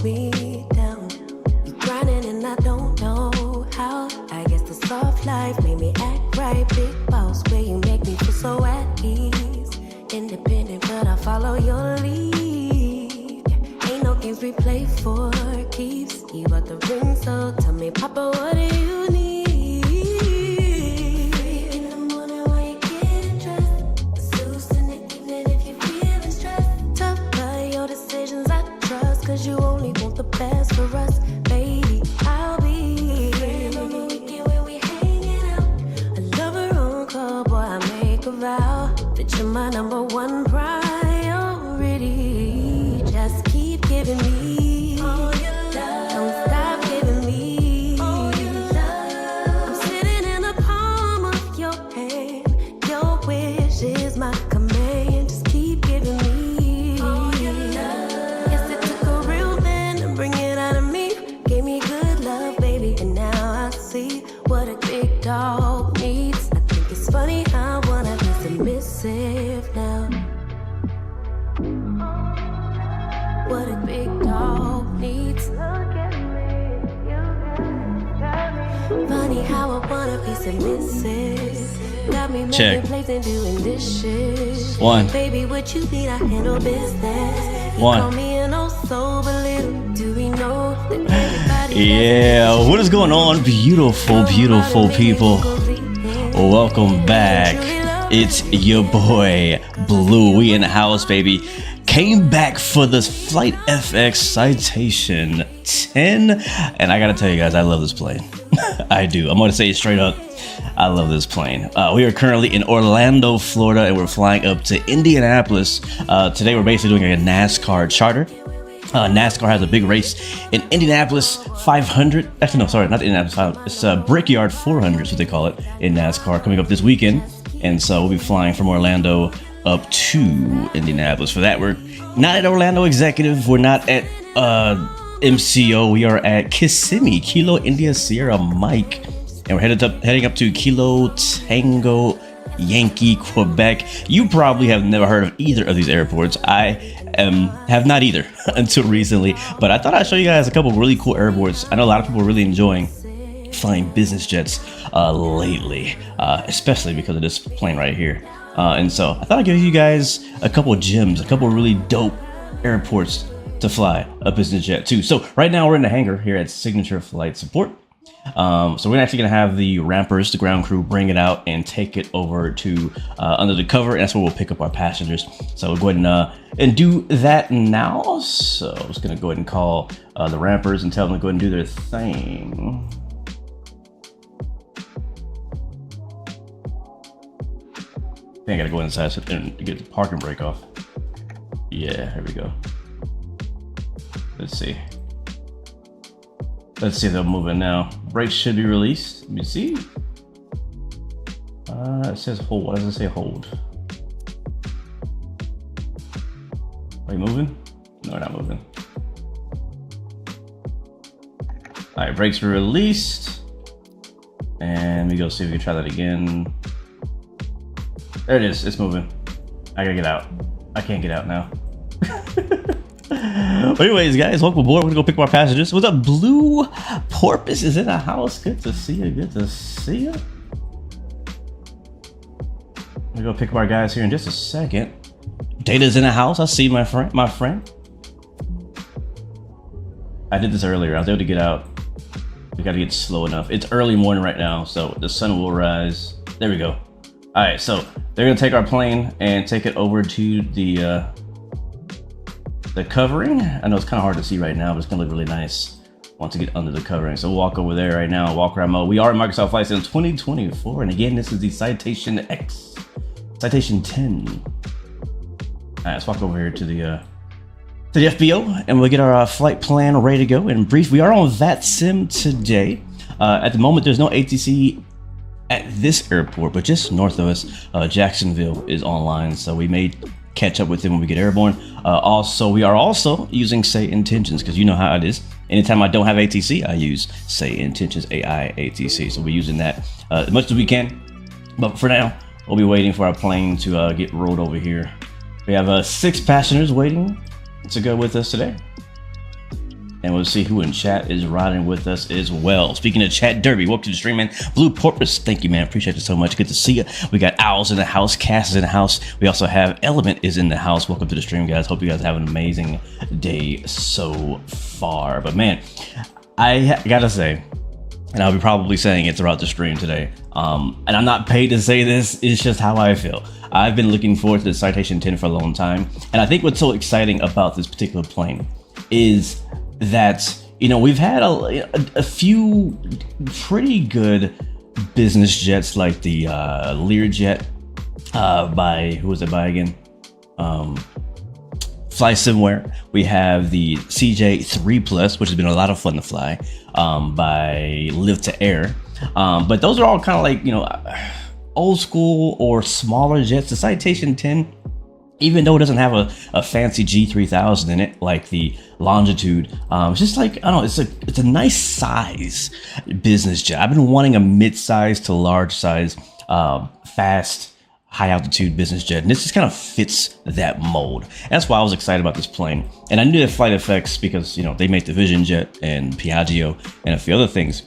me down. You grinding and I don't know how. I guess the soft life made me act right. Big boss, where you make me feel so at ease. Independent, but I follow your lead. Ain't no games we play for keeps. You got the ring, so tell me, Papa, what do you need? Cause you only want the best for us, baby. I'll be free on the weekend when we hanging out. A lover on call, boy, I make a vow that you're my #1 priority. Just keep giving me all your love. Don't stop giving me all your love. I'm sitting in the palm of your hand. Your wish is my command. Just keep giving me all your love. What a big dog needs. I think it's funny how I wanna be submissive now. What a big dog needs. Funny how I wanna be submissive. Got me making plates and doing dishes. One. Baby, what you need, I handle business. You One. call me an old soul, but little do we know that everybody. Yeah, what is going on, beautiful, beautiful people? Welcome back. It's your boy Blue. We in the house, baby. Came back for this Flight FX Citation 10, and I gotta tell you guys, I love this plane. I do. I'm gonna say it straight up. I love this plane. We are currently in Orlando, Florida, and we're flying up to Indianapolis. Today we're basically doing a NASCAR charter. NASCAR has a big race in Indianapolis 500. Actually, no, sorry, not Indianapolis 500. It's Brickyard 400 is what they call it in NASCAR, coming up this weekend. And so we'll be flying from Orlando up to Indianapolis. For that, we're not at Orlando Executive. We're not at MCO. We are at KISM, Kilo India Sierra Mike. And we're heading up to Kilo Tango Yankee, Quebec. You probably have never heard of either of these airports. I have not either until recently, but I thought I'd show you guys a couple of really cool airports. I know a lot of people are really enjoying flying business jets lately, especially because of this plane right here. And so I thought I'd give you guys a couple of gems, a couple of really dope airports to fly a business jet to. So right now we're in the hangar here at Signature Flight Support. So we're actually going to have the rampers, the ground crew, bring it out and take it over to under the cover, and that's where we'll pick up our passengers. So we'll go ahead and do that now. So I'm just going to go ahead and call the rampers and tell them to go ahead and do their thing. I think I got to go inside and get the parking brake off. Yeah, here we go. Let's see. Let's see if they'll move in now. Brakes should be released. Let me see. It says hold. Why does it say hold? Are you moving? No, we're not moving. All right, brakes are released. And we go see if we can try that again. There it is. It's moving. I gotta get out. I can't get out now. But anyways, guys, welcome aboard. We're gonna go pick up our passengers. What's up? Blue Porpoise is in the house. Good to see you. Good to see you. We're gonna pick up our guys here in just a second. Data's in the house. I see my friend. I did this earlier. I was able to get out. We gotta get slow enough. It's early morning right now, so the sun will rise. There we go. All right, so they're gonna take our plane and take it over to the covering. I know it's kind of hard to see right now, but it's gonna look really nice once you get under the covering. So we'll walk over there right now, walk around mode. We are in Microsoft Flight Sim 2024, and again, this is the Citation X, Citation 10. All right, let's walk over here to the FBO, and we'll get our flight plan ready to go. In brief, we are on VATSIM today. At the moment, there's no ATC at this airport, but just north of us, Jacksonville is online, so we may catch up with them when we get airborne. Also, we are also using Say Intentions, because you know how it is. Anytime I don't have ATC, I use Say Intentions, AI ATC. So we're using that as much as we can. But for now, we'll be waiting for our plane to get rolled over here. We have 6 passengers waiting to go with us today. And we'll see who in chat is riding with us as well. Speaking of chat, Derby, welcome to the stream, man. Blue Porpoise, thank you, man. Appreciate it so much. Good to see you. We got Owls in the house. Cass is in the house. We also have Element is in the house. Welcome to the stream, guys. Hope you guys have an amazing day so far. But man, I gotta say, and I'll be probably saying it throughout the stream today, and I'm not paid to say this, it's just how I feel. I've been looking forward to the Citation 10 for a long time. And I think what's so exciting about this particular plane is that, you know, we've had a few pretty good business jets like the Learjet by, who was it by again? Fly Somewhere. We have the CJ3 Plus, which has been a lot of fun to fly, by Live to Air. But those are all kind of like, you know, old school or smaller jets. The Citation 10, even though it doesn't have a fancy G3000 in it like the Longitude, it's just like, I don't know, it's a nice size business jet. I've been wanting a mid-size to large size, fast, high altitude business jet, and this just kind of fits that mold. That's why I was excited about this plane. And I knew that Flight FX, because, you know, they make the Vision Jet and Piaggio and a few other things.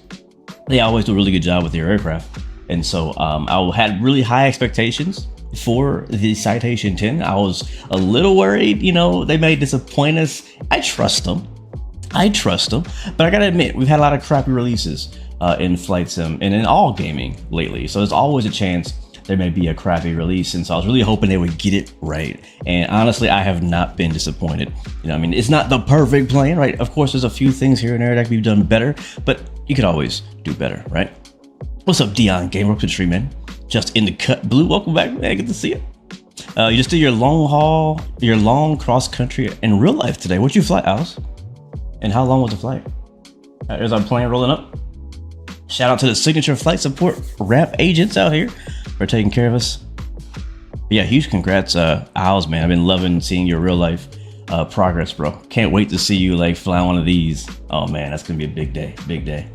They always do a really good job with their aircraft. And so I had really high expectations for the Citation 10. I was a little worried, you know, they may disappoint us. I trust them, but I gotta admit, we've had a lot of crappy releases in flight sim and in all gaming lately. So there's always a chance there may be a crappy release. And so I was really hoping they would get it right. And honestly, I have not been disappointed. You know, I mean, it's not the perfect plane, right? Of course, there's a few things here and there that could be done better, but you could always do better, right? What's up, Dion Gamer? Welcome to the stream, man. Just in the cut. Blue, welcome back, man. Good to see you. You just did your long haul, your long cross country in real life today. What'd you fly, Alice? And how long was the flight? There's our plane rolling up. Shout out to the Signature Flight Support rep agents out here for taking care of us. But yeah, huge congrats, Owls, man. I've been loving seeing your real life progress, bro. Can't wait to see you like fly one of these. Oh man, that's gonna be a big day. Big day.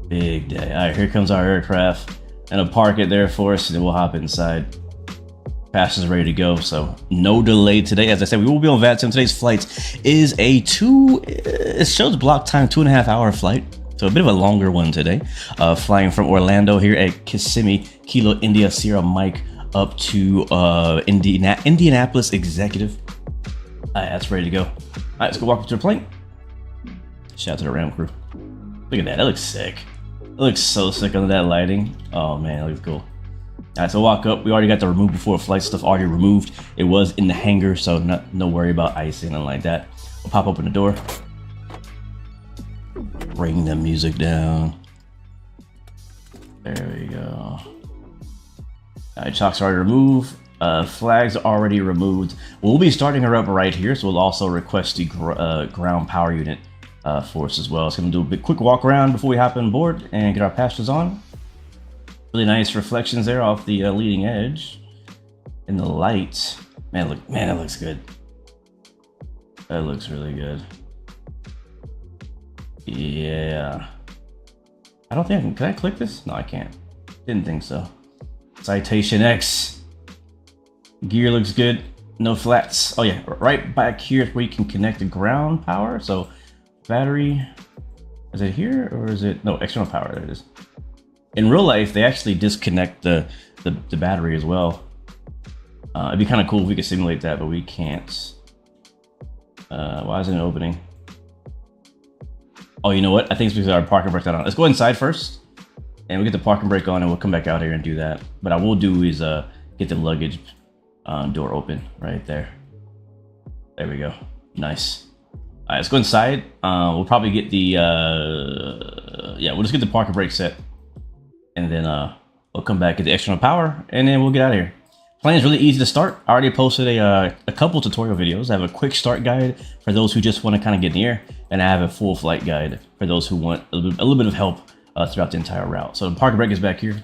Big day. All right, here comes our aircraft, and I'll park it there for us, and then we'll hop inside. Passengers ready to go, so no delay today. As I said, we will be on VATSIM. Today's flight is it shows block time 2.5 hour flight, so a bit of a longer one today. Flying from Orlando here at Kissimmee, Kilo India Sierra Mike up to Indianapolis Executive. All right, that's ready to go. All right, let's go walk up to the plane. Shout out to the Ram crew. Look at that, that looks sick. It looks so sick under that lighting. Oh man, it looks cool. Alright, so walk up. We already got the remove before flight stuff already removed. It was in the hangar, so no worry about icing and like that. We'll pop open the door. Bring the music down. There we go. Alright, chocks already removed. Flags already removed. We'll be starting her up right here, so we'll also request the ground power unit for us as well. So I'm gonna do a quick walk around before we hop on board and get our passengers on. Really nice reflections there off the leading edge in the light. Man, that looks good. That looks really good. Yeah. I don't think can I click this? No, I can't. Didn't think so. Citation X. Gear looks good. No flats. Oh yeah, right back here is where you can connect the ground power. So battery, is it here or is it, no, external power, there it is. In real life, they actually disconnect the battery as well. It'd be kind of cool if we could simulate that, but we can't. Why isn't it opening? Oh, you know what? I think it's because our parking brake on. Let's go inside first, and we get the parking brake on, and we'll come back out here and do that. But I will do is get the luggage door open right there. There we go. Nice. All right, let's go inside. We'll probably get the yeah, we'll just get the parking brake set, and then we'll come back, get the external power, and then we'll get out of here. Plane is really easy to start. I already posted a couple tutorial videos. I have a quick start guide for those who just want to kind of get in the air, and I have a full flight guide for those who want a little bit of help throughout the entire route. So the parking brake is back here.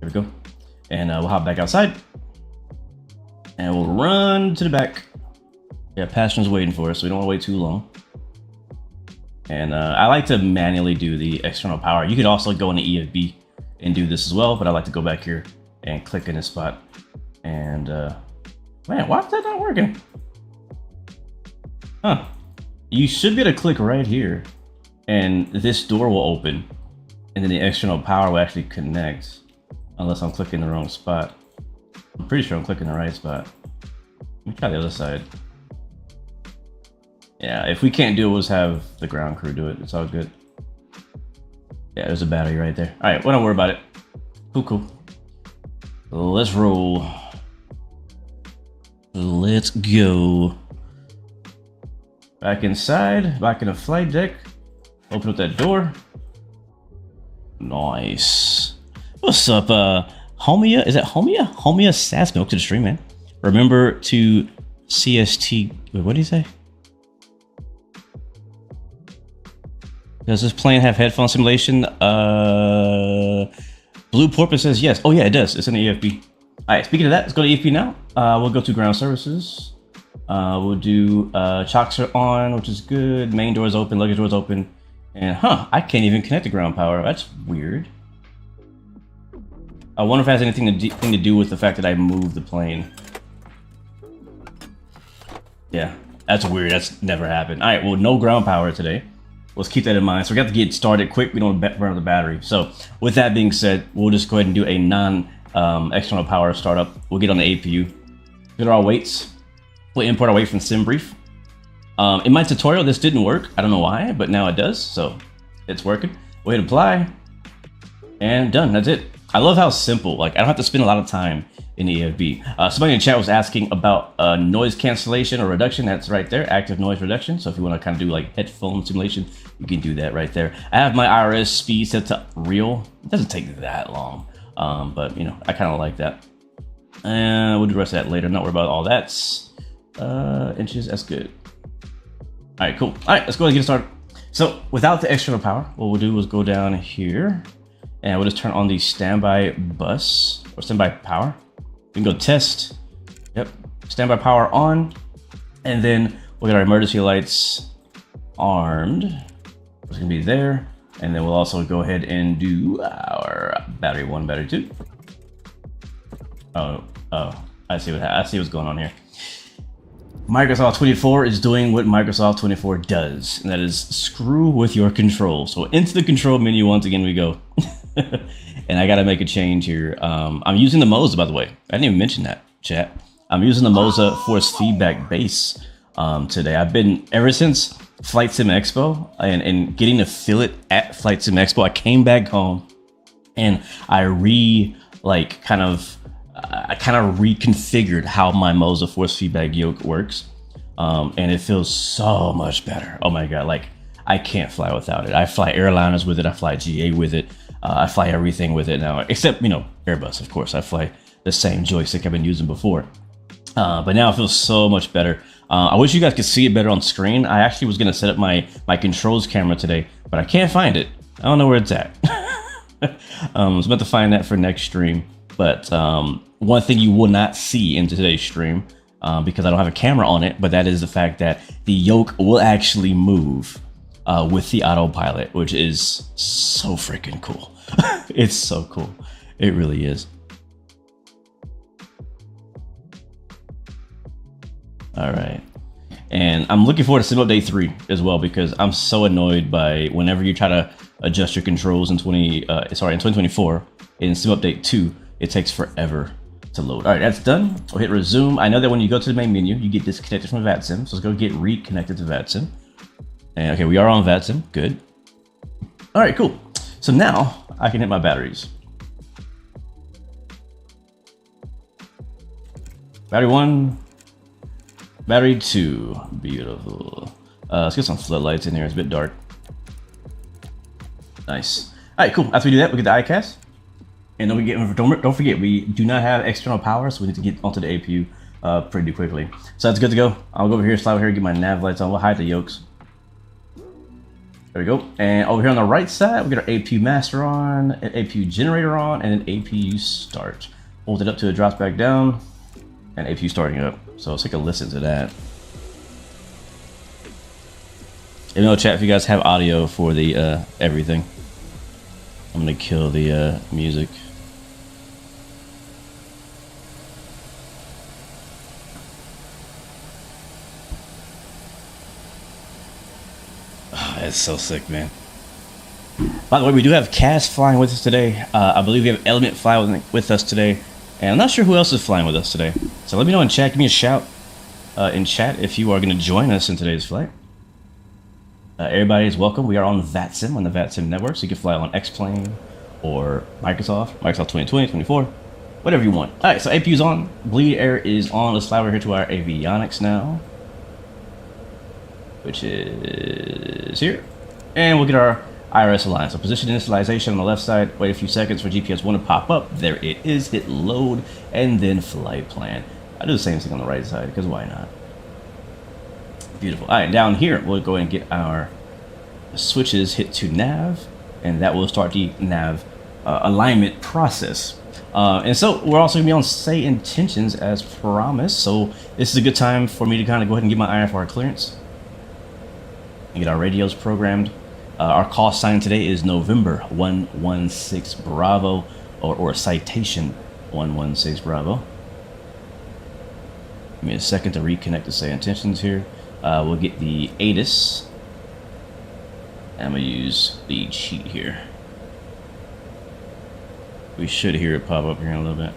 There we go. And we'll hop back outside, and we'll run to the back. Yeah, passengers waiting for us, so we don't want to wait too long. And I like to manually do the external power. You could also go into EFB and do this as well, but I like to go back here and click in this spot. And man, why is that not working? Huh. You should be able to click right here and this door will open and then the external power will actually connect, unless I'm clicking the wrong spot. I'm pretty sure I'm clicking the right spot. Let me try the other side. Yeah, if we can't do it, we'll just have the ground crew do it. It's all good. Yeah, there's a battery right there. All right, well, don't worry about it. Cool. Let's roll. Let's go. Back inside, back in the flight deck. Open up that door. Nice. What's up, Homia? Is that Homia? Homia Sass Milk to the stream, man. Remember to CST. Wait, what did he say? Does this plane have headphone simulation? Blue Porpoise says yes. Oh yeah, it does. It's in the EFB. All right, speaking of that, let's go to EFB now. We'll go to ground services. We'll do chocks are on, which is good. Main doors open, luggage doors open. And I can't even connect to ground power. That's weird. I wonder if it has anything to do with the fact that I moved the plane. Yeah, that's weird. That's never happened. All right, well, no ground power today. Let's keep that in mind. So we got to get started quick. We don't burn out the battery. So with that being said, we'll just go ahead and do a non-external power startup. We'll get on the APU. Get our weights. We'll import our weight from SimBrief. In my tutorial, this didn't work. I don't know why, but now it does. So it's working. We'll hit apply. And done. That's it. I love how simple. Like, I don't have to spend a lot of time in the EFB. Somebody in the chat was asking about noise cancellation or reduction. That's right there, active noise reduction. So if you want to kind of do like headphone simulation, you can do that right there. I have my IRS speed set to real. It doesn't take that long, but you know, I kind of like that. And we'll do the rest of that later. Not worry about all that. Inches, that's good. All right, cool. All right, let's go ahead and get started. So without the external power, what we'll do is go down here and we'll just turn on the standby bus or standby power. We can go test. Yep, standby power on. And then we'll get our emergency lights armed. It's gonna be there. And then we'll also go ahead and do our battery 1, battery 2. Oh, I see what's going on here. Microsoft 24 is doing what Microsoft 24 does, and that is screw with your control. So into the control menu once again we go. And I gotta make a change here. I'm using the Moza, by the way. I didn't even mention that, chat. I'm using the Moza force feedback base today. I've been, ever since Flight Sim Expo and getting to feel it at Flight Sim Expo, I came back home and I kind of reconfigured how my Moza force feedback yoke works. And it feels so much better. Oh my God, like I can't fly without it. I fly airliners with it. I fly GA with it. I fly everything with it now, except, you know, Airbus, of course. I fly the same joystick I've been using before. But now it feels so much better. I wish you guys could see it better on screen. I actually was gonna set up my controls camera today, but I can't find it. I don't know where it's at. I was about to find that for next stream. But one thing you will not see in today's stream, because I don't have a camera on it, but that is the fact that the yoke will actually move with the autopilot, which is so freaking cool. It's so cool. It really is. All right. And I'm looking forward to Sim Update 3 as well, because I'm so annoyed by whenever you try to adjust your controls in 2024 in Sim Update 2, it takes forever to load. All right, that's done. We'll hit resume. I know that when you go to the main menu, you get disconnected from VATSIM. So let's go get reconnected to VATSIM. And okay, we are on VATSIM. Good. All right, cool. So now I can hit my batteries. Battery 1, battery 2. Beautiful. Let's get some floodlights in here. It's a bit dark. Nice. All right, cool. After we do that, we get the ICAS. And don't forget, we do not have external power, so we need to get onto the APU pretty quickly. So that's good to go. I'll go over here, slide over here, get my nav lights on. We'll hide the yokes. There we go. And over here on the right side, we get our APU master on, an APU generator on, and an APU start. Hold it up till it drops back down, and APU starting up. So let's take a listen to that. Let me know, chat, if you guys have audio for the everything. I'm gonna kill the music. That's so sick, man. By the way, we do have Cass flying with us today. I believe we have Element flying with us today. And I'm not sure who else is flying with us today. So let me know in chat. Give me a shout in chat if you are going to join us in today's flight. Everybody is welcome. We are on VATSIM, on the VATSIM network. So you can fly on X-Plane or Microsoft 2020, 24, whatever you want. All right, so APU's on. Bleed Air is on. Let's fly over here to our avionics now, which is here. And we'll get our IRS aligned. So position initialization on the left side. Wait a few seconds for GPS 1 to pop up. There it is. Hit load and then flight plan. I do the same thing on the right side because why not? Beautiful. All right, down here we'll go ahead and get our switches hit to nav, and that will start the nav alignment process. And so we're also gonna be on say intentions as promised. So this is a good time for me to kind of go ahead and get my IFR clearance and get our radios programmed. Our call sign today is November 116 Bravo, or Citation 116 Bravo. Give me a second to reconnect to say intentions here. We'll get the ATIS. I'm gonna use the cheat here. We should hear it pop up here in a little bit.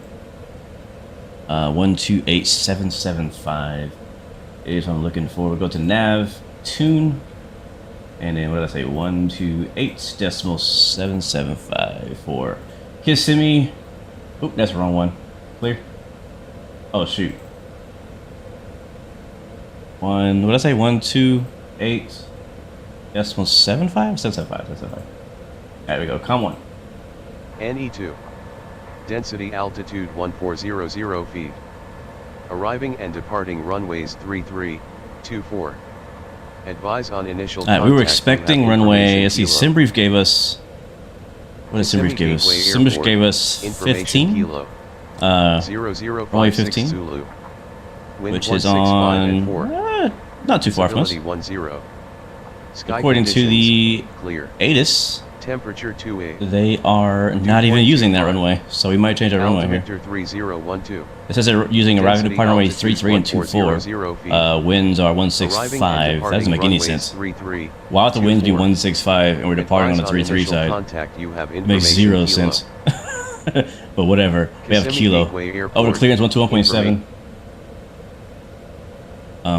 128775 is what I'm looking for. We'll go to nav, tune, and then what did I say? 128.775 for KISM. Oop, that's the wrong one. Clear? Oh shoot. What did I say? 128.775? 775. There we go. Come on. NE2. Density altitude 1400 feet. Arriving and departing runways 33, 24. Advise on initial contact. We were expecting runway. Let's see, SimBrief gave us. What did SimBrief give us? SimBrief gave us 15. Runway 15. Zulu. Which is on. Not too far from us. According to the ATIS, temperature 28. They are not even using that runway, so we might change our runway here. 3012. It says they're using a arriving departing runway 33 and 24. Winds are 165. That doesn't make any sense. Why would the winds be 165 and we're departing on the 33 side? It makes zero sense. But whatever. We have Kilo. Over to clearance 121.7.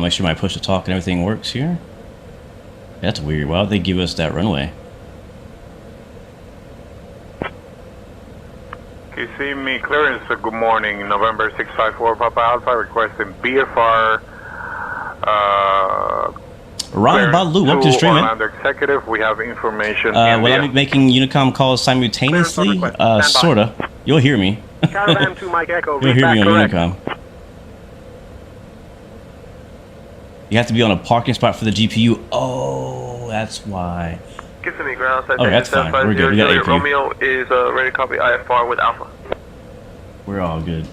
Make sure my push to talk and everything works here. That's weird. Why would they give us that runway? You see me clearance, good morning, November 654 Papa Alpha, requesting BFR, Ryan Balu, welcome to the stream, man. Executive, we have information. Will I be making Unicom calls simultaneously? Sorta. You'll hear me. Caravan to Mike Echo, You'll hear me on correct. Unicom. You have to be on a parking spot for the GPU. Oh, that's why. KISM ground, Oh, that's fine. We're good. We got AP. Romeo is ready to copy IFR with Alpha. We're all good.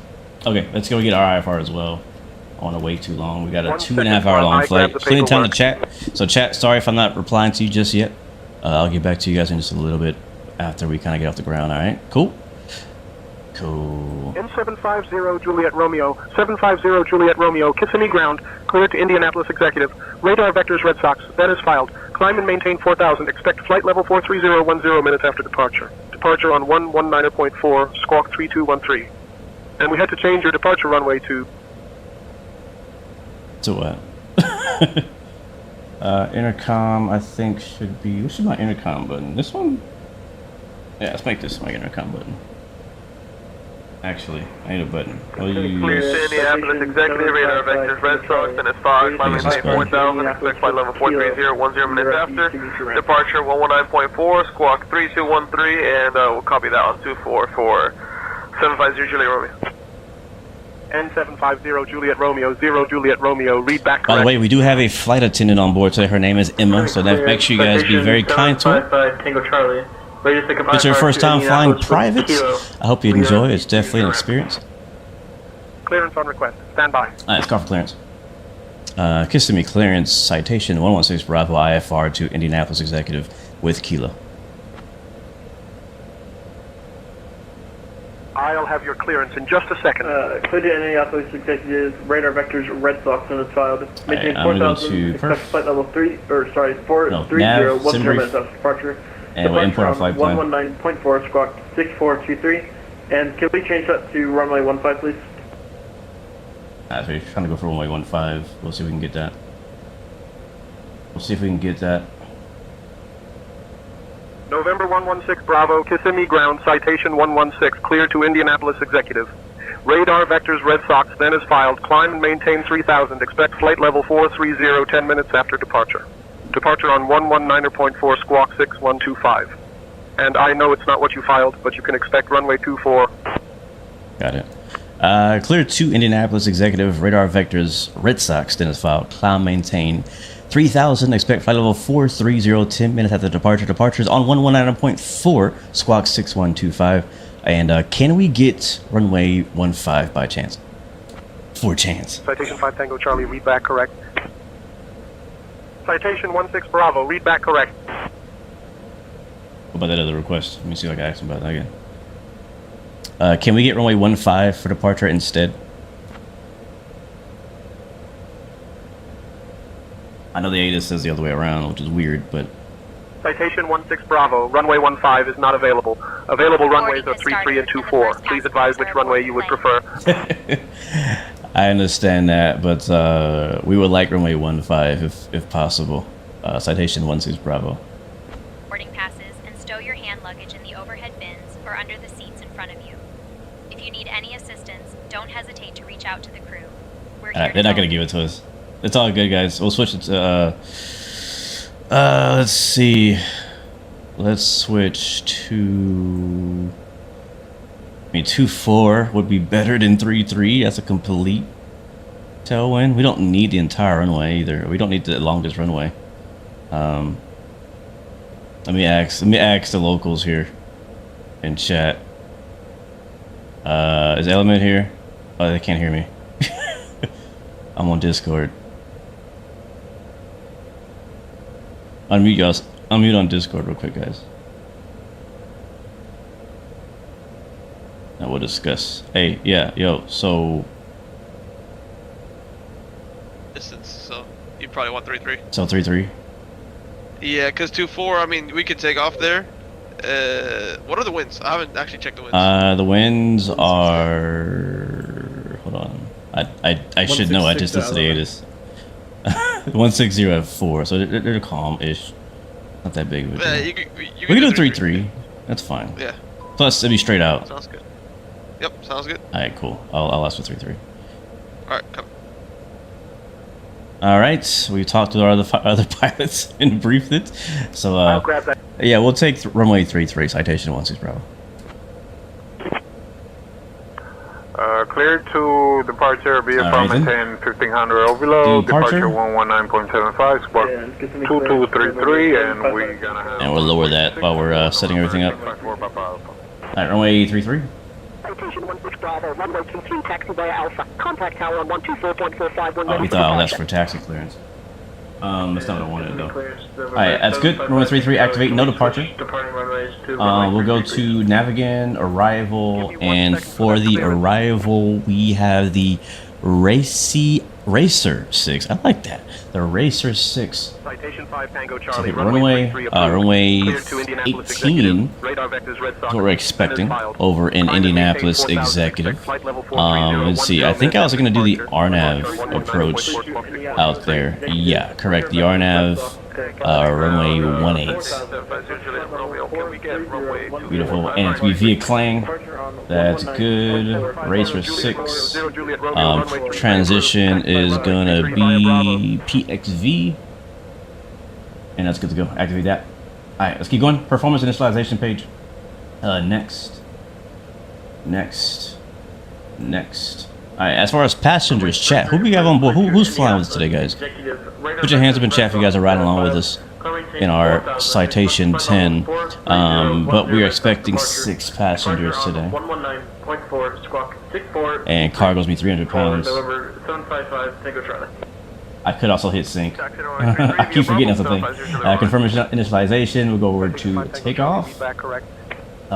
Okay, let's go get our IFR as well. I don't want to wait too long. We got a 2.5 hour long flight. Plenty of time to chat. So chat, sorry if I'm not replying to you just yet. I'll get back to you guys in just a little bit after we kind of get off the ground. All right, cool. Cool. N750 Juliet Romeo, 750 Juliet Romeo, Kissimmee ground, clear to Indianapolis Executive. Radar vectors Red Sox, that is filed. Climb and maintain 4000, expect flight level 43010 minutes after departure. Departure on 119.4, squawk 3213. And we had to change your departure runway to... To what? Intercom, I think should be... What should my intercom button? This one? Yeah, let's make this my intercom button. Actually, I need a button. I'll use... Clear to Indianapolis Executive, radar vectors Red Sox, and it's 5, climb and maintain 4000, expect flight level 43010 minutes after. Departure 119.4, squawk 3213, and we'll copy that on 24 for 750 Juliet Romeo. N750 Juliet Romeo, 0 Juliet Romeo, read back correct. By the way, we do have a flight attendant on board today. Her name is Emma, so that make sure you guys be very kind to her. Tango Charlie. It's your first time flying private. I hope you enjoy. It's definitely an experience. Clearance on request. Stand by. Alright, let's call for clearance. Kissimmee clearance, citation 116 Bravo IFR to Indianapolis Executive with Kilo. I'll have your your clearance in just a second. Clear to Indianapolis Executive, radar vectors, Red Sox, and it's filed. Maintain I'm gonna go 4,000, to expect flight level 430 nav, minutes after departure. and we'll import our flight plan. 119.4, squawk 6423. And can we change that to runway 15, please? So we're trying to go for runway 15. We'll see if we can get that. We'll see if we can get that. November 116 Bravo, Kissimmee ground, citation 116, clear to Indianapolis Executive. Radar vectors Red Sox, then is filed. Climb and maintain 3000. Expect flight level 430 10 minutes after departure. Departure on 119.4 squawk 6125. And I know it's not what you filed, but you can expect runway 24. Got it. Clear to Indianapolis Executive, radar vectors, Red Sox, then is filed. Climb, maintain 3000, expect flight level 430, 10 minutes after departure. Departures on 119.4, squawk 6125. And can we get runway 15 by chance? For chance. Citation 5 Tango Charlie, read back correct. Citation 16 Bravo, read back correct. What about that other request? Let me see if I can ask him about that again. Can we get runway 15 for departure instead? I know the ATIS says the other way around, which is weird, but... Citation 16 Bravo, runway 15 is not available. Available runways are 33 and 24. Please advise which runway you would prefer. I understand that, but we would like runway 15 if possible. Citation 16 Bravo. Boarding passes and stow your hand luggage in the overhead bins or under the seats in front of you. If you need any assistance, don't hesitate to reach out to the crew. We're here. They're not going to give it to us. It's all good, guys. We'll switch it to, let's see. Let's switch to... I mean, 2-4 would be better than 3-3. That's a complete tailwind. We don't need the entire runway either. We don't need the longest runway. Let me ask the locals here in chat. Is Element here? Oh, they can't hear me. I'm on Discord. Unmute y'all. Unmute on Discord real quick, guys. Now we'll discuss. Hey, yeah, yo, so... Distance, so you probably want 3-3. So 3-3? Yeah, because 2-4, I mean, we could take off there. What are the winds? I haven't actually checked the winds. The winds are... Hold on. I should know. I just listed the ATIS. 160 at 4, so they're calm-ish. Not that big of a deal. We can do 3-3. That's fine. Yeah. Plus, it'll be straight out. Sounds good. Yep, sounds good. Alright, cool. I'll ask for 3-3. Alright, come. Alright, we talked to our other pilots and briefed it. So, I'll grab that. yeah, we'll take runway 33, citation 16 Bravo. Cleared to departure via maintain 1500 or below. Departure 119.75, squawk 2233, and we're gonna have. And we'll lower that while we're setting everything up. Alright, runway 33. Citation 16 Bravo, runway 23, taxi via Alpha. Contact tower on 124.451. Oh, we thought that's for taxi clearance. That's not what I wanted though. Alright, that's good. Runway 33, activate no departure. We'll go to Navigan, arrival, and for the arrival, we have the Racer 6. I like that. The Racer 6. Citation 5 Tango So Charlie, hit runway 18 is what we're expecting over in Indianapolis Executive. Let's see, I think I was going to do the RNAV approach out there. Yeah, correct, the RNAV runway 18. Beautiful, and it's be via Clang. That's good. Racer 6. Transition is going to be PXV. And that's good to go. Activate that. Alright, let's keep going. Performance initialization page. Next. Alright, as far as passengers, chat. Who do we have on board? Who's flying with us today, guys? Put your hands up in chat if you guys are riding along with us in our Citation 10. But we are expecting 6 passengers today. And cargo's be 300 pounds. I could also hit sync. I keep forgetting that's the thing. Confirm initialization. We'll go over to takeoff.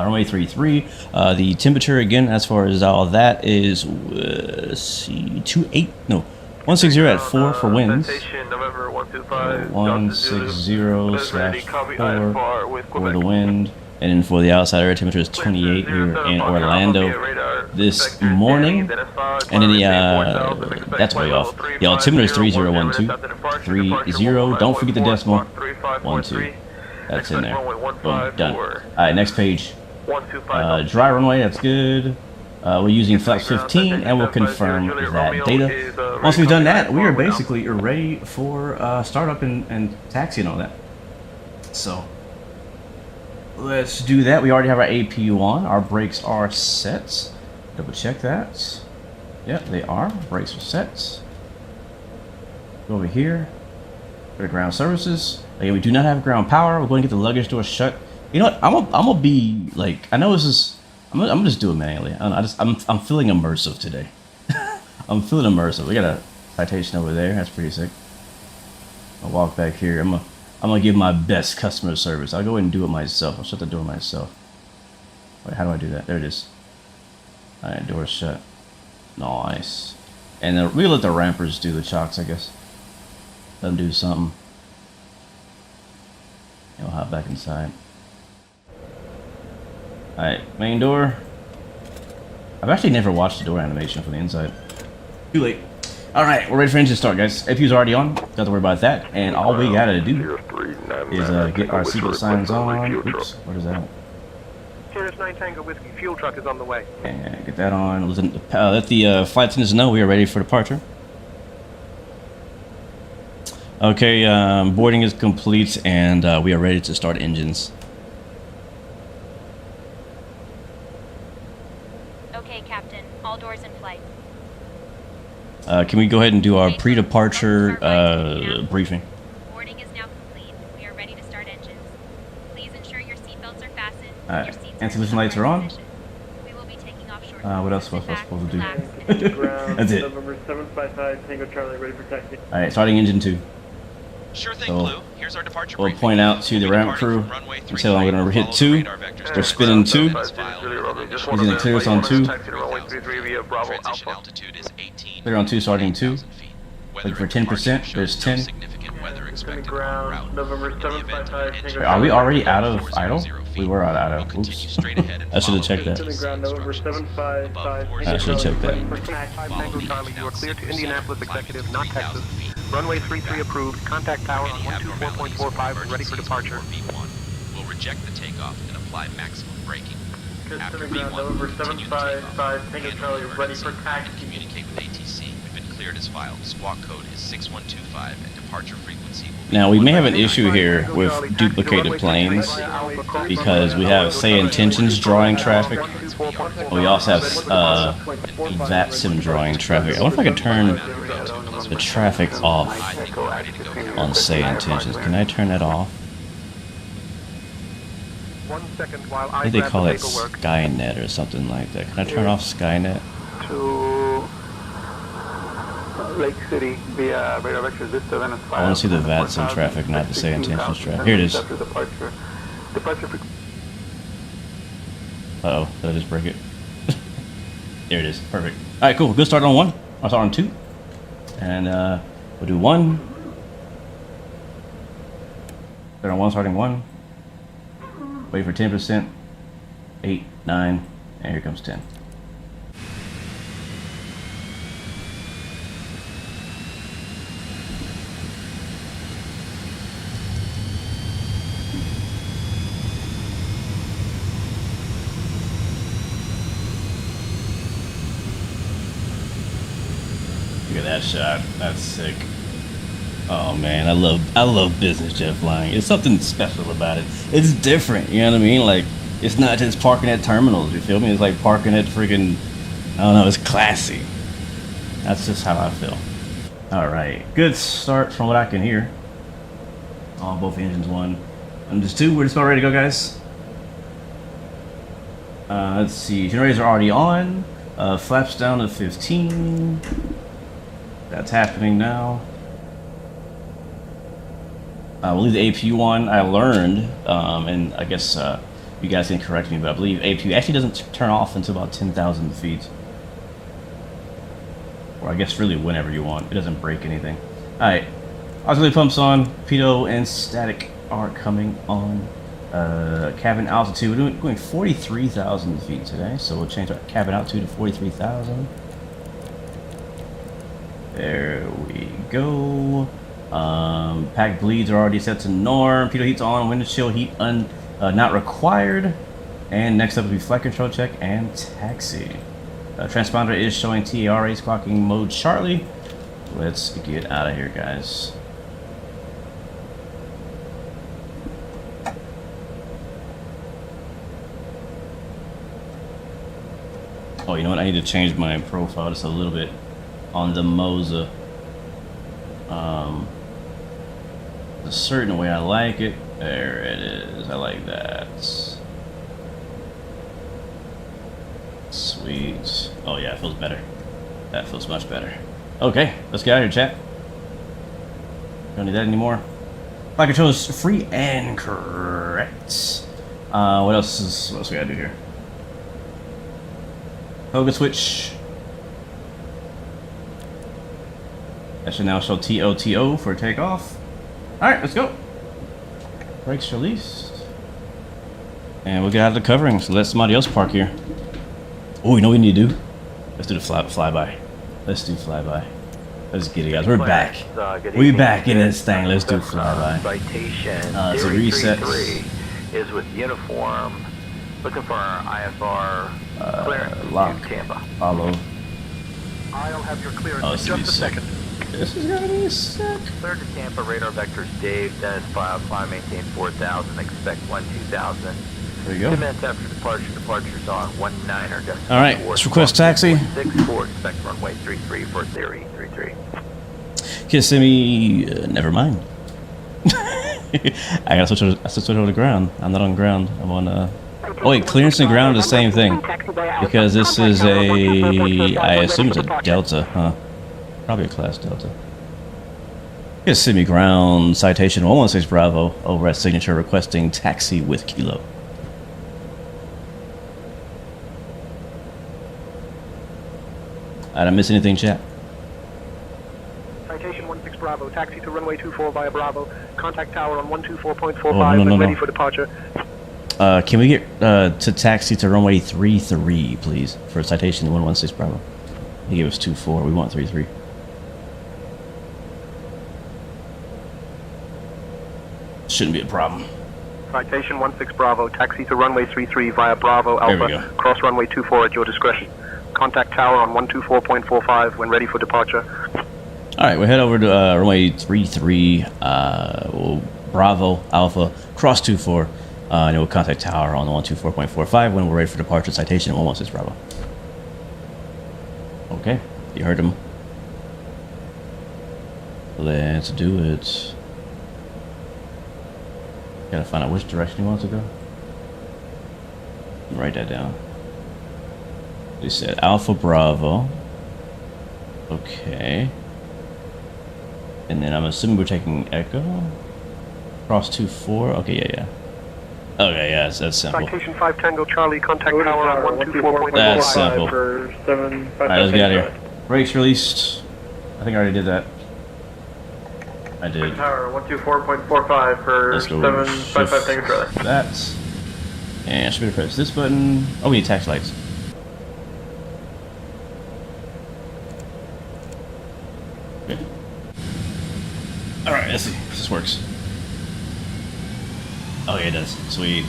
Runway 33. The temperature again, as far as all that is, let's see, 160 at 4 for winds. Citation, November 125. 160/4 for the wind. And then for the outside air temperature is 28 here in Orlando this morning. And then that's way off. The altimeter is 3012. 30. Don't forget the decimal. 12. That's in there. Boom, done. Alright, next page. Dry runway, that's good. We're using flaps 15 and we'll confirm that data. Once we've done that, we are basically ready for startup and taxi and all that. So let's do that. We already have our APU on. Our brakes are set. Double check that. Yep, they are. Brakes are set. Go over here. Go to ground services. Again, we do not have ground power. We're going to get the luggage door shut. You know what? I'm gonna be like, I know this is. I'm gonna just do it manually. I'm feeling immersive today. I'm feeling immersive. We got a citation over there. That's pretty sick. I'll walk back here. I'm gonna give my best customer service. I'll go ahead and do it myself. I'll shut the door myself. Wait, how do I do that? There it is. All right, door shut. Nice. And then we'll let the rampers do the chocks, I guess. Let them do something. And we'll hop back inside. Alright, main door. I've actually never watched the door animation from the inside. Too late. Alright, we're ready for engine start, guys. APU's already on. Don't have to worry about that. And all we gotta do is get our seatbelt signs on. Oops, what is that? Sirius 9 Tango Whiskey, fuel truck is on the way. And get that on. Let the flight attendants know we are ready for departure. Okay, boarding is complete and we are ready to start engines. Okay, Captain. All doors in flight. Can we go ahead and do our pre-departure briefing? Boarding is now complete. We are ready to start engines. Please ensure your seatbelts are fastened. Alright, Your seats anti-collision are in lights are on. position. We will be taking off shortly. What else was I Sit back, supposed to do? relax, and enjoy. That's it. November 755 Tango Charlie, ready for taxi. Alright, starting engine 2. Sure thing, So, Blue. Here's our departure we'll briefing. point out to the ramp crew and say I'm going to hit 2. We're spinning 2. He's going to clear us on 2. Transition altitude is 18. Clear on 2, starting 2. Weather for at 10%, departure there's shows 10. No significant weather expected en route. November In the event of an 755 engine Wait, are we failure already out of 400 idle? feet, We were out of we'll idle. continue Oops. straight ahead and I should have follow checked that. ATC Ground November instructions. 755 Above I should have checked that. For Smack 5 Tango Charlie, you are cleared to Indianapolis Executive, not Texas. Runway 33 approved. Contact tower on 124.45 and ready for departure. We'll reject the takeoff and apply maximum braking. After Ground V1, November continue 755 Tango and Charlie, maneuver ready as for designed. taxi. Communicate with ATC. We've been cleared as filed. Squawk code is 6125 and departure frequency will be Now we may have an issue here with duplicated planes because we have say intentions drawing traffic. We also have VATSIM drawing traffic. I wonder if I can turn the traffic off on say intentions. Can I turn that off? 1 second while I think they call it Skynet or something like that. Can I turn off Skynet? To Lake City via radar vector Vista Venice. I want to see the VATSIM traffic, not the say intentions traffic. Here it is. Departure Uh-oh, did I just break it? There it is, perfect. Alright, cool, good start on 1. I'll start on 2. And we'll do 1. Start on 1, starting 1. Wait for 10%. 8, 9, and here comes 10. Look at that shot. That's sick. Oh man, I love business jet flying. It's something special about it. It's different, you know what I mean? Like, it's not just parking at terminals, you feel me? It's like parking at freaking, I don't know, it's classy. That's just how I feel. Alright, good start from what I can hear. On both engines 1. And just 2, we're just about ready to go, guys. Let's see, generators are already on. Flaps down to 15. That's happening now. We'll leave the APU on. I learned, and I guess You guys can correct me, but I believe AP actually doesn't turn off until about 10,000 feet. Or I guess really whenever you want. It doesn't break anything. Alright. Auxiliary pumps on. Pitot and static are coming on. Cabin altitude. We're going 43,000 feet today, so we'll change our cabin altitude to 43,000. There we go. Pack bleeds are already set to norm. Pitot heat's on. Window chill heat not required. And next up will be flight control check and taxi. Transponder is showing TAR race clocking mode Charlie. Let's get out of here, guys. Oh, you know what? I need to change my profile just a little bit on the Moza. A certain way I like it. There it is. I like that. Sweet. Oh yeah, it feels better. That feels much better. Okay, let's get out of here, chat. Don't need that anymore. Flight control is free and correct. What else we gotta do here? Hoga switch. That should now show TOTO for takeoff. Alright, let's go. Brakes released. And we'll get out of the covering, so let somebody else park here. Oh, you know what we need to do? Let's do the flyby. Let's do flyby. Let's get it, guys. We're back. We back in this thing. Let's do flyby. Citation. It's a reset. Is with uniform. Looking for our IFR clearance lock. to Tampa. Follow. I'll have your clearance Oh, in just a second. This is gonna be sick. Cleared to Tampa. Radar vectors Dave. Dennis file. Fly maintain 4,000. Expect 12,000. There you go. 2 minutes after departure. Departure's on 19er. All right. Let's request taxi. 64. Expect runway 33 for theory 33. Kissimmee, never mind. I gotta switch over to ground. I'm not on ground. I'm on oh wait, clearance and ground is the same thing. Because this is a, I assume it's a Delta, huh? Probably a class Delta. Kissimmee ground, citation 116 Bravo, over at signature requesting taxi with Kilo. I didn't miss anything, chat. Citation 16 Bravo, taxi to runway 24 via Bravo. Contact tower on 124.45 no. ready for departure. Can we get to taxi to runway 33, please, for citation 116 Bravo? He gave us 24. We want 33. Shouldn't be a problem. Citation 16 Bravo, taxi to runway 33 via Bravo Alpha. Cross runway 24 at your discretion. Contact tower on 124.45 when ready for departure. All right, we'll head over to runway 33, Bravo Alpha, cross 24, and we'll contact tower on 124.45 when we're ready for departure. Citation 116 Bravo. Okay, you heard him. Let's do it. Gotta find out which direction he wants to go. Write that down. They said Alpha Bravo. Okay. And then I'm assuming we're taking Echo. Cross 24. Okay, yeah. Okay, yeah, that's simple. Citation 5 Tango Charlie, contact tower on 124.45. That's simple. Alright, let's get out of here. Brakes released. I think I already did that. I did. Tower 124.45 for 755 Tango Charlie. That. And I should be able to press this button. Oh, we need tax lights. Okay. Alright, let's see if this works. Oh, yeah, it does. Sweet.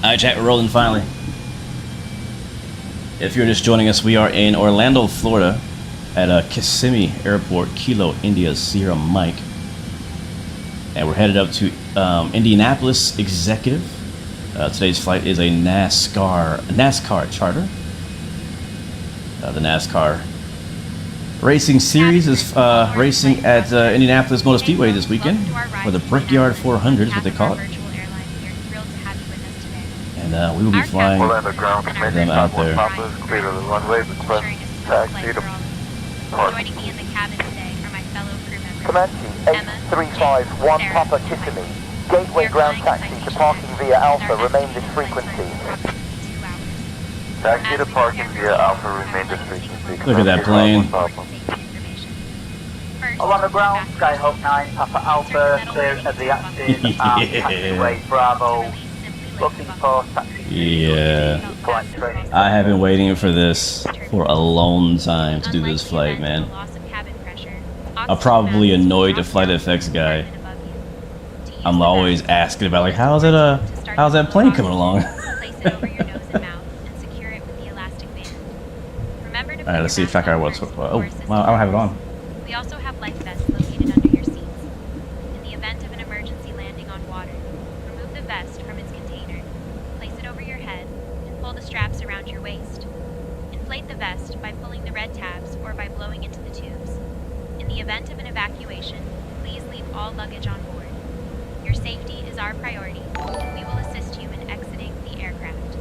Alright, chat, we're rolling finally. If you're just joining us, we are in Orlando, Florida at Kissimmee Airport, Kilo, India, Sierra Mike. And we're headed up to Indianapolis Executive. Today's flight is a NASCAR charter. The NASCAR Racing Series is racing at Indianapolis Motor Speedway this weekend, or the Brickyard 400 is what they call it. And we will be flying them out there. Joining me in the cabin today are my fellow crew members. Comanche 8351 Papa Kissimmee. Gateway ground taxi to parking via Alpha, remain this frequency. Taxi to parking via Alpha, remain this frequency. Look at that plane. Along the ground, Skyhawk 9, Papa Alpha, clear of the active, taxiway Bravo, looking for taxi. Yeah. I have been waiting for this for a long time to do this flight, man. I'm probably annoyed the Flight FX guy. I'm always asking about like how's that plane coming along? Alright, let's see if I got what's oh wow, I don't have it on. We also have life vests located under your seats. In the event of an emergency landing on water, remove the vest from its container, place it over your head, and pull the straps around your waist. Inflate the vest by pulling the red tabs or by blowing into the tubes. In the event of an evacuation, please leave all luggage on board. Your safety is our priority, and we will assist you in exiting the aircraft.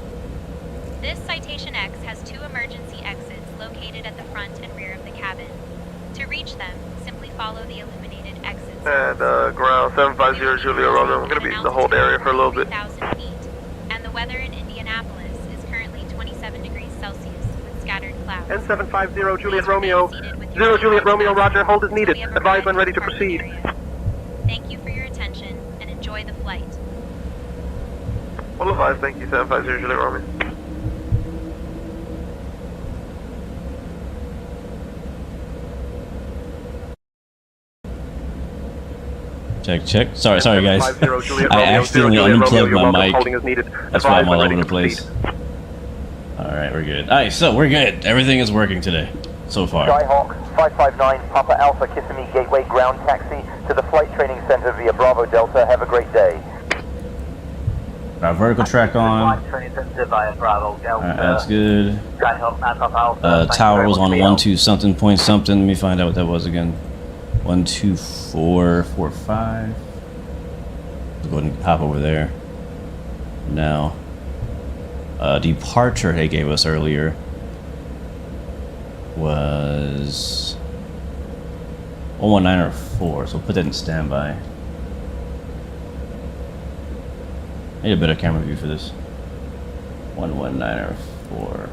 This Citation X has 2 emergency exits located at the front and rear of the cabin. To reach them, simply follow the illuminated exits. And ground 750 Julia Romeo. I'm going to be in the hold area for a little bit. And the weather in Indianapolis is currently 27 degrees Celsius with scattered clouds. N750 Juliet Romeo. 0 Juliet Romeo, roger, hold is needed. Advise when ready to proceed. Thank you for your attention and enjoy the flight. Well advised, thank you, 750 Juliet Romeo. Check. Sorry guys. I accidentally unplugged my mic. That's why I'm all over the place. Alright, we're good. Alright, so we're good. Everything is working today. So far. Skyhawk 559, Papa Alpha, Kissimmee Gateway ground taxi to the flight training center via Bravo Delta. Have a great day. Our vertical track on. Training center via Bravo Delta. That's good. Skyhawk 9, Papa Alpha. Towers on 12 something point something. Let me find out what that was again. 12445. Let's go ahead and hop over there. Now, departure they gave us earlier was 11904, so we'll put that in standby. I need a better camera view for this. 11904.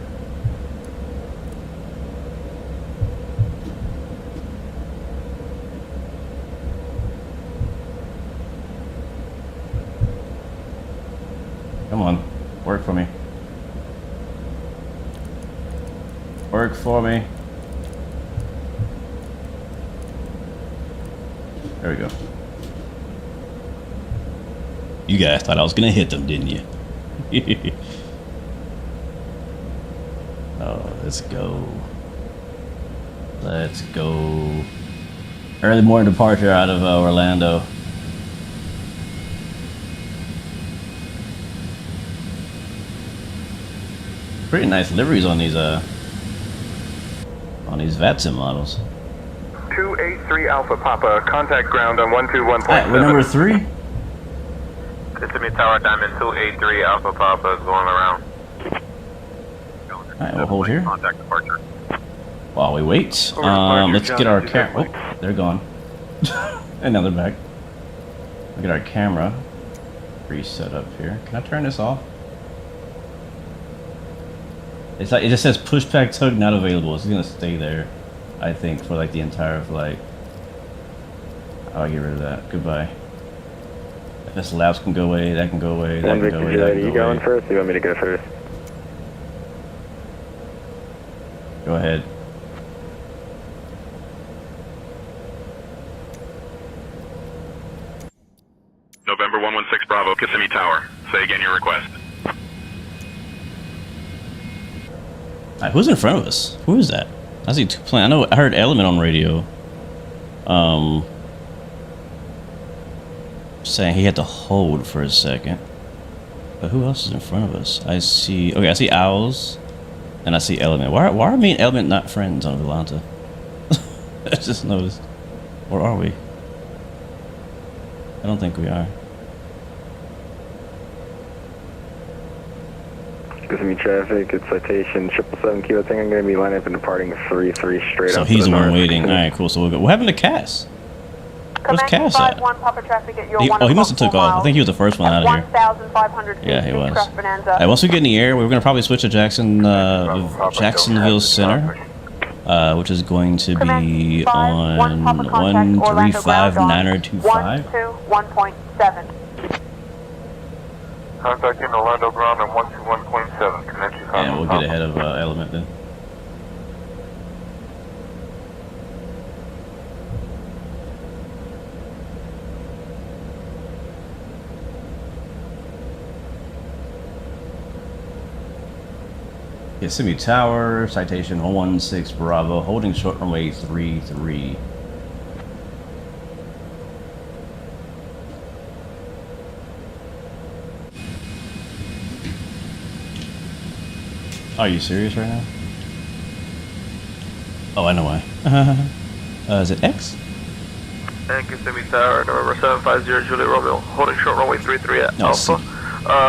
Come on, work for me. Work for me. There we go. You guys thought I was gonna hit them, didn't you? Oh, let's go. Let's go. Early morning departure out of Orlando. Pretty nice liveries on these VATSIM models. 283 Alpha Papa, contact ground on 121.7. Alright, we're number 3. Kissimmee Tower Diamond 283 Alpha Papa is going around. Alright, we'll hold here. Contact departure. While we wait, let's get our camera. Oh, they're gone. And now they're back. We'll get our camera reset up here. Can I turn this off? It's like it just says pushback tug not available. It's gonna stay there, I think, for like the entire flight. I'll get rid of that. Goodbye. This labs can go away. That can go away. That can go away. That can go away. You going first? Or you want me to go first? Go ahead. November 116 Bravo, Kissimmee Tower. Say again your request. Alright, who's in front of us? Who is that? I see 2 planes. I know I heard Element on radio. Saying he had to hold for a second. But who else is in front of us? I see I see Owls and I see Element. Why are me and Element not friends on Volanta? I just noticed. Or are we? I don't think we are. Kissimmee traffic, it's Citation 777Q. I think I'm going to be lining up and departing 3-3 straight so up. So he's the one waiting. Alright, cool. So we'll go. What happened to Cass? Where's Cass at? Oh, he must have took off. I think he was the first one out of here. Yeah, he was. Alright, once we get in the air, we're gonna probably switch to Jacksonville Center, which is going to be on 135-925. 1.7. Contacting Orlando ground on 121.7. And we'll get ahead of Element then. Kissimmee Tower, citation 116 Bravo, holding short runway 33. Are you serious right now? Oh, I know why. Is it X? And Kissimmee Tower, November 750 Juliet Romeo, holding short runway 33 at No, Alpha.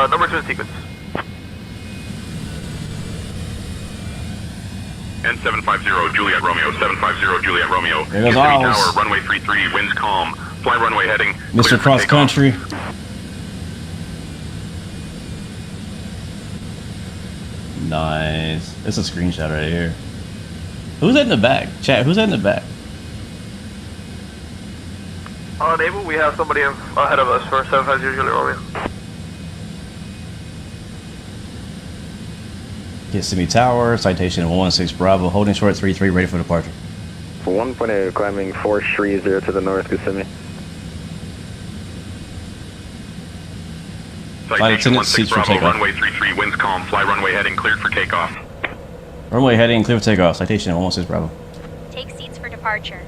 Number 2 in sequence. N750 Juliet Romeo, 750 Juliet Romeo. There goes Kissimmee Owls. Tower, runway 33, winds calm. Fly runway heading. Mr. Cross Country. Nice. It's a screenshot right here. Who's that in the back? Chat, who's that in the back? Unable, we have somebody ahead of us for 750 Juliet Romeo. Kissimmee Tower, citation 116 Bravo, holding short 33, ready for departure. 1.8, climbing 430 to the north, Kissimmee. Flight attendant, seats for takeoff. Runway 33, winds calm. Fly runway heading, cleared for takeoff. Runway heading, clear for takeoff. Citation 116 Bravo. Take seats for departure.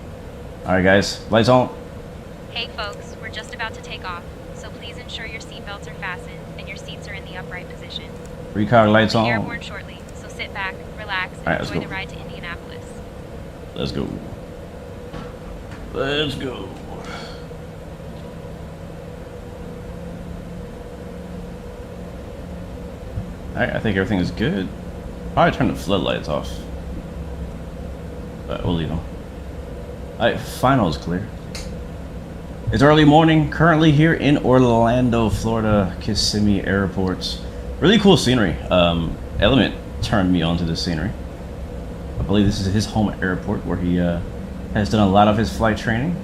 Alright guys, lights on. Hey folks, we're just about to take off, so please ensure your seatbelts are fastened and your seats are in the upright position. Recar lights We'll be on. airborne shortly, so sit back, relax, and Alright, enjoy the ride to Indianapolis. Let's go. Let's go. Alright, I think everything is good. Probably turn the floodlights off. But we'll leave them. Alright, final is clear. It's early morning, currently here in Orlando, Florida, Kissimmee Airport. Really cool scenery. Element turned me onto this scenery. I believe this is his home airport where he has done a lot of his flight training.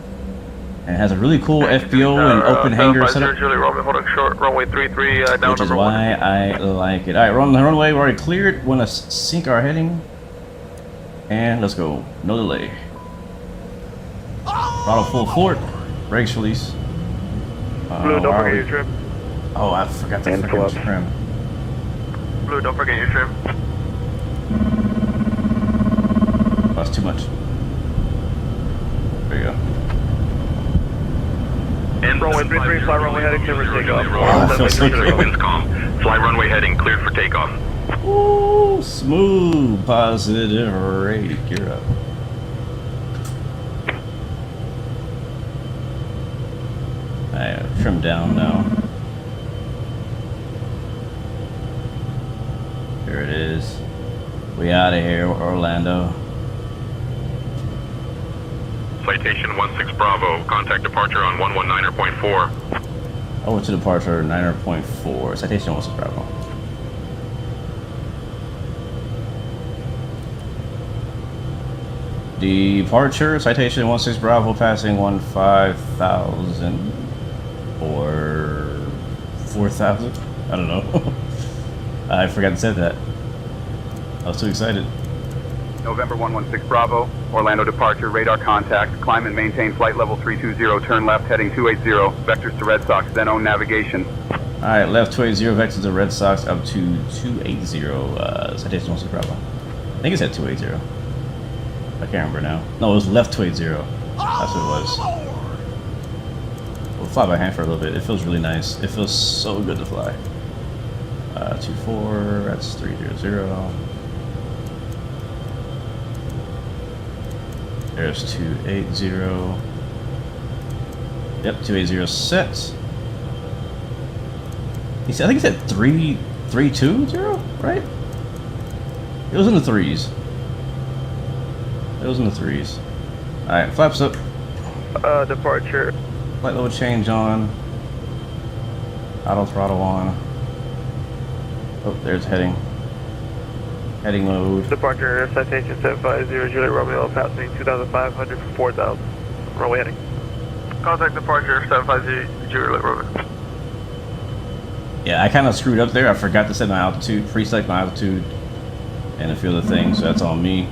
And has a really cool FBO and open hangar setup. Runway 33, down Which is why I like it. Alright, we're on the runway, we're already cleared. We're gonna sync our heading. And let's go. No delay. Throttle full forward. Brakes release. Blue, don't forget your trim. Oh, I forgot the freaking trim. Blue, don't forget your trim. Oh, that's too much. There you go. And runway 33, fly runway heading, clear for takeoff. Oh, that feels so good. Winds calm. Fly runway heading, cleared for takeoff. Ooh, smooth, positive rate. You're up. Alright, trim down now. Here it is. We out of here, Orlando. Citation 16 Bravo, contact departure on 119.4. Over to departure 9.4. Citation 16 Bravo. Departure, citation 16 Bravo, passing 15,000 or 4,000. I don't know. I forgot to say that. I was too excited. November 116 Bravo, Orlando departure, radar contact, climb and maintain flight level 320, turn left heading 280, vectors to Red Sox, then own navigation. Alright, left 280, vectors to Red Sox up to 280, citation 16 Bravo. I think it said 280. I can't remember now. No, it was left 280. That's what it was. We'll fly by hand for a little bit. It feels really nice. It feels so good to fly. 24, that's 300. There's 280. Yep, 280 set. I think he said 320, right? It was in the threes. It was in the threes. Alright, flaps up. Departure. Flight level change on. Auto throttle on. Oh, there's heading. Heading mode. Departure, Citation 750, Juliet Romeo, passing 2,500 for 4,000. Runway heading. Contact departure 750, Juliet Romeo. Yeah, I kind of screwed up there. I forgot to set my altitude, pre-select my altitude, and a few other things, so that's on me.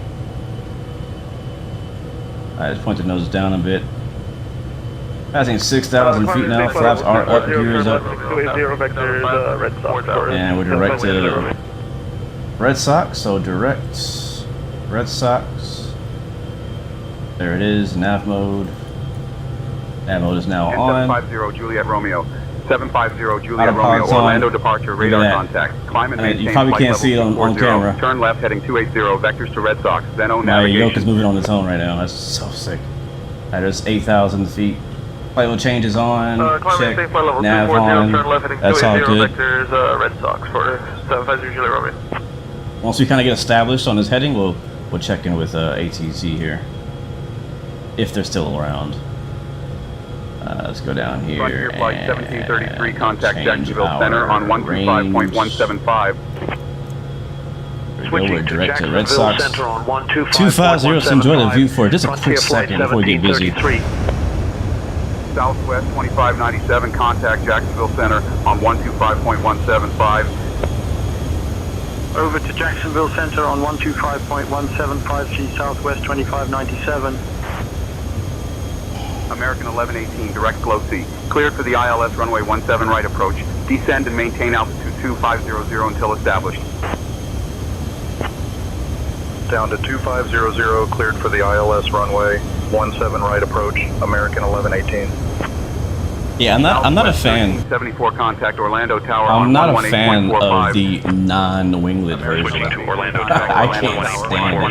Alright, let's point the nose down a bit. Passing 6,000 feet now, flaps are up, gears up. And we're direct to Red Sox, so direct Red Sox. There it is, nav mode. Nav mode is now on. 750 Juliet Romeo. 750 Juliet Romeo, Orlando departure, radar contact. Climb and maintain you probably can't see it on camera. Turn left heading 280, vectors to Red Sox, then own My navigation. yoke is moving on its own right now, that's so sick. Alright, there's 8,000 feet. Flight level change is on, check, nav on, that's all good. Vectors, Red Sox for 750 Juliet Romeo. Once we kind of get established on this heading, we'll check in with ATC here. If they're still around. Let's go down here. Frontier flight 1733, contact Jacksonville Center on 125.175. We're direct to Red Sox. 250, so enjoy the view for just a quick second before we get busy. Southwest 2597, contact Jacksonville Center on 125.175. Over to Jacksonville Center on 125.175G Southwest 2597. American 1118, direct flow C. Cleared for the ILS runway 17 right approach. Descend and maintain altitude 2500 until established. Down to 2500, cleared for the ILS runway 17 right approach, American 1118. Yeah, I'm not a fan. 74 contact Orlando Tower. I'm not a fan of the non-winglet version. I can't stand it.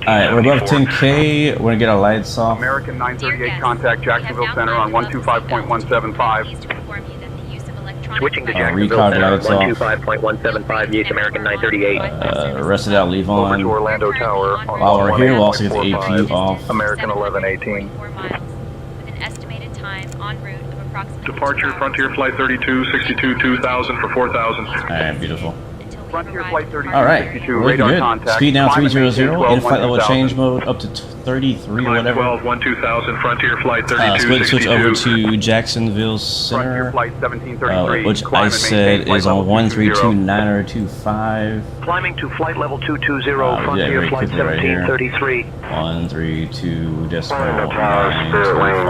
Alright, we're above 10K. We're gonna get our lights off. American 938 contact Jacksonville Center on 125.175. Switching to Jacksonville Center on 125.175, use American 938. Rest it out, leave on. Over to Orlando Tower on while we're here, we'll also get the APU off. American 1118. Departure, Frontier Flight 32, 62, 2,000 for 4,000. Alright, beautiful. Frontier Flight 32, Alright, 62, we're radar good. contact. Speed now 300, in flight level 2000. change mode up to 33 or whatever. 12, 12000, Frontier Flight 32, Switch over to Jacksonville Center, Flight 1733, which I said is on 1329025. Climbing to flight level 220, Frontier Flight 1733. 132 decimal Tower, Spirit Wings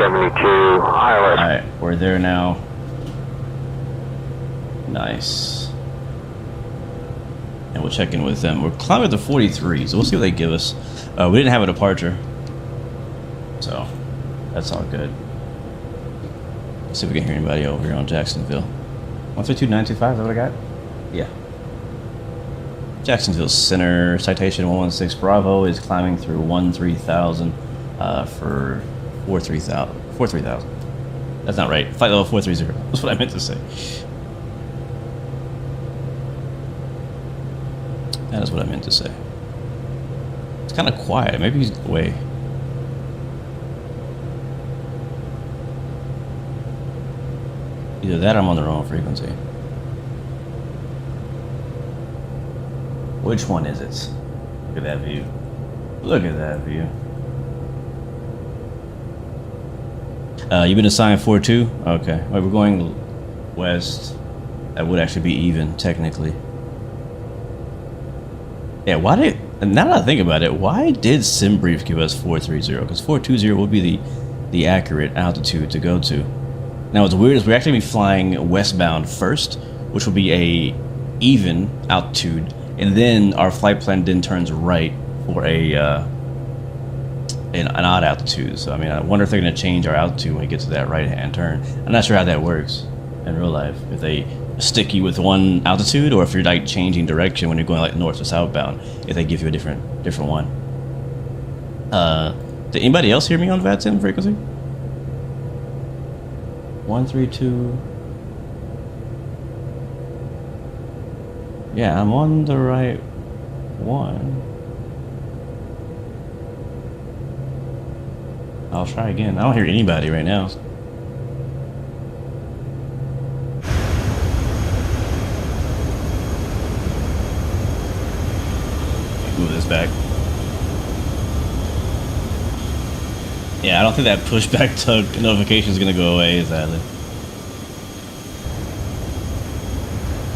872, ILS. Alright, we're there now. Nice. And we'll check in with them. We're climbing to 43, so we'll see what they give us. We didn't have a departure, so that's all good. Let's see if we can hear anybody over here on Jacksonville. 132.925, is that what I got? Yeah. Jacksonville Center, Citation 116 Bravo is climbing through 13,000 for 43,000. That's not right. Flight level 430. That's what I meant to say. That is what I meant to say. It's kind of quiet. Maybe he's away. Either that or I'm on the wrong frequency. Which one is it? Look at that view. Look at that view. You've been assigned 4-2? Okay. Well, we're going west. That would actually be even, technically. Yeah, why did... Now that I think about it, why did SimBrief give us 430? Because 420 would be the accurate altitude to go to. Now, what's weird is we're actually be flying westbound first, which will be a even altitude, and then our flight plan then turns right for an odd altitude. So, I mean, I wonder if they're going to change our altitude when we get to that right-hand turn. I'm not sure how that works in real life. If they stick you with one altitude, or if you're like changing direction when you're going like north or southbound, if they give you a different one. Did anybody else hear me on VATSIM frequency? 132. Yeah, I'm on the right one. I'll try again. I don't hear anybody right now. Move this back. Yeah, I don't think that pushback tug notification is gonna go away, sadly.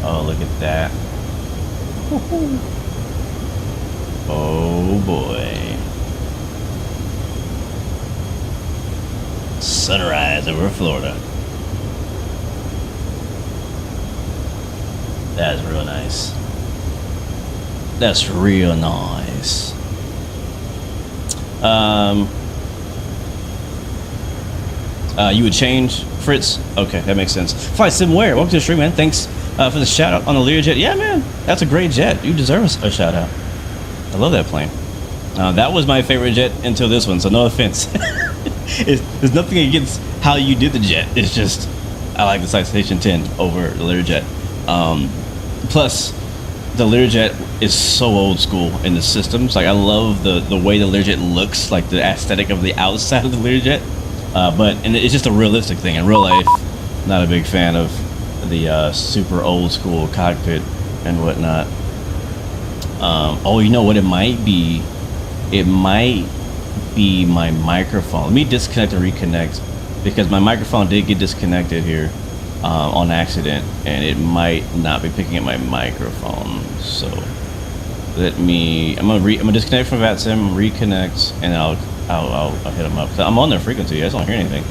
Oh, look at that. Oh boy. Sunrise over Florida. That's real nice. That's real nice. You would change, Fritz? Okay, that makes sense. Fly Sim where? Welcome to the stream, man. Thanks for the shout out on the Learjet. Yeah, man, that's a great jet. You deserve a shout out. I love that plane. That was my favorite jet until this one, so no offense. There's nothing against how you did the jet. It's just I like the Citation 10 over the Learjet. Plus, the Learjet is so old school in the systems. Like I love the way the Learjet looks, like the aesthetic of the outside of the Learjet. And it's just a realistic thing. In real life, not a big fan of the super old school cockpit and whatnot. Oh, you know what it might be? It might be my microphone. Let me disconnect and reconnect because my microphone did get disconnected here on accident, and it might not be picking up my microphone. So I'm gonna disconnect from VATSIM, reconnect, and I'll hit them up. I'm on their frequency. I just don't hear anything.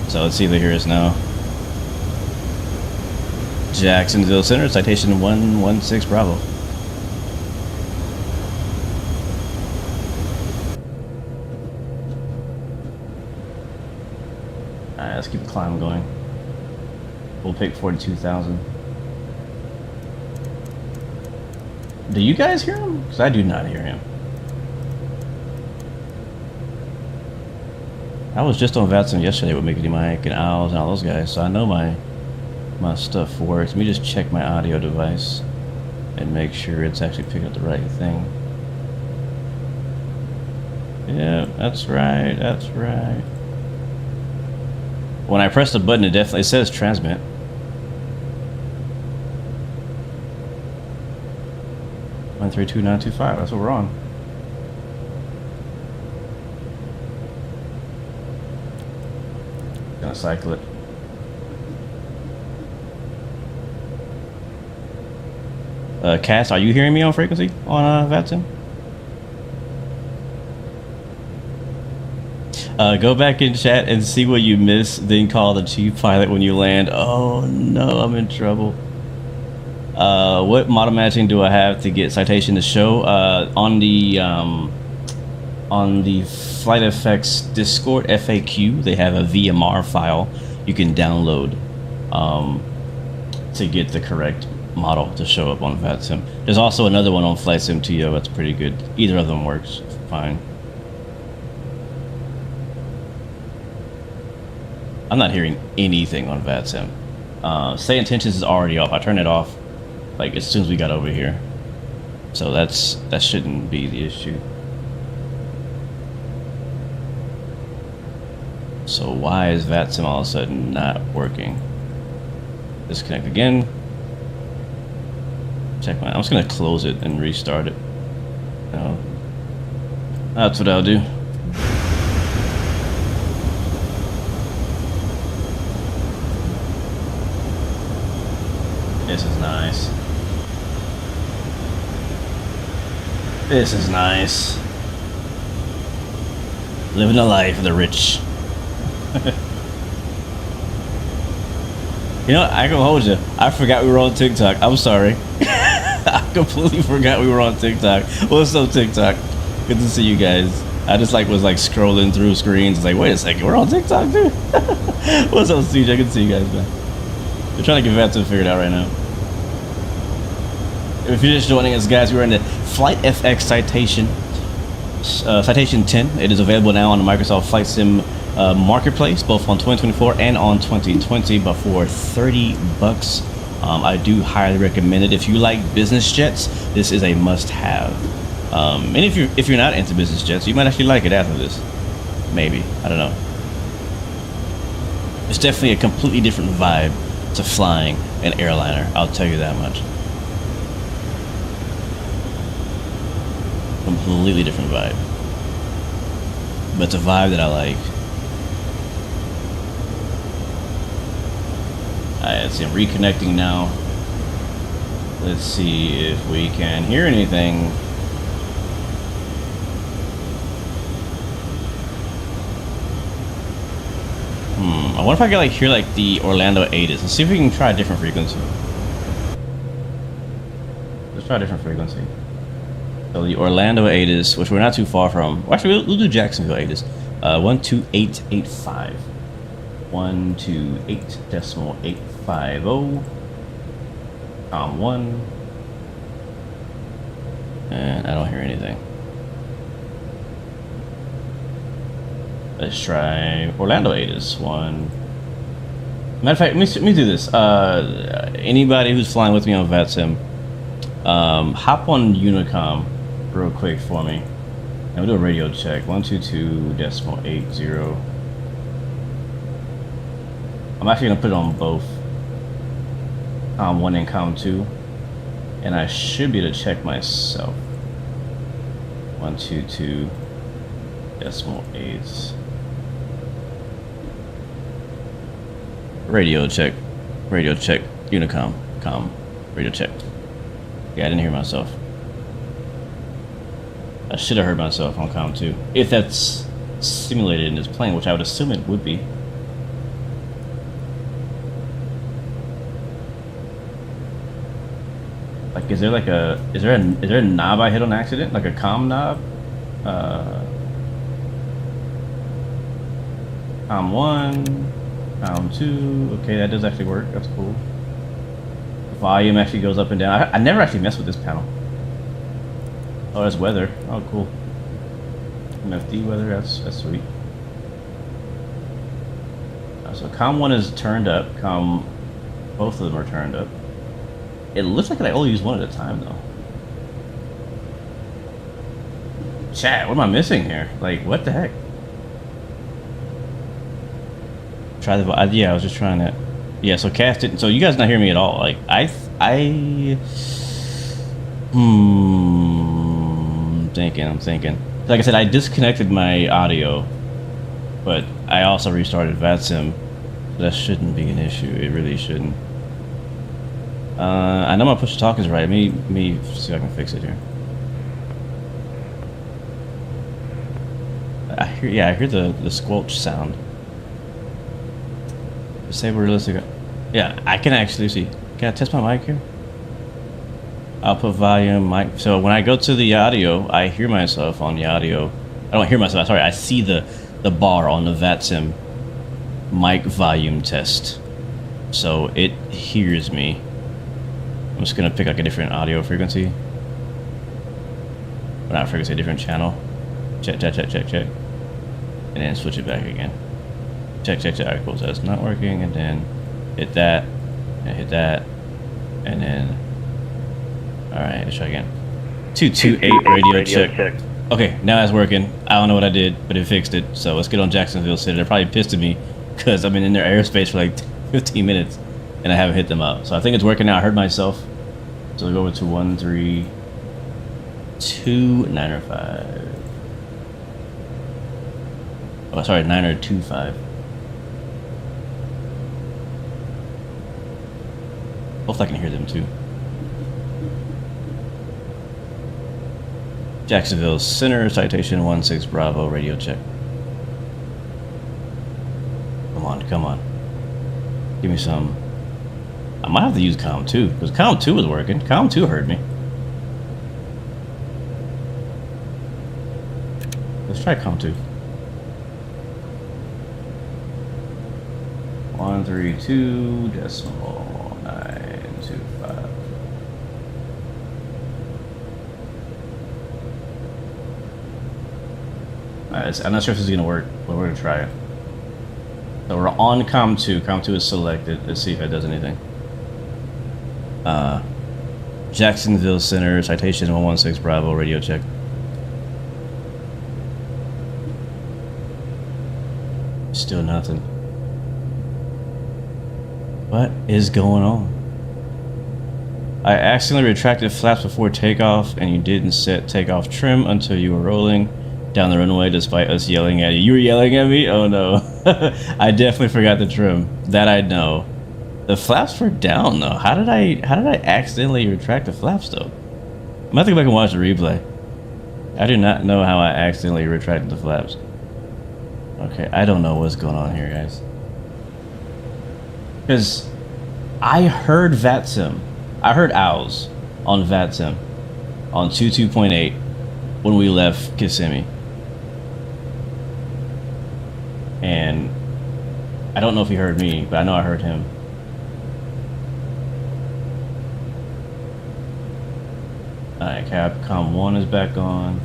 So let's see if they hear us now. Jacksonville Center, Citation 116 Bravo. Alright, let's keep the climb going. We'll pick 42,000. Do you guys hear him? Because I do not hear him. I was just on VATSIM yesterday with Mickey Mike and Owls and all those guys, so I know my stuff works. Let me just check my audio device and make sure it's actually picking up the right thing. Yeah, that's right, that's right. When I press the button, it definitely says transmit. One 32925. That's what we're on. Gonna cycle it. Cass, are you hearing me on frequency on VATSIM? Go back in chat and see what you missed, then call the chief pilot when you land. Oh no, I'm in trouble. What model matching do I have to get Citation to show? On the Flight Effects Discord FAQ, they have a VMR file you can download to get the correct model to show up on VATSIM. There's also another one on Flight Sim TO that's pretty good. Either of them works fine. I'm not hearing anything on VATSIM. Say Intentions is already off. I turned it off like as soon as we got over here. So that shouldn't be the issue. So why is VATSIM all of a sudden not working? Disconnect again. Check I'm just gonna close it and restart it. No. That's what I'll do. This is nice. This is nice. Living the life of the rich. You know what? I can hold you. I forgot we were on TikTok. I'm sorry. I completely forgot we were on TikTok. What's up, TikTok? Good to see you guys. I just was scrolling through screens. It's like, wait a second, we're on TikTok too. What's up, CJ? Good to see you guys, man. We're trying to get VATSIM figured out right now. If you're just joining us, guys, we're in the Flight FX Citation 10. It is available now on the Microsoft Flight Sim Marketplace, both on 2024 and on 2020, but for $30. I do highly recommend it. If you like business jets, this is a must-have. And if you're not into business jets, you might actually like it after this. Maybe, I don't know. It's definitely a completely different vibe to flying an airliner. I'll tell you that much. Completely different vibe. But it's a vibe that I like. Alright, let's see, I'm reconnecting now. Let's see if we can hear anything. I wonder if I can like hear like the Orlando ATIS. Let's see if we can try a different frequency. Let's try a different frequency. So the Orlando ATIS, which we're not too far from. Well, actually, we'll do Jacksonville ATIS. 12885. 128.850. 1. And I don't hear anything. Let's try Orlando ATIS. 1. Matter of fact, let me do this. Anybody who's flying with me on VATSIM, hop on Unicom real quick for me. And we'll do a radio check. 122.80. I'm actually gonna put it on both COM1 and COM2, and I should be able to check myself. 122.8. Radio check, Unicom, radio check. Yeah, I didn't hear myself. I should have heard myself on COM2. If that's simulated in this plane, which I would assume it would be. Like, is there a knob I hit on accident? Like a COM knob? COM1, COM2, okay, that does actually work, that's cool. Volume actually goes up and down. I never actually messed with this panel. Oh, that's weather. Oh, cool. MFD weather, that's sweet. So COM1 is turned up, both of them are turned up. It looks like I only use one at a time though. Chat, what am I missing here? Like, what the heck? Try the, yeah, I was just trying to, yeah, so cast it, so you guys not hear me at all. Like, I'm thinking. Like I said, I disconnected my audio, but I also restarted VATSIM. That shouldn't be an issue, it really shouldn't. I know my push to talk is right. Let me see if I can fix it here. I hear the squelch sound. Disable realistic. Yeah, I can actually see. Can I test my mic here? Output volume, mic. So when I go to the audio, I hear myself on the audio. I don't hear myself. Sorry, I see the bar on the VATSIM mic volume test. So it hears me. I'm just gonna pick like a different audio frequency. Or not frequency, a different channel. Check. And then switch it back again. Check. Alright, cool. So that's not working. And then hit that. And hit that. And then. Alright, let's try again. 228 radio check. Okay, now it's working. I don't know what I did, but it fixed it. So let's get on Jacksonville City. They're probably pissed at me because I've been in their airspace for like 15 minutes. And I haven't hit them up. So I think it's working now. I heard myself. So we go over to 132.905. Oh, sorry, 925. Hopefully I can hear them too. Jacksonville Center, Citation 16 Bravo, radio check. Come on. Give me some. I might have to use COM2, because COM2 was working. COM2 heard me. Let's try COM2. 132.925. I'm not sure if this is going to work, but we're going to try it. So we're on COM2. COM2 is selected. Let's see if it does anything. Jacksonville Center, Citation 116 Bravo, radio check. Still nothing. What is going on? I accidentally retracted flaps before takeoff, and you didn't set takeoff trim until you were rolling down the runway despite us yelling at you. You were yelling at me? Oh no. I definitely forgot the trim. That I know. The flaps were down though. How did I accidentally retract the flaps though? I'm gonna have to go back and watch the replay. I do not know how I accidentally retracted the flaps. Okay, I don't know what's going on here, guys. Because I heard VATSIM. I heard owls on VATSIM on 22.8 when we left Kissimmee. And I don't know if he heard me, but I know I heard him. Alright, Capcom 1 is back on.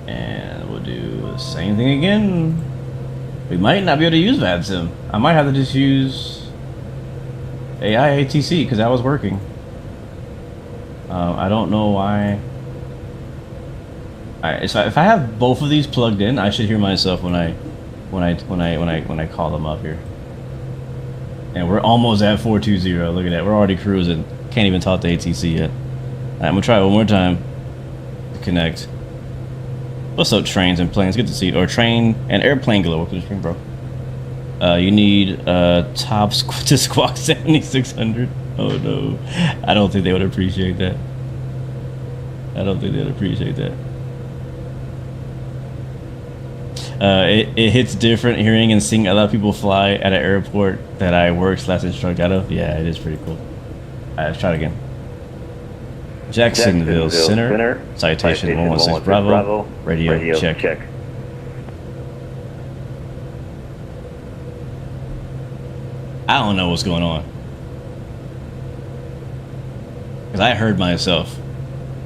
And we'll do the same thing again. We might not be able to use VATSIM. I might have to just use E-ATX because that was working. I don't know why. Alright, so if I have both of these plugged in, I should hear myself when I call them up here. And we're almost at 420. Look at that. We're already cruising. Can't even talk to ATC yet. Alright, I'm gonna try it one more time to connect. What's up, trains and planes? Good to see you. Or train and airplane glow. Welcome to the stream, bro. You need top to squawk 7600. Oh no, I don't think they would appreciate that. I don't think they would appreciate that. It hits different hearing and seeing a lot of people fly at an airport that I work/instruct out of. Yeah, it is pretty cool. Alright, let's try it again. Jacksonville Center, Citation 116 Bravo, radio check. I don't know what's going on. Because I heard myself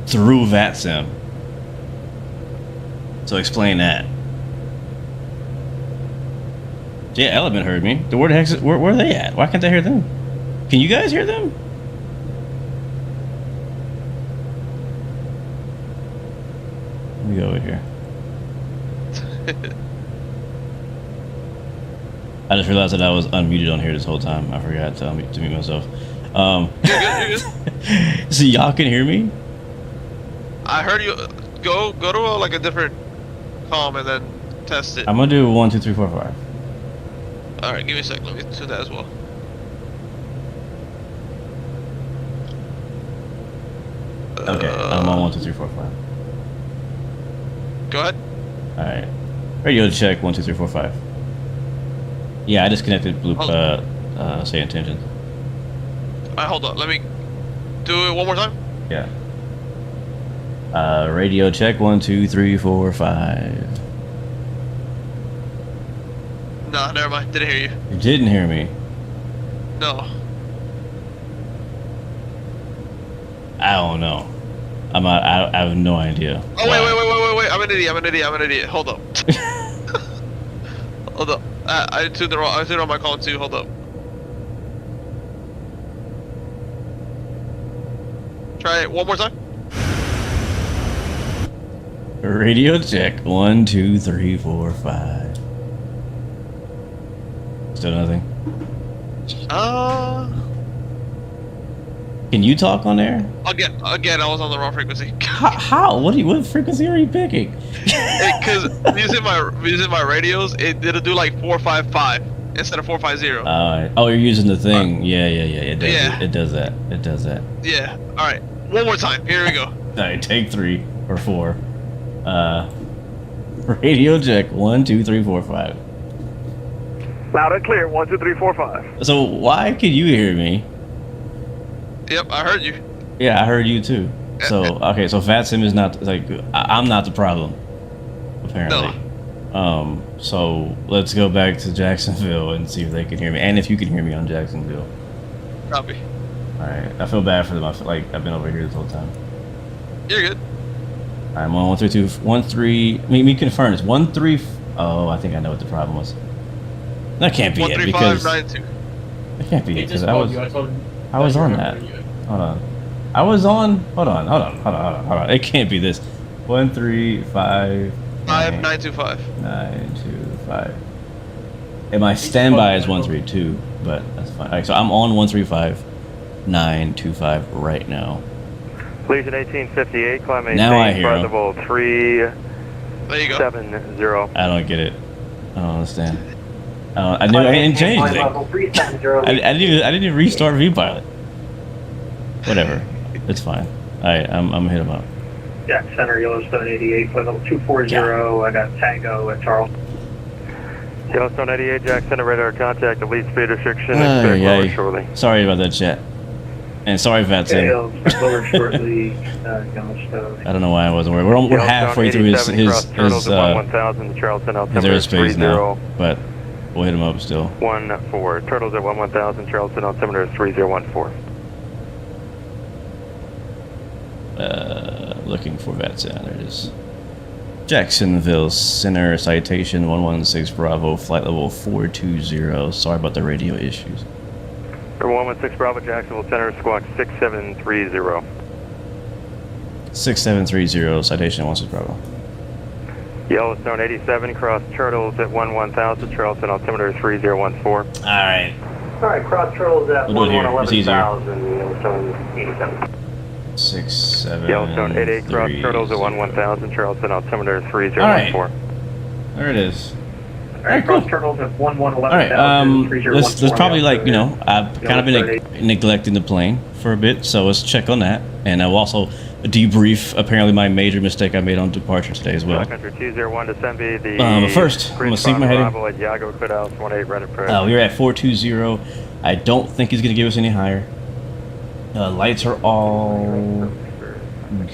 through VATSIM. So explain that. Yeah, Element heard me. Where the heck? Where are they at? Why can't I hear them? Can you guys hear them? Let me go over here. I just realized that I was unmuted on here this whole time. I forgot to mute myself. You're good. So y'all can hear me? I heard you. Go to like a different comm and then test it. I'm gonna do 1, 2, 3, 4, 5. All right, give me a sec. Let me do that as well. Okay, I'm on 1, 2, 3, 4, 5. Go ahead. All right, radio check 1, 2, 3, 4, 5. Yeah, I disconnected blue. Say intentions. All right, hold on. Let me do it one more time. Yeah. Radio check 1, 2, 3, 4, 5. Nah, never mind. Didn't hear you. You didn't hear me. No. I don't know. I have no idea. Oh wait! I'm an idiot. Hold up. Hold up. I tuned on my call too. Hold up. Try it one more time. Radio check 1, 2, 3, 4, 5. Still nothing. Can you talk on there? Again, I was on the wrong frequency. How? What frequency are you picking? Because using my radios, it'll do like 455 instead of 450. Oh, you're using the thing. Yeah. It does that. It does that. Yeah. All right. One more time. Here we go. All right. Take 3 or 4. Radio check 1, 2, 3, 4, 5. Loud and clear. 1, 2, 3, 4, 5. So why can you hear me? Yep, I heard you. Yeah, I heard you too. So okay, so VATSIM is not like I'm not the problem, apparently. No. So let's go back to Jacksonville and see if they can hear me, and if you can hear me on Jacksonville. Copy. All right, I feel bad for them. I feel like I've been over here this whole time. You're good. All right, I'm on 1, 3, 2, 1, 3. Me confirm. It's 1, 3. Oh, I think I know what the problem was. That can't be 1, it 3, because 5, 9, 2. It can't be it because I was on that. Hold on. I was on. Hold on. It can't be this. 1, 3, 5, 925. 925. And my standby is 132, but that's fine. Alright, so I'm on 135, 925 right now. Legion 1858, climb Now I hear him. level 370. I don't get it. I don't understand. I didn't change anything. I didn't even restart VPilot. Whatever, it's fine. Alright, I'm gonna hit him up. Jack Center, Yellowstone 88, flight level 240. I got Tango at Charles. Yellowstone 88, Jack Center, radar contact, the lead speed restriction, expect lower shortly. Sorry about that, chat. And sorry, Vatsim. Lower shortly, I don't know why I wasn't worried. We're halfway through his airspace now, but we'll hit him up still. 14, turtles at 1000, Charleston, altimeter 3014. Looking for Vatsim, there it is. Jacksonville Center, Citation 116 Bravo, flight level 420. Sorry about the radio issues. 116 Bravo, Jacksonville Center, squawk 6730. 6730, Citation 116 Bravo. Yellowstone 87, cross Turtles at 1000, Charleston, altimeter 3014. Alright. Alright, cross Turtles at We'll do it here. It's easier. 11,000, Yellowstone 87. 67. Yellowstone 88, cross Turtles at 1000, Charleston, altimeter 3014. Alright. There it is. Alright, cool. cross Turtles at 11,000, Alright, let's probably, like, you know, I've kind of been neglecting the plane for a bit, so let's check on that. And I'll also debrief, apparently, my major mistake I made on departure today as well. Country 201 to Senby, the but first, I'm going to sync my heading. At Yago, quit out, 18 right approach. We were at 420. I don't think he's going to give us any higher. Lights are all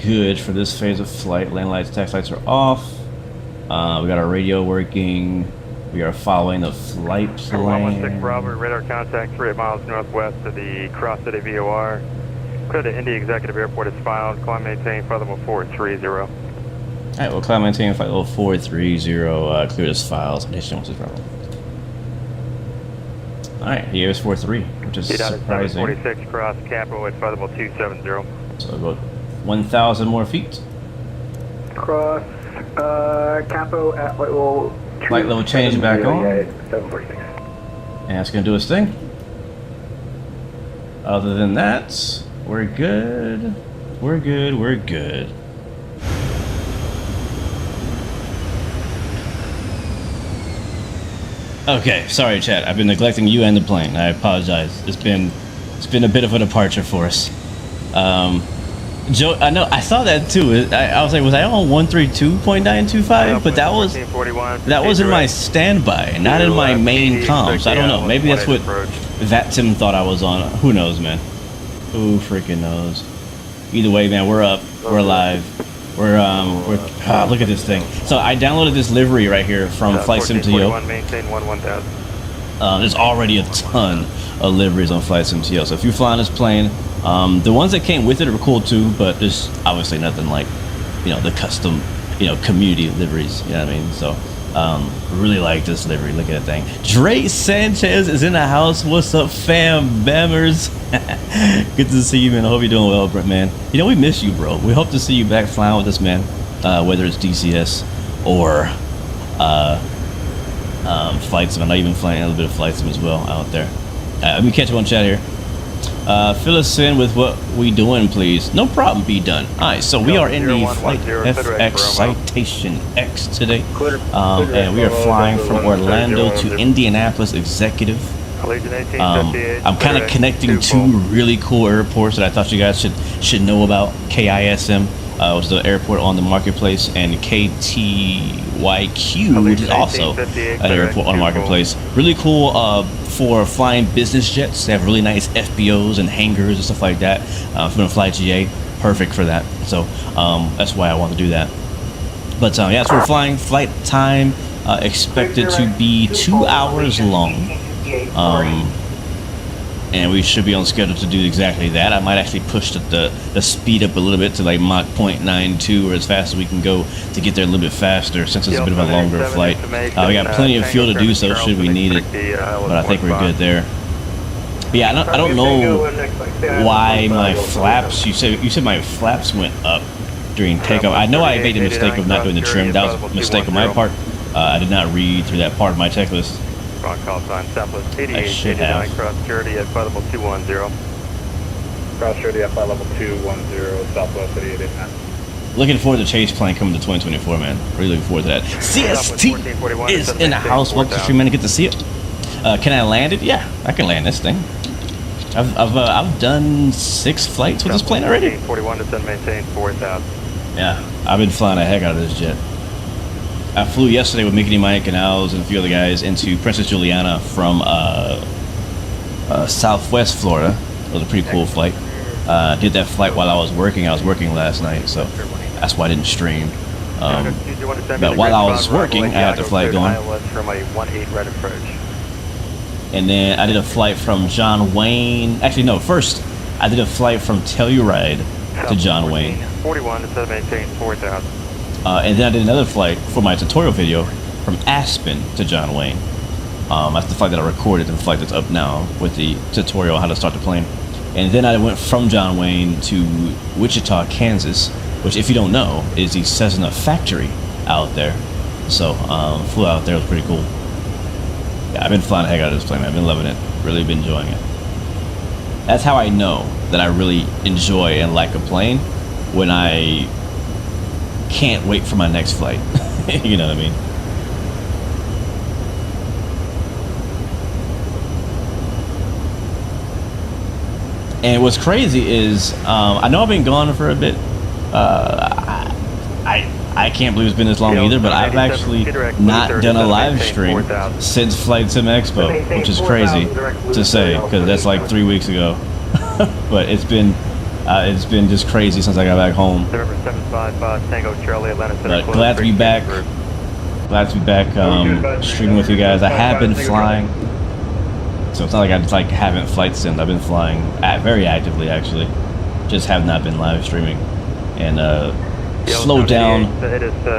good for this phase of flight. Land lights, tax lights are off. We got our radio working. We are following the flight plan. 116 Bravo, radar contact 3 miles northwest of the Cross City VOR. Clear to Indy Executive Airport is filed. Climb maintain flight level 430. Alright, we'll climb maintain flight level 430. Clear this file. Citation 116 Bravo. Alright, he gave us 43, which is surprising. 46 cross Capital at flight level 270. So about 1,000 more feet. Cross Capo at flight level. Flight level change back on. 746. And it's going to do its thing. Other than that, we're good. We're good. We're good. Okay, sorry, chat. I've been neglecting you and the plane. I apologize. It's been a bit of a departure for us. Joe, I know I saw that too. I was like, was I on 132.925? But that was in my standby, not in my main comms. I don't know. Maybe that's what Vatsim thought I was on. Who knows, man? Who freaking knows? Either way, man, we're up. We're alive. We're look at this thing. So I downloaded this livery right here from Flight Sim TO. There's already a ton of liveries on Flight Sim TO. So if you fly on this plane, the ones that came with it are cool too, but there's obviously nothing like, you know, the custom, you know, community liveries. You know what I mean? So really like this livery. Look at that thing. Dre Sanchez is in the house. What's up, fam bammers? Good to see you, man. I hope you're doing well, Brett, man. You know, we miss you, bro. We hope to see you back flying with us, man. Whether it's DCS or Flight Sim. I know you've been flying a little bit of Flight Sim as well out there. Let me catch up on chat here. Fill us in with what we doing, please. No problem, be done. Alright, so we are in the Flight FX Citation X today. And we are flying from Orlando to Indianapolis Executive. I'm kind of connecting two really cool airports that I thought you guys should know about. KISM, which is the airport on the marketplace, and KTYQ, which is also an airport on the marketplace. Really cool for flying business jets. They have really nice FBOs and hangars and stuff like that. If you're gonna fly GA, perfect for that. So that's why I want to do that. But yeah, so we're flying. Flight time expected to be 2 hours long. And we should be on schedule to do exactly that. I might actually push the speed up a little bit to like Mach 0.92 or as fast as we can go to get there a little bit faster since it's a bit of a longer flight. We got plenty of fuel to do so should we need it, but I think we're good there. But yeah, I don't know why my flaps, you said my flaps went up during takeoff. I know I made the mistake of not doing the trim. That was a mistake on my part. I did not read through that part of my checklist. Wrong call sign, Southwest I 88, should 89, have. cross security at flight level 210. Cross security at flight level 210, Southwest 8889. Looking forward to Chase plane coming to 2024, man. Really looking forward to that. CST is in the house. Welcome to stream, man. Get to see it. Can I land it? Yeah, I can land this thing. I've done 6 flights with this plane already. 41 to send maintain 4,000. Yeah, I've been flying the heck out of this jet. I flew yesterday with Mickey Mike and Owls and a few other guys into Princess Juliana from Southwest Florida. It was a pretty cool flight. Did that flight while I was working. I was working last night, so that's why I didn't stream. But while I was working, I had the flight going. And then I did a flight from John Wayne. Actually, no, first I did a flight from Telluride to John Wayne. 41 to set maintain 4,000. And then I did another flight for my tutorial video from Aspen to John Wayne. That's the flight that I recorded, and the flight that's up now with the tutorial on how to start the plane. And then I went from John Wayne to Wichita, Kansas, which, if you don't know, is the Cessna factory out there. So flew out there. It was pretty cool. Yeah, I've been flying the heck out of this plane, man. I've been loving it. Really been enjoying it. That's how I know that I really enjoy and like a plane, when I can't wait for my next flight. You know what I mean? And what's crazy is, I know I've been gone for a bit. I can't believe it's been this long either, but I've actually not done a live stream since Flight Sim Expo, which is crazy to say, because that's like 3 weeks ago. But it's been just crazy since I got back home. But glad to be back. Glad to be back streaming with you guys. I have been flying, so it's not like I just haven't flight simmed. I've been flying very actively, actually. Just have not been live streaming and slowed down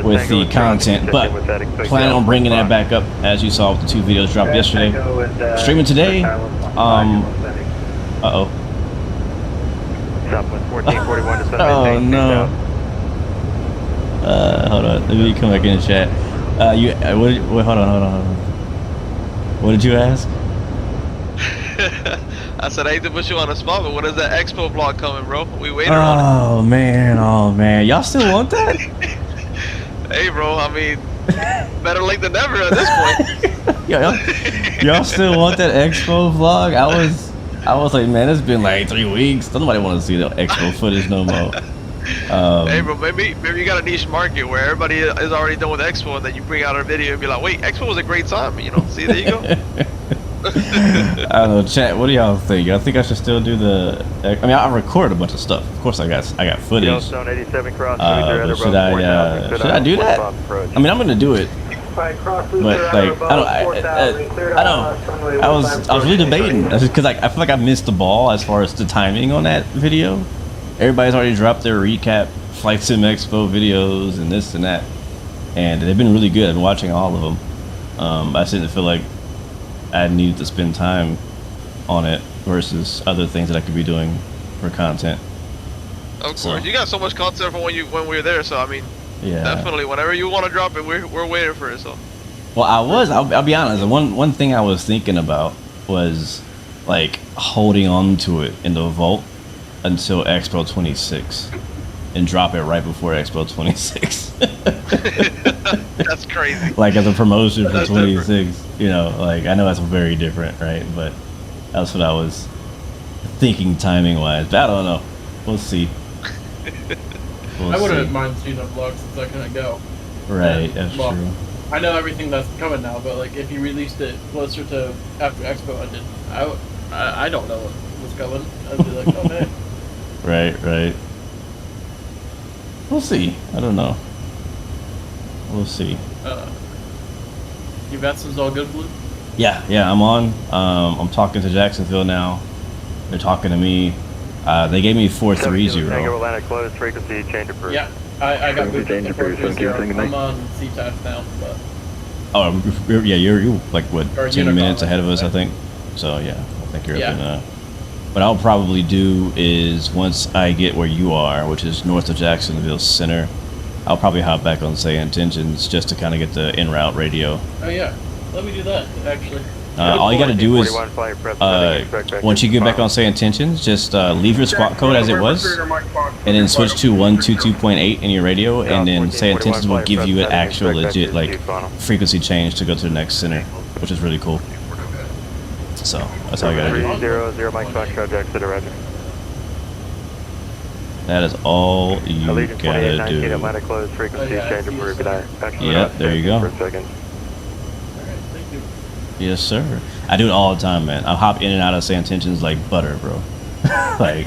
with the content, but plan on bringing that back up, as you saw with the 2 videos dropped yesterday. Streaming today. Uh-oh. Oh no. Hold on. Let me come back in the chat. Hold on. What did you ask? I said I hate to put you on the spot, but when is that Expo vlog coming, bro? We waiting on Oh man. Y'all still want that? Hey, bro. I mean, better late than never at this point. Y'all still want that Expo vlog? I was like, man, it's been like 3 weeks. Nobody want to see the Expo footage no more. Hey, bro, maybe you got a niche market where everybody is already done with Expo, and then you bring out a video and be like, wait, Expo was a great time. You know, see, there you go. I don't know, chat. What do y'all think? I think I should still do the. I mean, I recorded a bunch of stuff. Of course, I got footage. But should I do that? I mean, I'm gonna do it. But like, I was really debating because I feel like I missed the ball as far as the timing on that video. Everybody's already dropped their recap Flight Sim Expo videos and this and that, and they've been really good. I've been watching all of them. I just didn't feel like I needed to spend time on it versus other things that I could be doing for content. Of course, you got so much content from when we were there. So I mean, yeah, definitely. Whenever you want to drop it, we're waiting for it. So. Well, I'll be honest. One thing I was thinking about was like holding on to it in the vault until Expo 26 and drop it right before Expo 26. That's crazy. Like as a promotion for 26, different. You know, like I know that's very different, right? But that's what I was thinking timing wise. But I don't know. We'll see. I wouldn't mind seeing a vlog since I couldn't go. Right, that's true. I know everything that's coming now, but like if you released it closer to after Expo ended, I don't know what's coming. I'd be like, oh man. Right. We'll see. I don't know. We'll see. Your Vetson's all good, Blue? Yeah, I'm on. I'm talking to Jacksonville now. They're talking to me. They gave me 430. Tango Atlantic closed, frequency change approved. Yeah, I got moved to 430. I'm on CTAF now, but... Oh, yeah, you're like, what, 10 minutes ahead of us, I think? So, yeah, I think you're up in what I'll probably do is once I get where you are, which is north of Jacksonville Center, I'll probably hop back on Say Intentions just to kind of get the en route radio. Oh yeah, let me do that actually. All you got to do is, once you get back on Say Intentions, just leave your squawk code as it was, and then switch to 122.8 in your radio, and then Say Intentions will give you an actual legit like frequency change to go to the next center, which is really cool. So that's all you got to do. 00 Mike Foxtrot, Jack City, Roger. That is all you gotta do. Atlanta closed, frequency change approved. Yep, there you go. For a second. Yes, sir. I do it all the time, man. I hop in and out of Say Intentions like butter, bro. Like,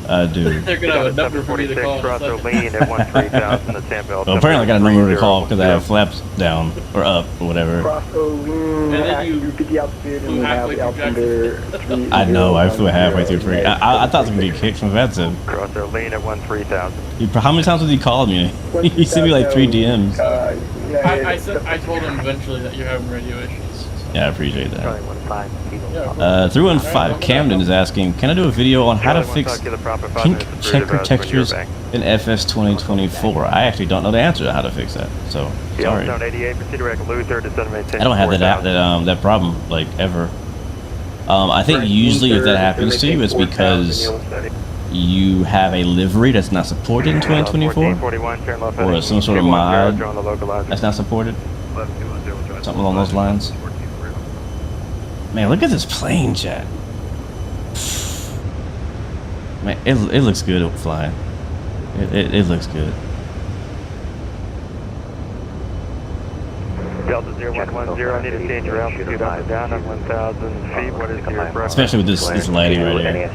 I do. They're gonna have a number for me to call. LIAN at 13,000 the Tampa. Well, apparently I got a number to call because I have flaps down or up or whatever. And then you flew halfway through Jackson. I know, I flew halfway through free. I thought I was gonna get kicked from VETSIM. Crossroad LIAN at 13,000. How many times has he called me? He sent me like 3 DMs. I told him eventually that you're having radio issues. Yeah, I appreciate that. 315 Camden is asking, can I do a video on how to fix pink checker textures in FS 2024? I actually don't know the answer to how to fix that, so sorry. I don't have that problem like ever. I think usually if that happens to you, it's because you have a livery that's not supported in 2024, or some sort of mod that's not supported, something along those lines. Man, look at this plane, chat. Man, it looks good flying. It looks good. Delta 0110, I need to change your altitude up and down on 1,000 feet. What is your preference? Especially with this lighting right here.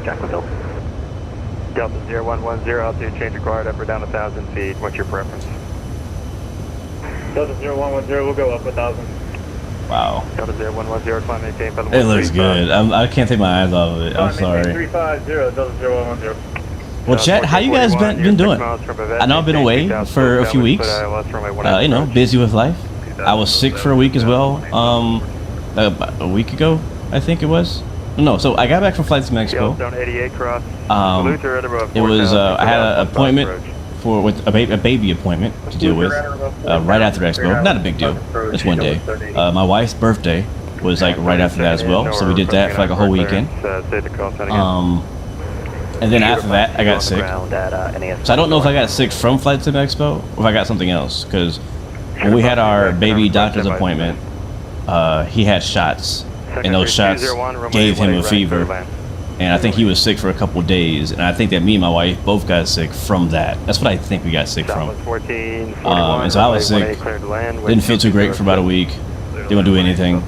Delta 0110, altitude change required up or down 1,000 feet. What's your preference? Delta 0110, we'll go up 1,000. Wow. Delta 0110, climb maintain. It looks good. I can't take my eyes off of it. I'm sorry. 350, Delta 0110. Well, chat, how you guys been doing? I know I've been away for a few weeks. You know, busy with life. I was sick for a week as well. About a week ago, I think it was. No, so I got back from Flight to Mexico. It was I had an appointment with a baby appointment to deal with right after Expo. Not a big deal. Just one day. My wife's birthday was like right after that as well, so we did that for like a whole weekend. And then after that, I got sick. So I don't know if I got sick from Flight Sim Expo or if I got something else, because when we had our baby doctor's appointment, he had shots, and those shots gave him a fever. And I think he was sick for a couple days, and I think that me and my wife both got sick from that. That's what I think we got sick from. And so I was sick, didn't feel too great for about a week, didn't do anything.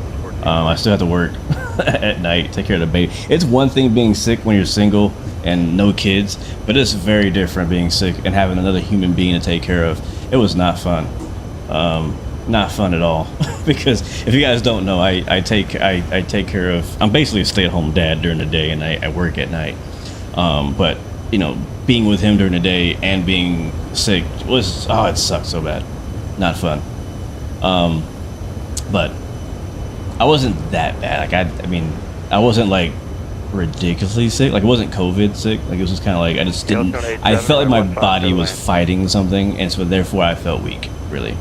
I still had to work at night, take care of the baby. It's one thing being sick when you're single and no kids, but it's very different being sick and having another human being to take care of. It was not fun. Not fun at all. Because if you guys don't know, I take care of, I'm basically a stay-at-home dad during the day, and I work at night. But you know, being with him during the day and being sick was, it sucked so bad. Not fun. But I wasn't that bad. Like I mean, I wasn't like ridiculously sick. Like it wasn't COVID sick. Like it was just kind of like I just didn't. I felt like my body was fighting something, and so therefore I felt weak. Really.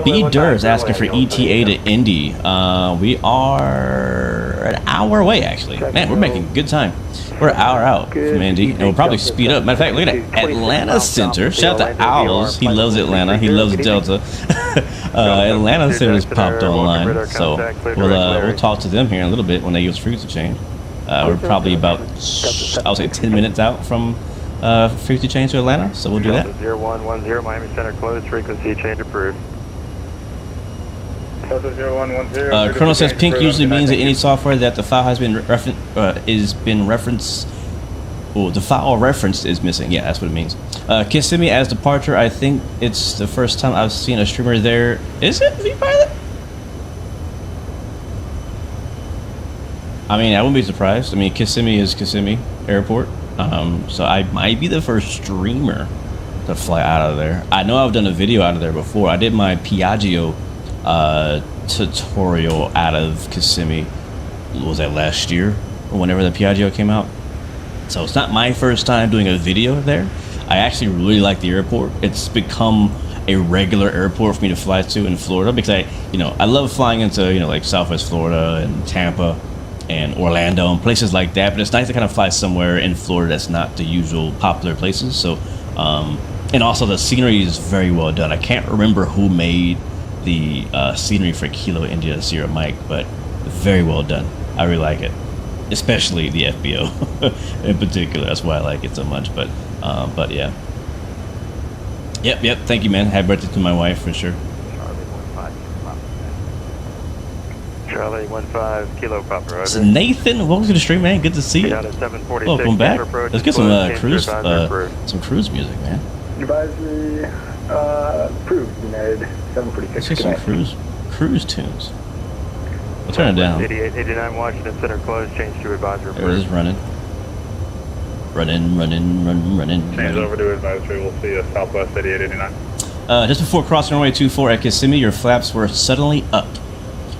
B. Durr is asking for ETA to Indy. We are an hour away, actually. Man, we're making good time. We're an hour out from Indy, and we'll probably speed up. Matter of fact, look at that. Atlanta Center. Shout out to Owls. He loves Atlanta. He loves Delta. Atlanta Center's popped online, so we'll talk to them here in a little bit when they use frequency change. We're probably about, I would say, 10 minutes out from frequency change to Atlanta, so we'll do that. 0110 Miami Center closed, frequency change approved. Colonel says pink usually means that any software that the file has been referenced. Oh, the file referenced is missing. Yeah, that's what it means. KISM as departure. I think it's the first time I've seen a streamer there. Is it V-Pilot? I mean, I wouldn't be surprised. I mean, Kissimmee is Kissimmee Airport. So I might be the first streamer to fly out of there. I know I've done a video out of there before. I did my Piaggio tutorial out of Kissimmee. Was that last year? or whenever the Piaggio came out. So it's not my first time doing a video there. I actually really like the airport. It's become a regular airport for me to fly to in Florida because I love flying into, like Southwest Florida and Tampa and Orlando and places like that. But it's nice to kind of fly somewhere in Florida that's not the usual popular places. So, and also the scenery is very well done. I can't remember who made the scenery for Kilo India Sierra Mike, but very well done. I really like it, especially the FBO in particular. That's why I like it so much. But yeah. Yep. Thank you, man. Happy birthday to my wife for sure. Charlie 15 Kilo Papa. Roger. So Nathan, welcome to the stream, man. Good to see you. Welcome back. Let's get some cruise music, man. Advisory approved. United 746. Let's get some cruise tunes. I'll turn it down. 8889 Washington Center closed. Change to advisory. There it is, running. Change over to advisory. We'll see you Southwest 8889. Just before crossing runway 24 at Kissimmee, your flaps were suddenly up.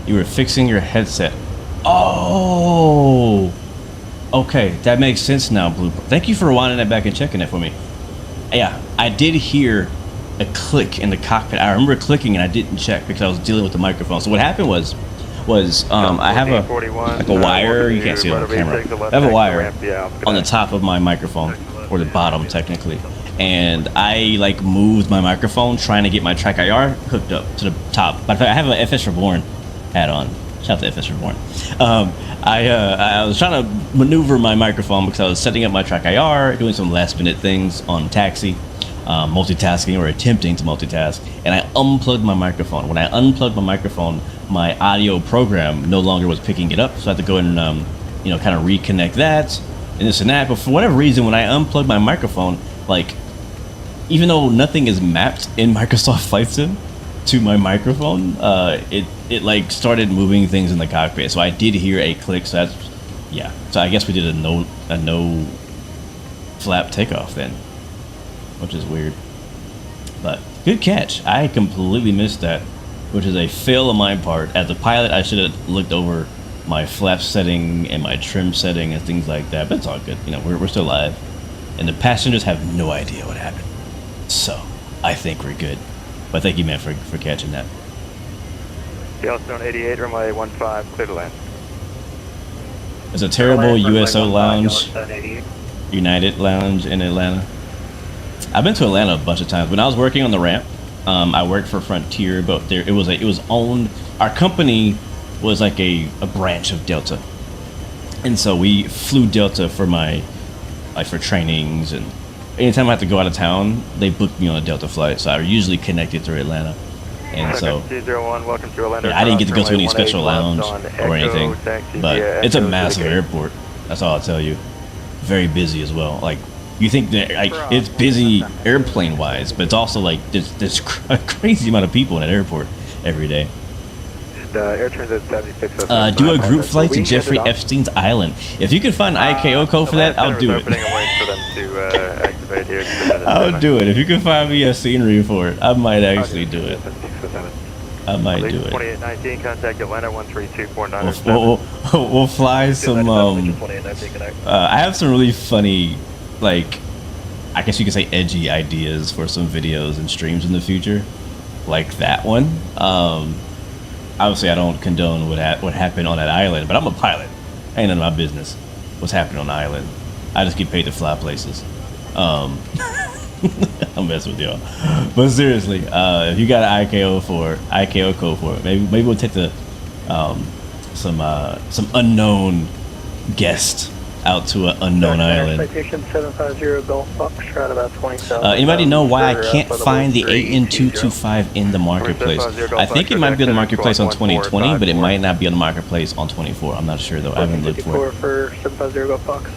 You were fixing your headset. Oh, okay, that makes sense now, Blue. Thank you for rewinding that back and checking it for me. Yeah, I did hear a click in the cockpit. I remember clicking and I didn't check because I was dealing with the microphone. So what happened was I have a wire. You can't see it on the camera. I have a wire on the top of my microphone, or the bottom technically, and I moved my microphone trying to get my track IR hooked up to the top. But I have a FS Reborn hat on. Shout out to FS Reborn. I was trying to maneuver my microphone because I was setting up my track IR, doing some last minute things on taxi, multitasking or attempting to multitask, and I unplugged my microphone. When I unplugged my microphone, my audio program no longer was picking it up, so I had to go and kind of reconnect that and this and that. But for whatever reason, when I unplugged my microphone, even though nothing is mapped in Microsoft Flight Sim to my microphone, it started moving things in the cockpit. So I did hear a click. So that's, yeah. So I guess we did a no flap takeoff then, which is weird. But good catch. I completely missed that, which is a fail on my part. As a pilot, I should have looked over my flap setting and my trim setting and things like that. But it's all good. We're still alive, and the passengers have no idea what happened. So I think we're good. But thank you, man, for catching that. Yellowstone 88, runway 15, clear to land. There's a terrible USO lounge, United Lounge in Atlanta. I've been to Atlanta a bunch of times. When I was working on the ramp, I worked for Frontier, but it was owned. Our company was like a branch of Delta, and so we flew Delta for for trainings, and anytime I have to go out of town, they book me on a Delta flight. So I usually connected through Atlanta, and so 201, welcome to Orlando. I didn't get to go to any special lounge or anything, but it's a massive airport. That's all I'll tell you. Very busy as well. You think that it's busy airplane wise, but it's also there's a crazy amount of people in that airport every day. Air transit 76. Do a group flight to Jeffrey Epstein's island. If you can find an IKO code for that, I'll do it. I'll do it. If you can find me a scenery for it, I might actually do it. I might do it. 2819, contact Atlanta 13249. We'll fly some. I have some really funny, I guess you could say edgy ideas for some videos and streams in the future, like that one. Obviously, I don't condone what happened on that island, but I'm a pilot. Ain't none of my business what's happening on the island. I just get paid to fly places. I'm messing with y'all, but seriously, if you got an IKO code for it, maybe we'll take the some unknown guest out to an unknown island. Citation 750 Golf Foxtrot, about 20,000. Anybody know why I can't find the AN225 in the marketplace? I think it might be on the marketplace on 2020, but it might not be on the marketplace on 24. I'm not sure though. I haven't looked for it. For 750 Golf Fox.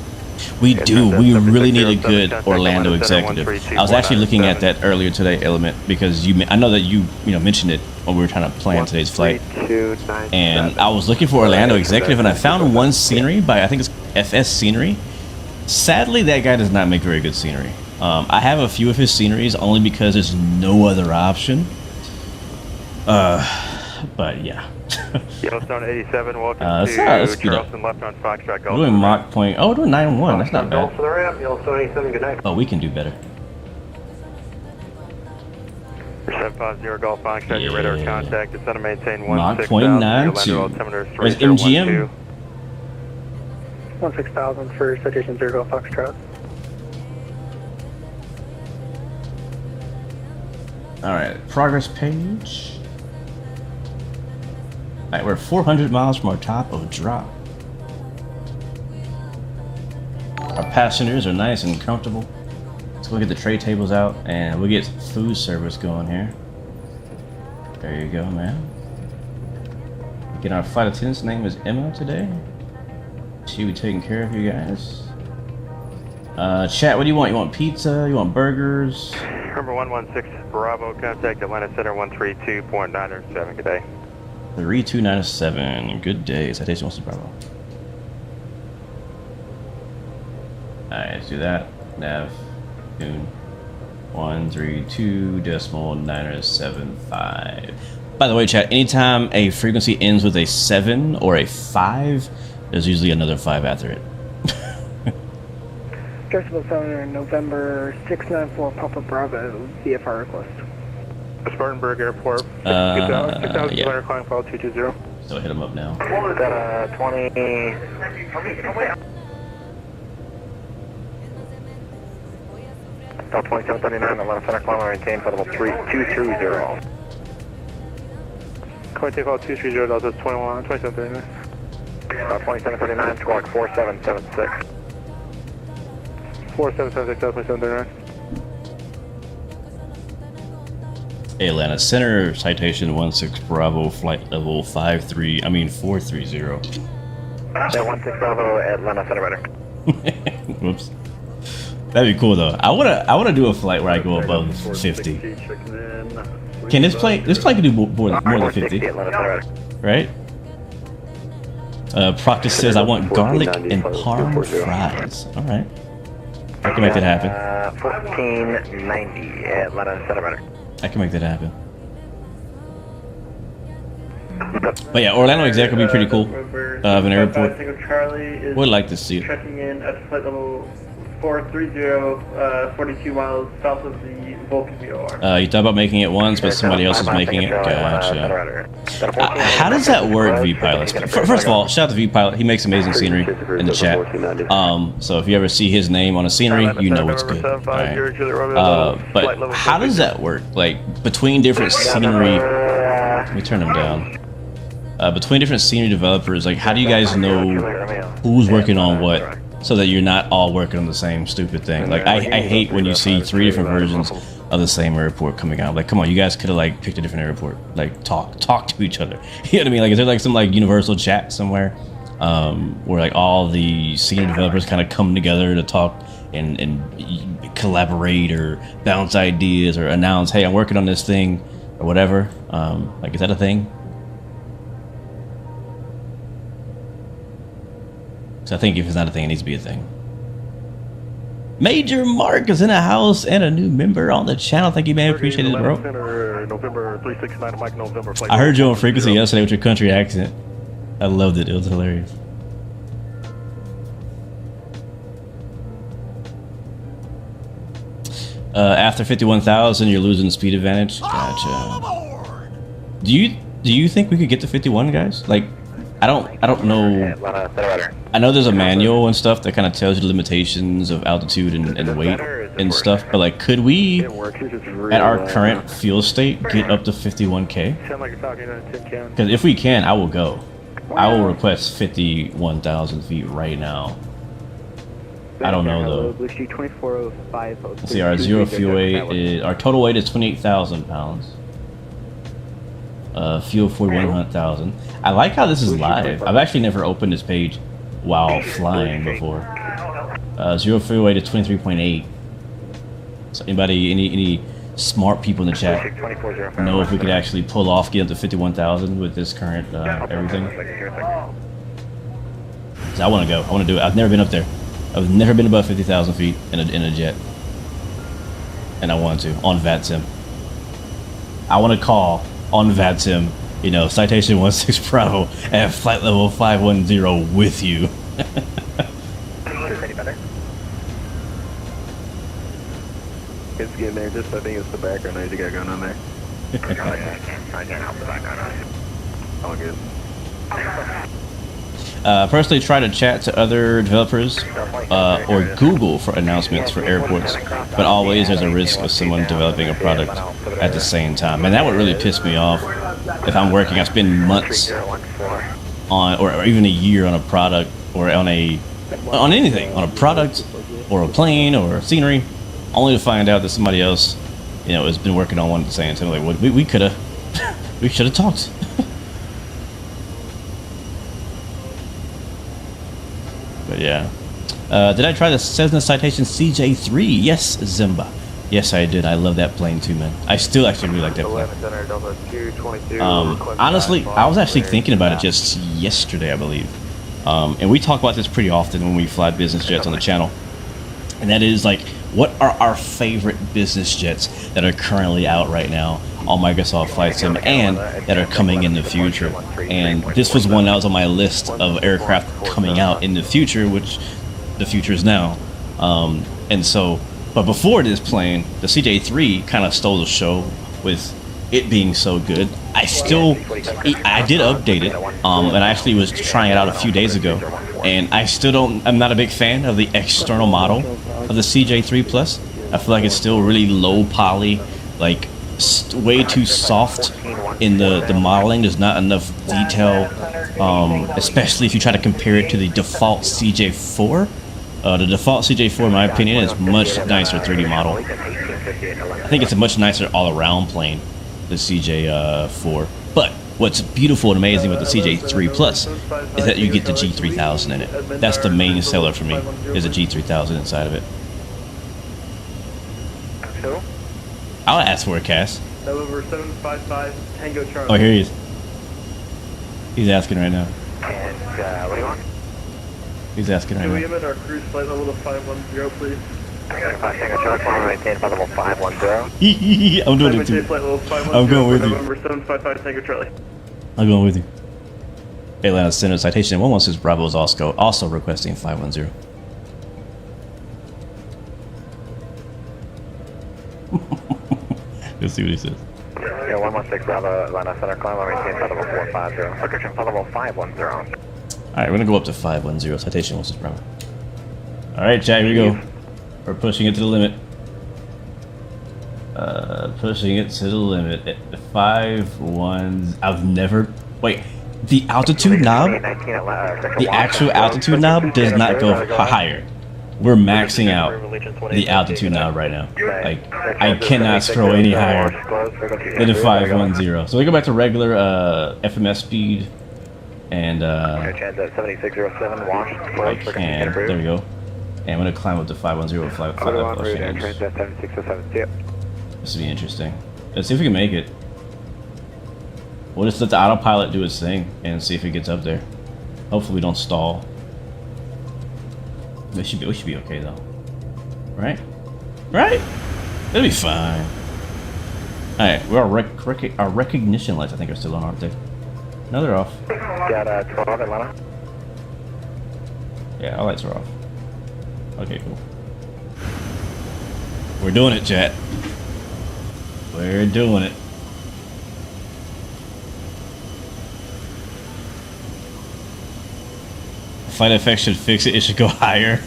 We do. We really need a good Orlando executive. I was actually looking at that earlier today, Element, because I know that you mentioned it when we were trying to plan today's flight. And I was looking for Orlando executive, and I found one scenery by, I think it's FS Scenery. Sadly, that guy does not make very good scenery. I have a few of his sceneries only because there's no other option. But yeah. Yellowstone 87, welcome let's to speed up. Charleston left on Foxtrot Golf. We're doing Mach point. Oh, we're doing 9-1. That's not Go bad. for the ramp, Yellowstone 87, good night. Oh, we can do better. 750 Golf Foxtrot, your radar contact. Descend and maintain Mach 16,000. .92. Where's MGM? 16,000 for Citation 0 Golf Foxtrot. Alright, progress page. Alright, we're 400 miles from our top of drop. Our passengers are nice and comfortable. So we'll get the tray tables out and we'll get food service going here. There you go, man. Again, our flight attendant's name is Emma today. She'll be taking care of you guys. Chat, what do you want? You want pizza? You want burgers? Number 116 Bravo, contact Atlanta Center 132.907. Good day. 3297. Good day. Citation 1 Bravo. Alright, let's do that. Nav. Tune. 132.975. By the way, chat, anytime a frequency ends with a 7 or a 5, there's usually another 5 after it. Decibel Center, November 694 Papa Bravo, VFR request. Spartanburg Airport. Yeah. Calling file 220. So hit him up now. 20. South 2739, Atlanta Center, climb maintain for level 3230. Contact call 230, Delta 21, 2739. 2739, squawk 4776. 4776, Delta 2739. Atlanta Center, citation 16 Bravo, flight level 430. That 16 Bravo, Atlanta Center, better. Whoops. That'd be cool though. I wanna do a flight where I go above 50. Can this plane can do more than 50, right? Proctor says I want garlic and parm fries. All right, I can make that happen. 1490, Atlanta Center, better. I can make that happen. But yeah, Orlando exec would be pretty cool. Of an airport. Would like to see it. Checking in at flight level 430, 42 miles south of the Vulcan VOR. You thought about making it once, but somebody else is making it. Gotcha. How does that work, V-Pilot? First of all, shout out to V-Pilot. He makes amazing scenery in the chat. So if you ever see his name on a scenery, you know it's good. Right. But how does that work? Like, between different scenery... Let me turn them down. Between different scenery developers, like, how do you guys know who's working on what? So that you're not all working on the same stupid thing. Like, I hate when you see 3 different versions of the same airport coming out. Like, come on, you guys could have like picked a different airport. Like, talk to each other. You know what I mean? Like, is there like some like universal chat somewhere where like all the senior developers kind of come together to talk and collaborate or bounce ideas or announce, hey, I'm working on this thing or whatever. Like, is that a thing? So I think if it's not a thing, it needs to be a thing. Major Mark is in the house and a new member on the channel. Thank you, man. Appreciate it, bro. November 369, Mike November. I heard you on frequency yesterday with your country accent. I loved it. It was hilarious. After 51,000, you're losing speed advantage. Gotcha. Do you think we could get to 51, guys? Like, I don't know. I know there's a manual and stuff that kind of tells you the limitations of altitude and weight and stuff, but like, could we, at our current fuel state, get up to 51K? Because if we can, I will go. I will request 51,000 feet right now. I don't know though. Let's see, our zero fuel weight is, our total weight is 28,000 pounds. Fuel 41,000. I like how this is live. I've actually never opened this page while flying before. Zero fuel weight is 23.8. So anybody, any smart people in the chat know if we could actually pull off getting up to 51,000 with this current everything? So I want to go. I want to do it. I've never been up there. I've never been above 50,000 feet in a jet, and I want to on VATSIM. I want to call on VATSIM You know, Citation 16 Bravo at flight level 510 with you. It's getting there, just I think it's the background noise you got going on there. All good. Personally, try to chat to other developers or Google for announcements for airports, but always there's a risk of someone developing a product at the same time, and that would really piss me off. If I'm working, I spend months on, or even a year on a product, or on anything, on a product, or a plane, or scenery, only to find out that somebody else, you know, has been working on one at the same time. Like, we could have, we should have talked. But yeah, did I try the Cessna Citation CJ3? Yes, Zimba. Yes, I did. I love that plane too, man. I still actually really like that plane. Honestly, I was actually thinking about it just yesterday, I believe. And we talk about this pretty often when we fly business jets on the channel. And that is like, what are our favorite business jets that are currently out right now on Microsoft Flight Sim and that are coming in the future? And this was one that was on my list of aircraft coming out in the future, which the future is now. And so, but before this plane, the CJ3 kind of stole the show with it being so good. I did update it, and I actually was trying it out a few days ago, and I'm not a big fan of the external model of the CJ3 Plus. I feel like it's still really low poly, like way too soft in the modeling. There's not enough detail, especially if you try to compare it to the default CJ4. The default CJ4, in my opinion, is much nicer 3D model. I think it's a much nicer all-around plane, the CJ4. But what's beautiful and amazing with the CJ3 Plus is that you get the G3000 in it. That's the main seller for me, is a G3000 inside of it. I'll ask for a Cass. Over 755 Tango Charlie. Oh, here he is. He's asking right now. And what do you want? He's asking right now. Can we limit our cruise flight level to 510, please? Tango Charlie, maintain flight level 510. I'm doing it too. I'm going with you. November 755 Tango Charlie. I'm going with you. Atlanta Center Citation 116 Bravo is also requesting 510. Let's see what he says. Yeah, 116 Bravo, Atlanta Center, climb maintain flight level 450. Projection flight level 510. Alright, we're gonna go up to 510, Citation 116 Bravo. Alright, chat, here we go. We're pushing it to the limit. Pushing it to the limit. 5-1. I've never. Wait, the altitude knob? The actual altitude knob does not go higher. We're maxing out the altitude knob right now. Like, I cannot scroll any higher than a 510. So we go back to regular FMS speed and I can. There we go. And I'm gonna climb up to 510 with flight level change. This will be interesting. Let's see if we can make it. We'll just let the autopilot do its thing and see if it gets up there. Hopefully we don't stall. We should be okay though. Right? Right? It'll be fine. Alright, our recognition lights I think are still on, aren't they? No, they're off. Got 12 Atlanta. Yeah, our lights are off. Okay, cool. We're doing it, chat. We're doing it. Flight effects should fix it. It should go higher.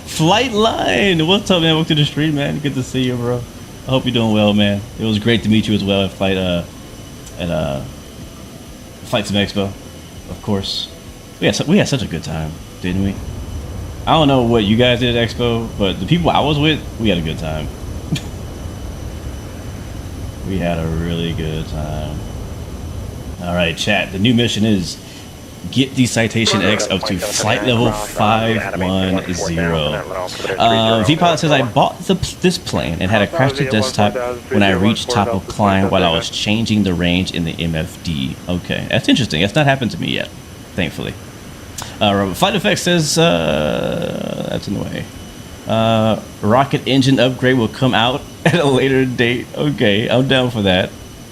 Flightline! What's up, man? Welcome to the stream, man. Good to see you, bro. I hope you're doing well, man. It was great to meet you as well at Flight Sim Expo, of course. We had such a good time, didn't we? I don't know what you guys did at Expo, but the people I was with, we had a good time. We had a really good time. All right, chat. The new mission is get the Citation X up to flight level 510. V-Pilot says, I bought this plane and had a crash to desktop when I reached top of climb while I was changing the range in the MFD. Okay, that's interesting. That's not happened to me yet, thankfully. Flight Effects says, that's in the way. Rocket engine upgrade will come out at a later date. Okay, I'm down for that.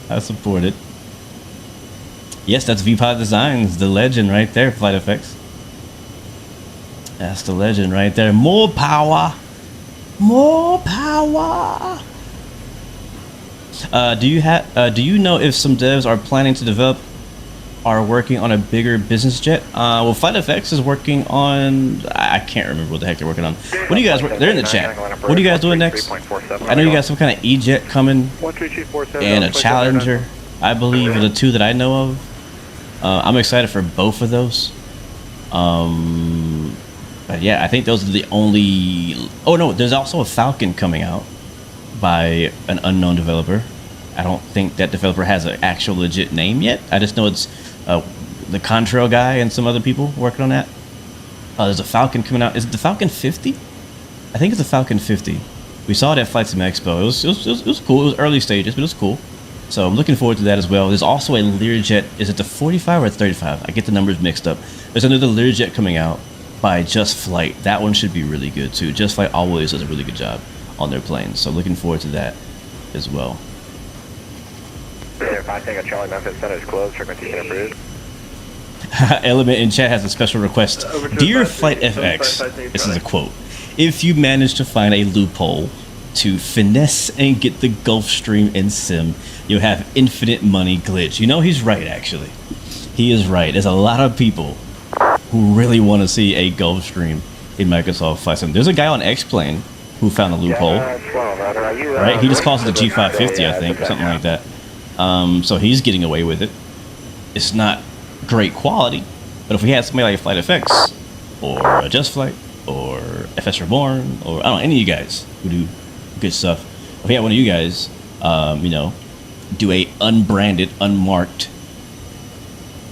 I support it. Yes, that's VPod Designs, the legend right there, Flight FX. That's the legend right there. More power. More power. Do you know if some devs are planning to develop, are working on a bigger business jet? Well, Flight FX is working on, I can't remember what the heck they're working on. What do you guys, they're in the chat. What are you guys doing next? I know you got some kind of E-jet coming and a Challenger, I believe, are the two that I know of. I'm excited for both of those. But yeah, I think those are the only, oh no, there's also a Falcon coming out by an unknown developer. I don't think that developer has an actual legit name yet. I just know it's the Contrail guy and some other people working on that. There's a Falcon coming out. Is it the Falcon 50? I think it's the Falcon 50. We saw it at Flight Sim Expo. It was cool. It was early stages, but it was cool. So I'm looking forward to that as well. There's also a Learjet. Is it the 45 or 35? I get the numbers mixed up. There's another Learjet coming out by Just Flight. That one should be really good too. Just Flight always does a really good job on their planes. So looking forward to that as well. If I think a Charlie Memphis Center is closed, frequency can approved. Element in chat has a special request. Dear Flight FX, this is a quote. If you manage to find a loophole to finesse and get the Gulfstream in sim, you'll have infinite money glitch. You know, he's right, actually. He is right. There's a lot of people who really want to see a Gulfstream in Microsoft Flight Sim. There's a guy on X-Plane who found a loophole. Right? He just calls it the G550, I think, or something like that. So he's getting away with it. It's not great quality, but if we had somebody like Flight FX, or Just Flight, or FS Reborn, or I don't know, any of you guys who do good stuff, if we had one of you guys, you know, do a unbranded, unmarked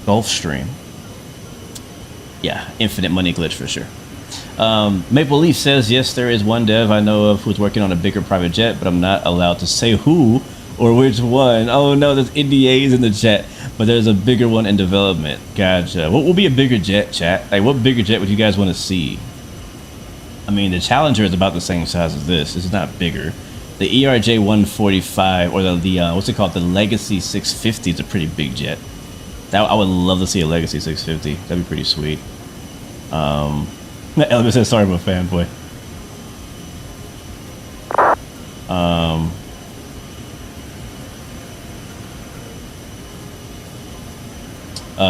Gulfstream, yeah, infinite money glitch for sure. Maple Leaf says, yes, there is one dev I know of who's working on a bigger private jet, but I'm not allowed to say who or which one. Oh no, there's NDAs in the chat, but there's a bigger one in development. Gotcha. What will be a bigger jet, chat? Like, what bigger jet would you guys want to see? I mean, the Challenger is about the same size as this. This is not bigger. The ERJ 145, or the what's it called? The Legacy 650 is a pretty big jet. I would love to see a Legacy 650. That'd be pretty sweet. Elvis says, sorry, I'm a fanboy.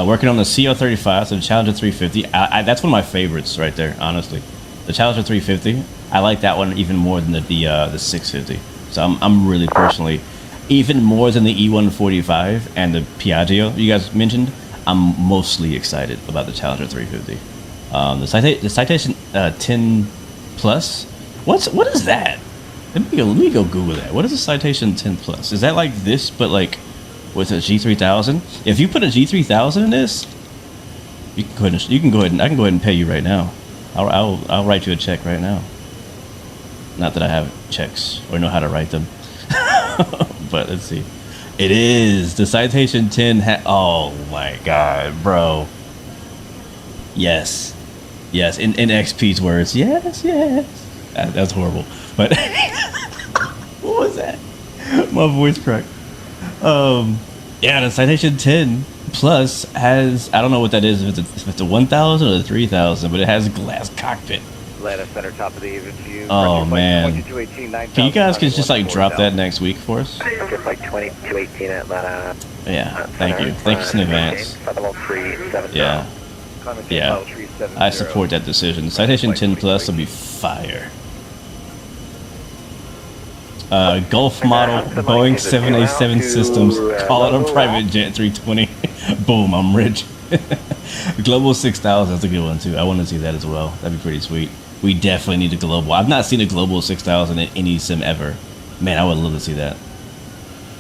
Working on the CO35, so the Challenger 350. That's one of my favorites right there, honestly. The Challenger 350, I like that one even more than the 650. So I'm really personally, even more than the E145 and the Piaggio you guys mentioned, I'm mostly excited about the Challenger 350. The Citation 10 Plus. What is that? Let me go Google that. What is a Citation 10 Plus? Is that like this, but like with a G3000? If you put a G3000 in this, I can go ahead and pay you right now. I'll write you a check right now. Not that I have checks or know how to write them, but let's see. It is the Citation 10. Oh my God, bro. Yes. In XP's words, yes. That's horrible. But what was that? My voice cracked. Yeah, the Citation 10 Plus has, I don't know what that is, if it's a 1000 or the 3000, but it has a glass cockpit. Center, top of the view. Oh man. Can you guys just like drop that next week for us? Like 2218 Atlanta. Yeah, thank you. Thanks in advance. Yeah. I support that decision. Citation 10 Plus will be fire. Gulf model, Boeing 787 systems, call it a private jet 320. Boom, I'm rich. Global 6000, that's a good one too. I want to see that as well. That'd be pretty sweet. We definitely need a global. I've not seen a global 6000 in any sim ever. Man, I would love to see that.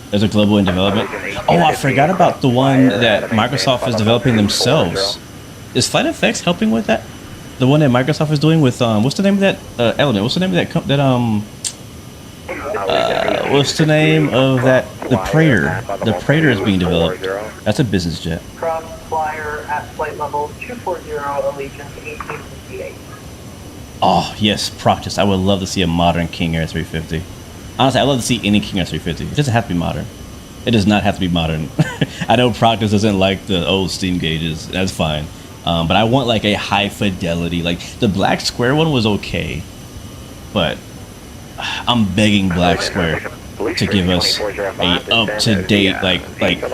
There's a global in development. Oh, I forgot about the one that Microsoft is developing themselves. Is Flight FX helping with that? The one that Microsoft is doing with what's the name of that Element? What's the name of that what's the name of that? The Praetor. The Praetor is being developed. That's a business jet. Cross flyer at flight level 240 Allegiance 1858. Oh yes, Proctus. I would love to see a modern King Air 350. Honestly, I'd love to see any King Air 350. It doesn't have to be modern. It does not have to be modern. I know Proctus doesn't like the old steam gauges. That's fine. But I want like a high fidelity. Like the Black Square one was okay, but I'm begging Black Square to give us a up-to-date, like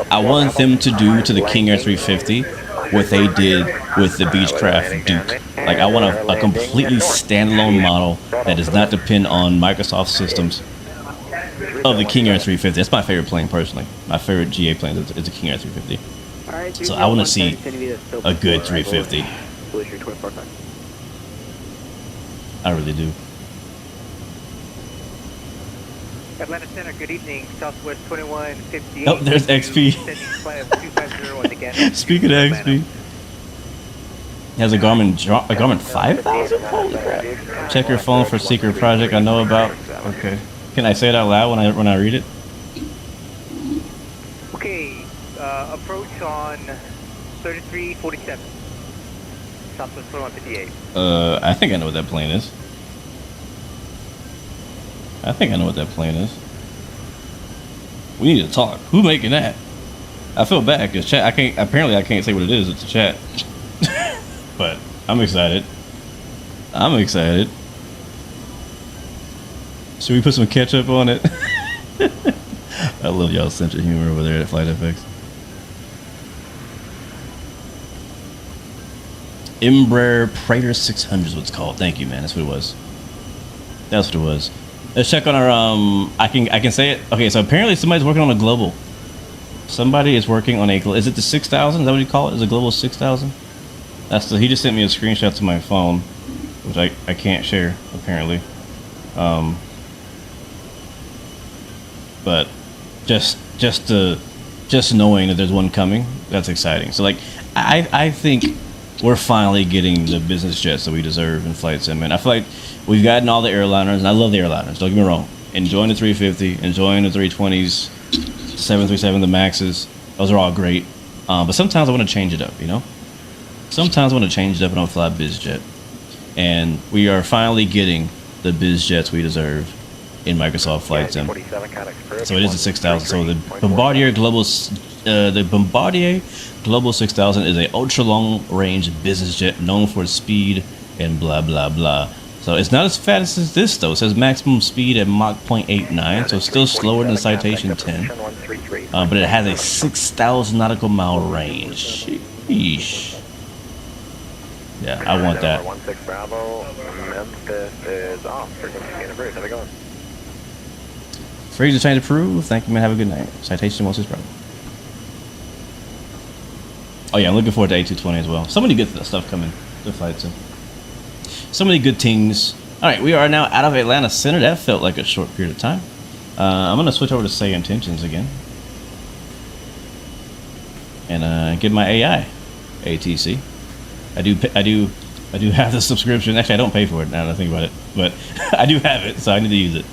I want them to do to the King Air 350 what they did with the Beechcraft Duke. Like I want a completely standalone model that does not depend on Microsoft systems of the King Air 350. That's my favorite plane personally. My favorite GA plane is the King Air 350. So I want to see a good 350. I really do. Atlanta Center, good evening. Southwest 2158. Oh, there's XP. Speaking of XP, he has a Garmin 5000. Holy crap! Check your phone for secret project I know about. Okay. Can I say it out loud when I read it? Okay. Approach on 3347. Southwest 2158. I think I know what that plane is. I think I know what that plane is. We need to talk. Who making that? I feel bad because chat. Apparently, I can't say what it is. It's a chat. But I'm excited. I'm excited. Should we put some ketchup on it? I love y'all's sense of humor over there at Flight FX. Embraer Praetor 600 is what it's called. Thank you, man. That's what it was. That's what it was. Let's check on our I can say it. Okay, so apparently somebody's working on a global. Somebody is working on a is it the 6000? Is that what you call it? Is it global 6000? That's the he just sent me a screenshot to my phone, which I can't share apparently. But just knowing that there's one coming, that's exciting. So like I think we're finally getting the business jets that we deserve in flight sim, man. I feel like we've gotten all the airliners, and I love the airliners. Don't get me wrong. Enjoying the 350, enjoying the 320s, 737, the Maxes. Those are all great. But sometimes I want to change it up, you know? Sometimes I want to change it up and I want to fly BizJet. And we are finally getting the BizJets we deserve in Microsoft Flight Sim. So it is the 6000. So the Bombardier Global 6000 is an ultra long range business jet known for its speed and blah blah blah. So it's not as fast as this though. It says maximum speed at Mach 0.89, so it's still slower than the Citation 10. But it has a 6,000 nautical mile range. Sheesh. Yeah, I want that. 16 Bravo, Memphis is off. Frequency scan approved. How's it going? Freeze to change approved. Thank you, man. Have a good night. Citation 16 Bravo. Oh yeah, I'm looking forward to A220 as well. So many good stuff coming to Flight Sim. So many good things. Alright, we are now out of Atlanta Center. That felt like a short period of time. I'm going to switch over to Say Intentions again. And get my AI ATC. I do have the subscription. Actually, I don't pay for it now that I think about it. But I do have it, so I need to use it.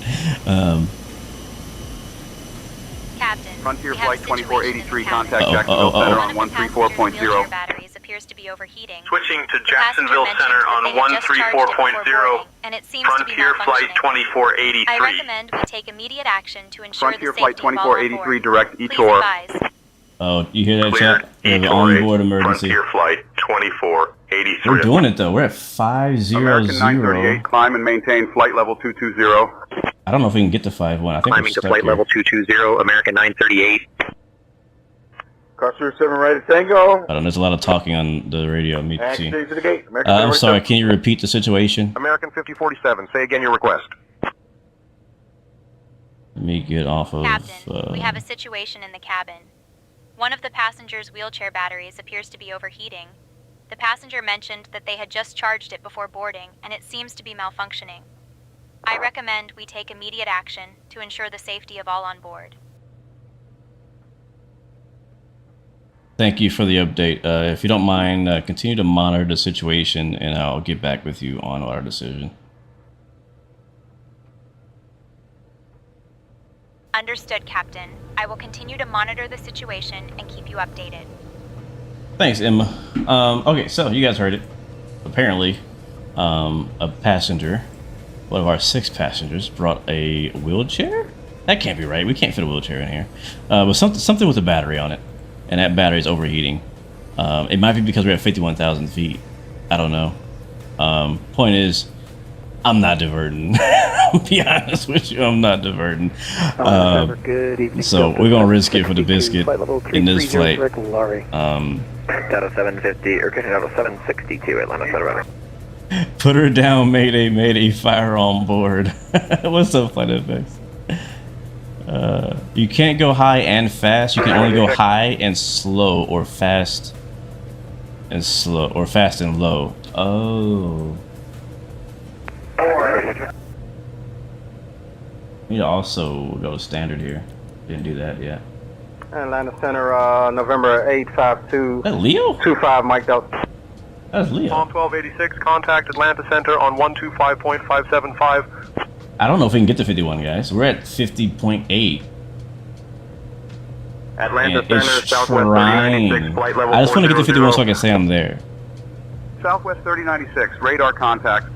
Captain, Frontier Flight 2483, contact Jacksonville Center on 134.0. Batteries appears to be overheating. Switching to Jacksonville Center on 134.0. And it seems Frontier to be Flight 2483. I recommend we take immediate action to ensure Frontier the safety Flight of all on 2483, board. direct Please ETOR. advise. Oh, you hear that, Cleared chat? We have an onboard emergency. Frontier Flight 2483. We're doing it though. We're at 500. American 938, climb and maintain flight level 220. I don't know if we can get to 5-1. I think Climbing to flight level 220, American 938. Customer 7 right at Tango. I don't know. There's a lot of talking on the radio. Me too. To the gate. American I'm sorry. Can you repeat the situation? American 5047. Say again your request. Let me get off of. Captain, we have a situation in the cabin. One of the passengers' wheelchair batteries appears to be overheating. The passenger mentioned that they had just charged it before boarding, and it seems to be malfunctioning. I recommend we take immediate action to ensure the safety of all on board. Thank you for the update. If you don't mind, continue to monitor the situation, and I'll get back with you on our decision. Understood, Captain. I will continue to monitor the situation and keep you updated. Thanks, Emma. Okay, so you guys heard it. Apparently, a passenger, one of our 6 passengers, brought a wheelchair. That can't be right. We can't fit a wheelchair in here. But something with a battery on it, and that battery is overheating. It might be because we're at 51,000 feet. I don't know. Point is, I'm not diverting. I'll be honest with you, I'm not diverting. So we're gonna risk it for the biscuit in this flight. Delta 750 or Delta 762 Atlanta Center. Put her down, Mayday, Mayday, fire on board. What's up, Flight FX? You can't go high and fast. You can only go high and slow, or fast and slow, or fast and low. Oh. We need to also go standard here. Didn't do that yet. Atlanta Center, November 852. That Leo? 25 mic'd out. That's Leo. Palm 1286, contact Atlanta Center on 125.575. I don't know if we can get to 51, guys. We're at 50.8. Atlanta Center, Southwest 3096, flight level I just want to get to 51 so I can say I'm there. Southwest 3096, radar contact.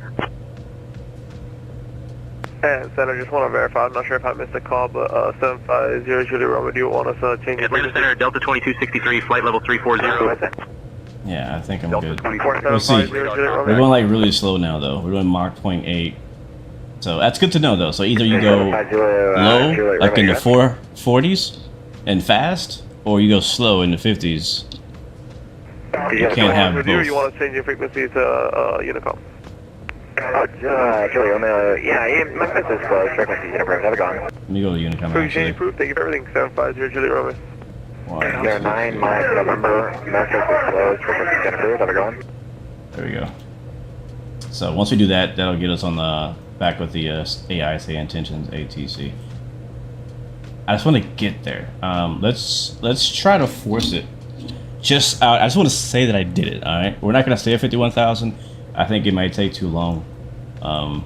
And Center, just want to verify. I'm not sure if I missed a call, but 750 Julie Romeo, do you want us to change Atlanta Center, Delta 2263, flight level 340. Yeah, I think I'm Delta good. We'll see. We're going like really slow now, though. We're doing Mach 0.8. So that's good to know, though. So either you go low, like in the 440s, and fast, or you go slow in the 50s. You can't have both. You want to change your frequency to Unicom? Julie Romeo, yeah, my message is closed. Frequency is approved. Have it gone. Let me go to Unicom. Change approved. Thank you for everything. 750 Julie Romeo. 09 Mike November. Message is closed. Frequency is approved. Have it gone. There we go. So once we do that, that'll get us on the back with the AI say intentions ATC. I just want to get there. Let's try to force it. I just want to say that I did it. All right, we're not gonna stay at 51,000. I think it might take too long. Well,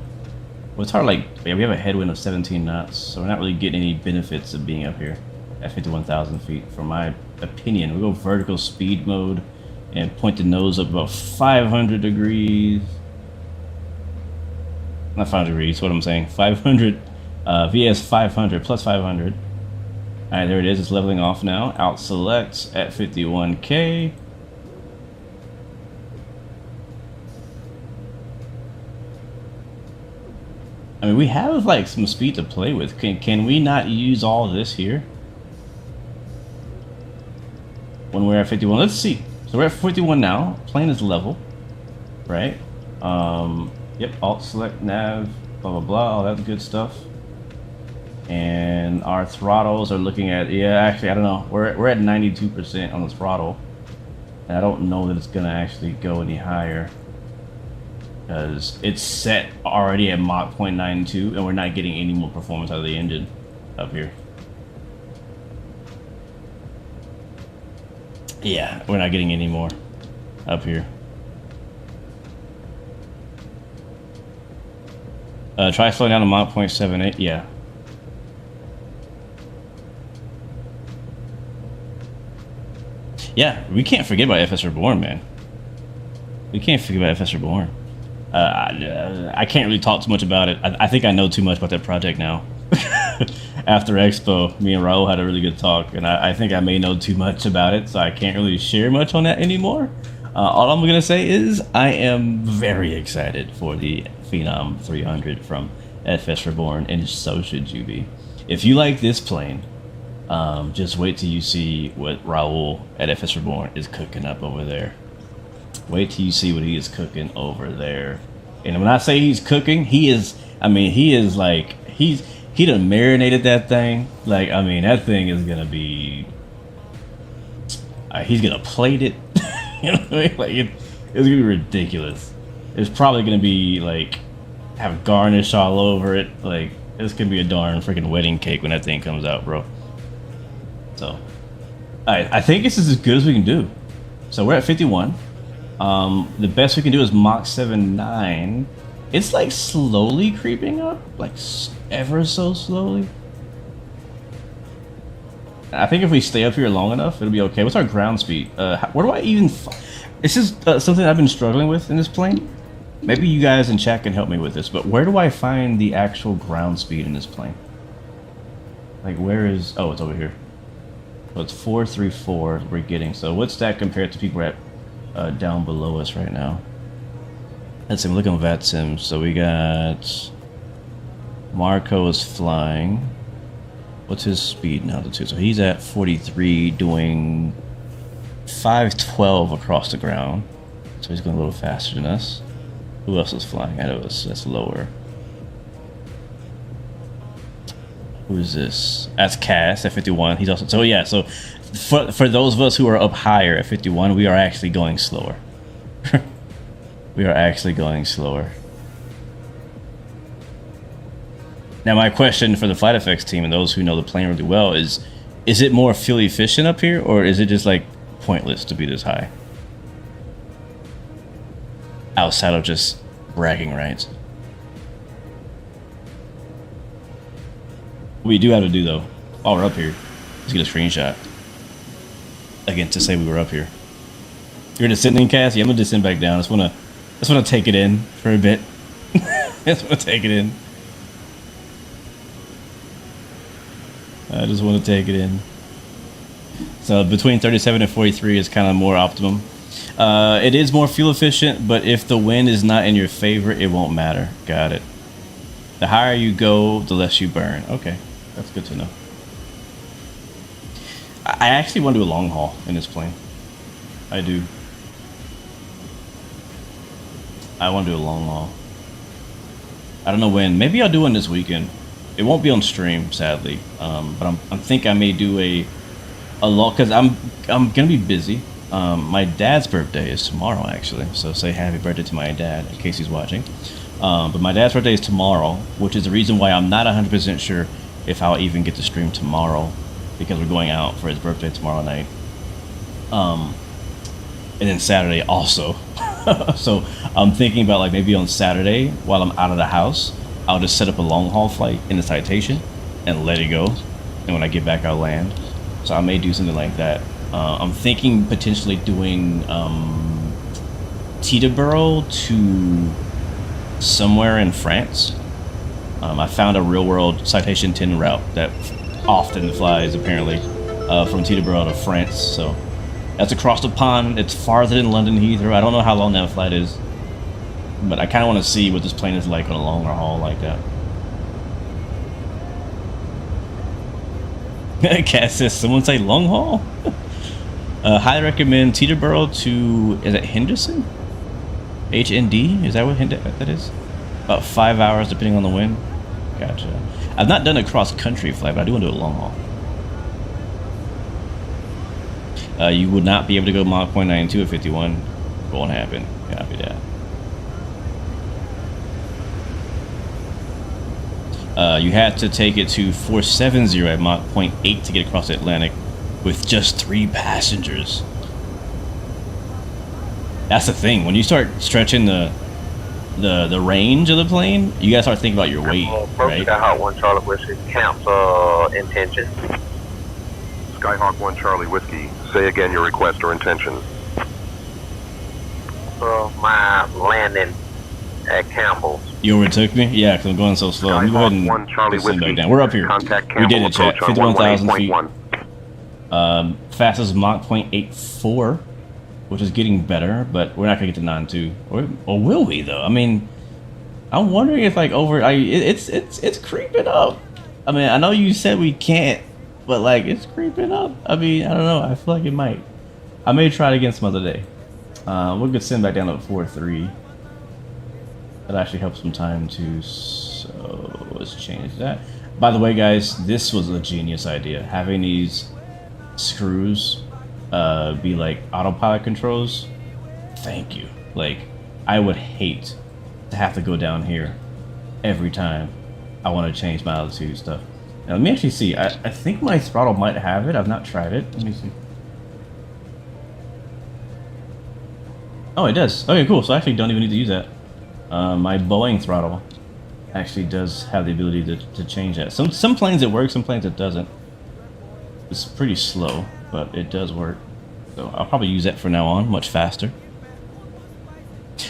it's hard. Like, yeah, we have a headwind of 17 knots, so we're not really getting any benefits of being up here at 51,000 feet. From my opinion, we go vertical speed mode and point the nose up about 500 degrees. Not 500 degrees. What I'm saying, 500. VS 500 plus 500. All right, there it is. It's leveling off now. Out selects at 51K. I mean, we have like some speed to play with. Can we not use all this here when we're at 51? Let's see. So we're at 51 now. Plane is level, right? Yep. Alt select nav. Blah blah blah. All that good stuff. And our throttles are looking at, yeah, actually, I don't know. We're at 92% on the throttle. And I don't know that it's gonna actually go any higher, because it's set already at Mach 0.92, and we're not getting any more performance out of the engine up here. Yeah, we're not getting any more up here. Try slowing down to Mach 0.78. Yeah. Yeah, we can't forget about FS Reborn, man. We can't forget about FS Reborn. I can't really talk too much about it. I think I know too much about that project now. After Expo, me and Raul had a really good talk, and I think I may know too much about it, so I can't really share much on that anymore. All I'm gonna say is I am very excited for the Phenom 300 from FS Reborn, and so should you be. If you like this plane, just wait till you see what Raul at FS Reborn is cooking up over there. Wait till you see what he is cooking over there. And when I say he's cooking, he is, I mean, he is like, he done marinated that thing. Like, I mean, that thing is gonna be, he's gonna plate it. You know what I mean? Like, it's gonna be ridiculous. It's probably gonna be like, have garnish all over it. Like, it's gonna be a darn freaking wedding cake when that thing comes out, bro. So, I think this is as good as we can do. So we're at 51. The best we can do is Mach 7.9. It's like slowly creeping up, like ever so slowly. I think if we stay up here long enough, it'll be okay. What's our ground speed? Where do I even? This is something I've been struggling with in this plane. Maybe you guys in chat can help me with this, but where do I find the actual ground speed in this plane? Like, where is... Oh, it's over here. So it's 434 we're getting. So what's that compared to people at down below us right now? Let's see, I'm looking at VATSIM. So we got... Marco is flying. What's his speed and altitude? So he's at 43 doing 512 across the ground. So he's going a little faster than us. Who else is flying ahead of us? That's lower. Who's this? That's Cass at 51. He's also... So yeah, so for those of us who are up higher at 51, we are actually going slower. We are actually going slower. Now my question for the Flight Effects team and those who know the plane really well is it more fuel efficient up here, or is it just like pointless to be this high? Outside of just bragging rights. What we do have to do though, while we're up here, is get a screenshot. Again, to say we were up here. You're descending, Cass? Yeah, I'm gonna descend back down. I just wanna take it in for a bit. Just wanna take it in. I just want to take it in. So between 37 and 43 is kind of more optimum. It is more fuel efficient, but if the wind is not in your favor, it won't matter. Got it. The higher you go, the less you burn. Okay, that's good to know. I actually want to do a long haul in this plane. I do. I want to do a long haul. I don't know when. Maybe I'll do one this weekend. It won't be on stream, sadly, but I think I may do a long, because I'm gonna be busy. My dad's birthday is tomorrow, actually, so say happy birthday to my dad in case he's watching. But my dad's birthday is tomorrow, which is the reason why I'm not 100% sure if I'll even get to stream tomorrow, because we're going out for his birthday tomorrow night. And then Saturday also. So I'm thinking about like maybe on Saturday while I'm out of the house, I'll just set up a long haul flight in the Citation and let it go. And when I get back, I'll land. So I may do something like that. I'm thinking potentially doing Teterboro to somewhere in France. I found a real world Citation 10 route that often flies apparently from Teterboro to France. So that's across the pond. It's farther than London Heathrow. I don't know how long that flight is, but I kind of want to see what this plane is like on a longer haul like that. Cat says, someone say long haul? Highly recommend Teterboro to, is it Henderson? HND? Is that what that is? About 5 hours depending on the wind. Gotcha. I've not done a cross-country flight, but I do want to do a long haul. You would not be able to go Mach 0.92 at 51. Won't happen. Copy that. You had to take it to 470 at Mach 0.8 to get across the Atlantic with just 3 passengers. That's the thing. When you start stretching the range of the plane, you gotta start thinking about your weight, right? Skyhawk 1 Charlie Whiskey, camp intention. Skyhawk 1 Charlie Whiskey, say again your request or intention. My landing at Campbell's. You overtook me? Yeah, because I'm going so slow. Let me go ahead and send back down. We're up here. We did it, chat. 51,000 feet. Fastest Mach 0.84, which is getting better, but we're not going to get to 9.2. Or will we, though? I mean, I'm wondering if, like, it's creeping up. I mean, I know you said we can't, but, like, it's creeping up. I mean, I don't know. I feel like it might. I may try it again some other day. We'll get send back down to 4.3. That actually helps some time too, so let's change that. By the way, guys, this was a genius idea. Having these screws be like autopilot controls. Thank you. Like, I would hate to have to go down here every time I want to change my altitude stuff. Now, let me actually see. I think my throttle might have it. I've not tried it. Let me see. Oh, it does. Okay, cool. So I actually don't even need to use that. My Boeing throttle actually does have the ability to change that. Some planes it works, some planes it doesn't. It's pretty slow, but it does work. So I'll probably use that from now on, much faster.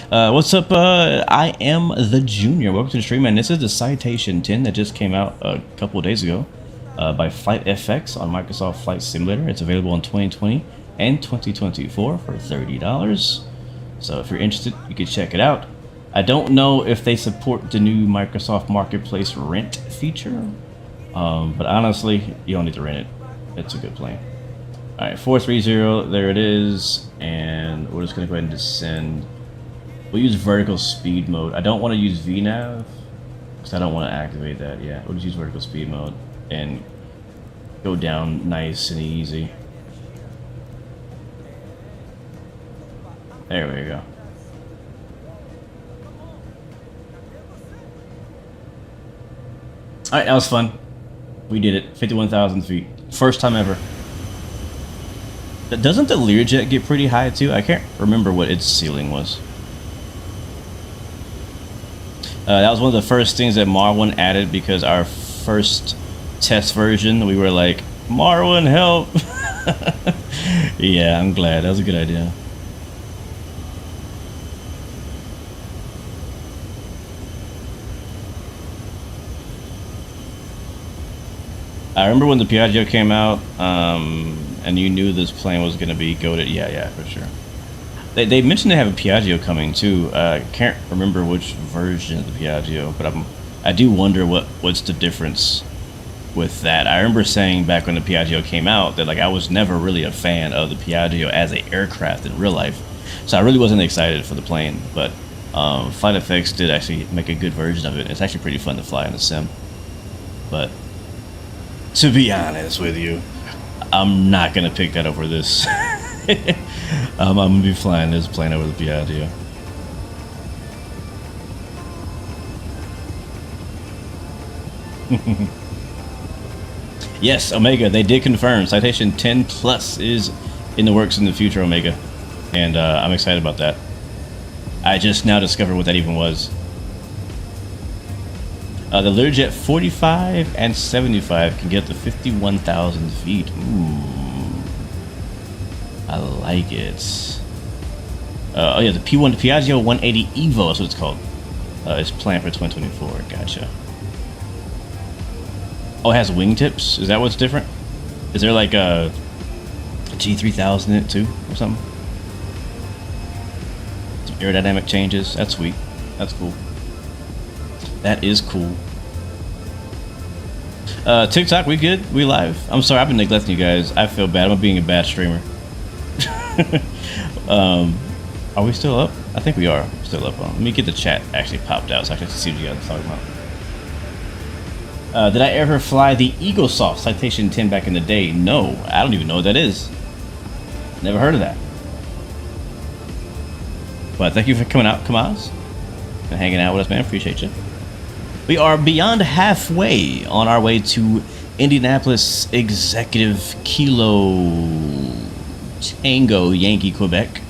What's up? I am the Junior. Welcome to the stream, and this is the Citation 10 that just came out a couple of days ago. by Flight FX on Microsoft Flight Simulator. It's available in 2020 and 2024 for $30. So if you're interested, you can check it out. I don't know if they support the new Microsoft Marketplace rent feature, but honestly, you don't need to rent it. It's a good plane. All right, 430, there it is, and we're just gonna go ahead and descend. We'll use vertical speed mode. I don't want to use VNav because I don't want to activate that. Yeah, we'll just use vertical speed mode and go down nice and easy. There we go. Alright, that was fun. We did it. 51,000 feet. First time ever. Doesn't the Learjet get pretty high too? I can't remember what its ceiling was. That was one of the first things that Marwin added because our first test version, we were like, Marwin, help! Yeah, I'm glad. That was a good idea. I remember when the Piaggio came out, and you knew this plane was going to be goated. Yeah, for sure. They mentioned they have a Piaggio coming too. I can't remember which version of the Piaggio, but I do wonder what's the difference with that. I remember saying back when the Piaggio came out that like I was never really a fan of the Piaggio as an aircraft in real life, so I really wasn't excited for the plane. But Flight FX did actually make a good version of it. It's actually pretty fun to fly in the sim, but. To be honest with you, I'm not gonna pick that over this. I'm gonna be flying this plane over the Piaggio. Yes, Omega, they did confirm Citation 10 Plus is in the works in the future, Omega, and I'm excited about that. I just now discovered what that even was. The Learjet 45 and 75 can get up to 51,000 feet. Ooh, I like it. Oh yeah, the P1 Piaggio 180 Evo, that's what it's called. It's planned for 2024. Gotcha. Oh, it has wingtips. Is that what's different? Is there like a G3000 in it too, or something? Some aerodynamic changes. That's sweet. That's cool. That is cool. TikTok, we good? We live? I'm sorry, I've been neglecting you guys. I feel bad. I'm being a bad streamer. Are we still up? I think we are still up. Let me get the chat actually popped out so I can see what you guys are talking about. Did I ever fly the EagleSoft Citation 10 back in the day? No, I don't even know what that is. Never heard of that. But thank you for coming out, Kamaz, and hanging out with us, man. Appreciate you. We are beyond halfway on our way to Indianapolis Executive Kilo Tango Yankee Quebec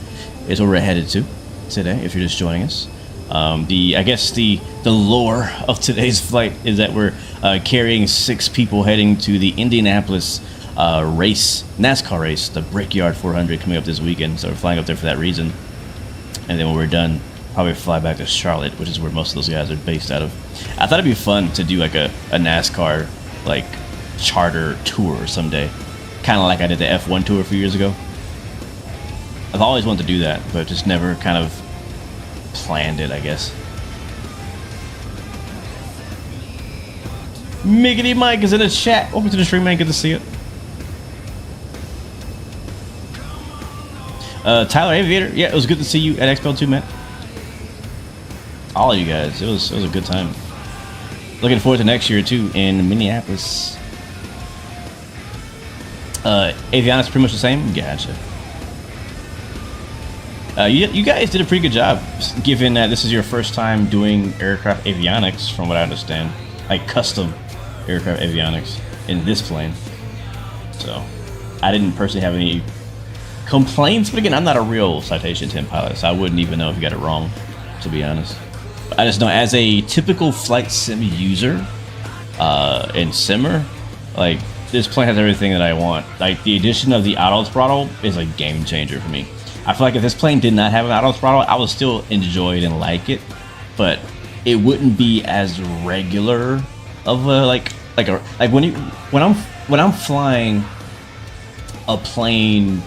is where we're headed to today. If you're just joining us, I guess the lore of today's flight is that we're carrying 6 people heading to the Indianapolis NASCAR race, the Brickyard 400 coming up this weekend. So we're flying up there for that reason, and then when we're done, probably fly back to Charlotte, which is where most of those guys are based out of. I thought it'd be fun to do like a NASCAR like charter tour someday, kind of like I did the F1 tour a few years ago. I've always wanted to do that, but just never kind of planned it, I guess. Miggity Mike is in the chat. Welcome to the stream, man. Good to see you. Tyler Aviator, yeah, it was good to see you at XPL2, man. All of you guys, it was a good time. Looking forward to next year too in Minneapolis. Avionics pretty much the same. Gotcha. You guys did a pretty good job, given that this is your first time doing aircraft avionics, from what I understand, like custom aircraft avionics in this plane. So I didn't personally have any complaints, but again, I'm not a real Citation 10 pilot, so I wouldn't even know if you got it wrong, to be honest. I just know as a typical flight sim user and simmer, like this plane has everything that I want. Like the addition of the auto throttle is a game changer for me. I feel like if this plane did not have an auto throttle, I would still enjoy it and like it, but it wouldn't be as regular of a like like when I'm flying a plane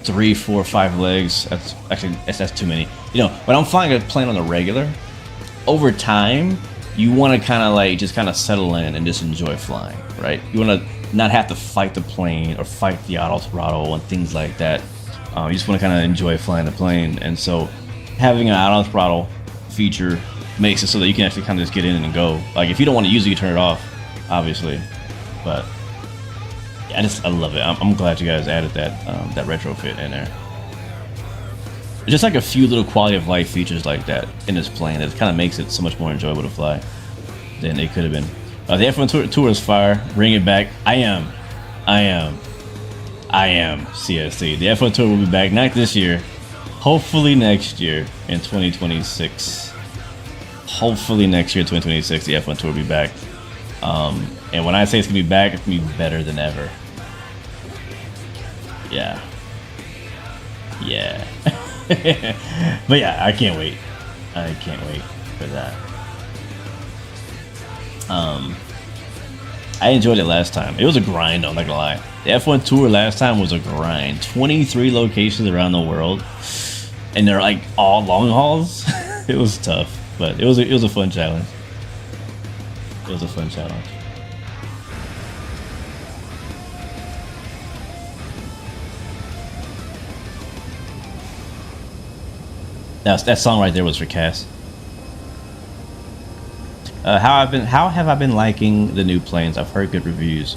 3, 4, 5 legs, that's too many. You know, when I'm flying a plane on the regular, over time you want to kind of like just kind of settle in and just enjoy flying, right? You want to not have to fight the plane or fight the auto throttle and things like that. You just want to kind of enjoy flying the plane, and so having an auto throttle feature makes it so that you can actually kind of just get in and go. Like if you don't want to use it, you turn it off, obviously. But yeah, I love it. I'm glad you guys added that retrofit in there. Just like a few little quality of life features like that in this plane that kind of makes it so much more enjoyable to fly than it could have been. The F1 Tour is fire. Bring it back. I am CST. The F1 Tour will be back, not this year, hopefully next year in 2026. Hopefully next year, 2026, the F1 Tour will be back. And when I say it's gonna be back, it's gonna be better than ever. Yeah. But yeah, I can't wait. I can't wait for that. I enjoyed it last time. It was a grind, though, I'm not gonna lie. The F1 Tour last time was a grind. 23 locations around the world, and they're like all long hauls. It was tough, but it was a fun challenge. It was a fun challenge. That song right there was for Cass. How have I been liking the new planes? I've heard good reviews.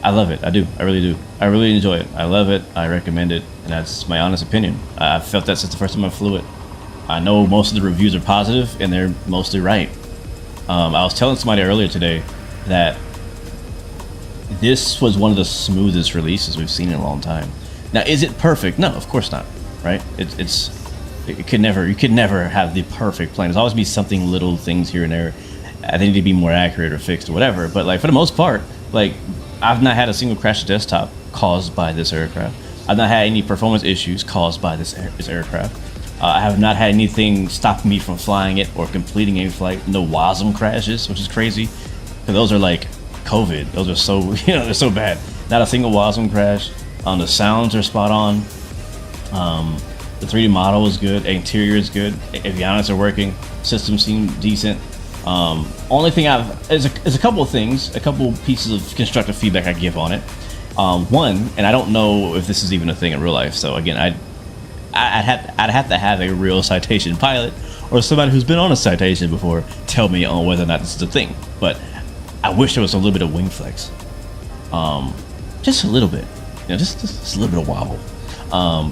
I love it. I do. I really do. I really enjoy it. I love it. I recommend it, and that's my honest opinion. I've felt that since the first time I flew it. I know most of the reviews are positive, and they're mostly right. I was telling somebody earlier today that this was one of the smoothest releases we've seen in a long time. Now, is it perfect? No, of course not. Right? You could never have the perfect plane. There's always be something, little things here and there. I think need to be more accurate or fixed or whatever. But like for the most part, like I've not had a single crash desktop caused by this aircraft. I've not had any performance issues caused by this aircraft. I have not had anything stop me from flying it or completing a flight. No WASM crashes, which is crazy, because those are like COVID. Those are so they're so bad. Not a single WASM crash. The sounds are spot on. The 3D model is good. Interior is good. Avionics are working. Systems seem decent. Only thing is a couple of things, a couple pieces of constructive feedback I give on it. One, and I don't know if this is even a thing in real life. So again, I'd have to have a real Citation pilot or somebody who's been on a Citation before tell me on whether or not this is a thing. But I wish there was a little bit of wing flex, just a little bit, just a little bit of wobble.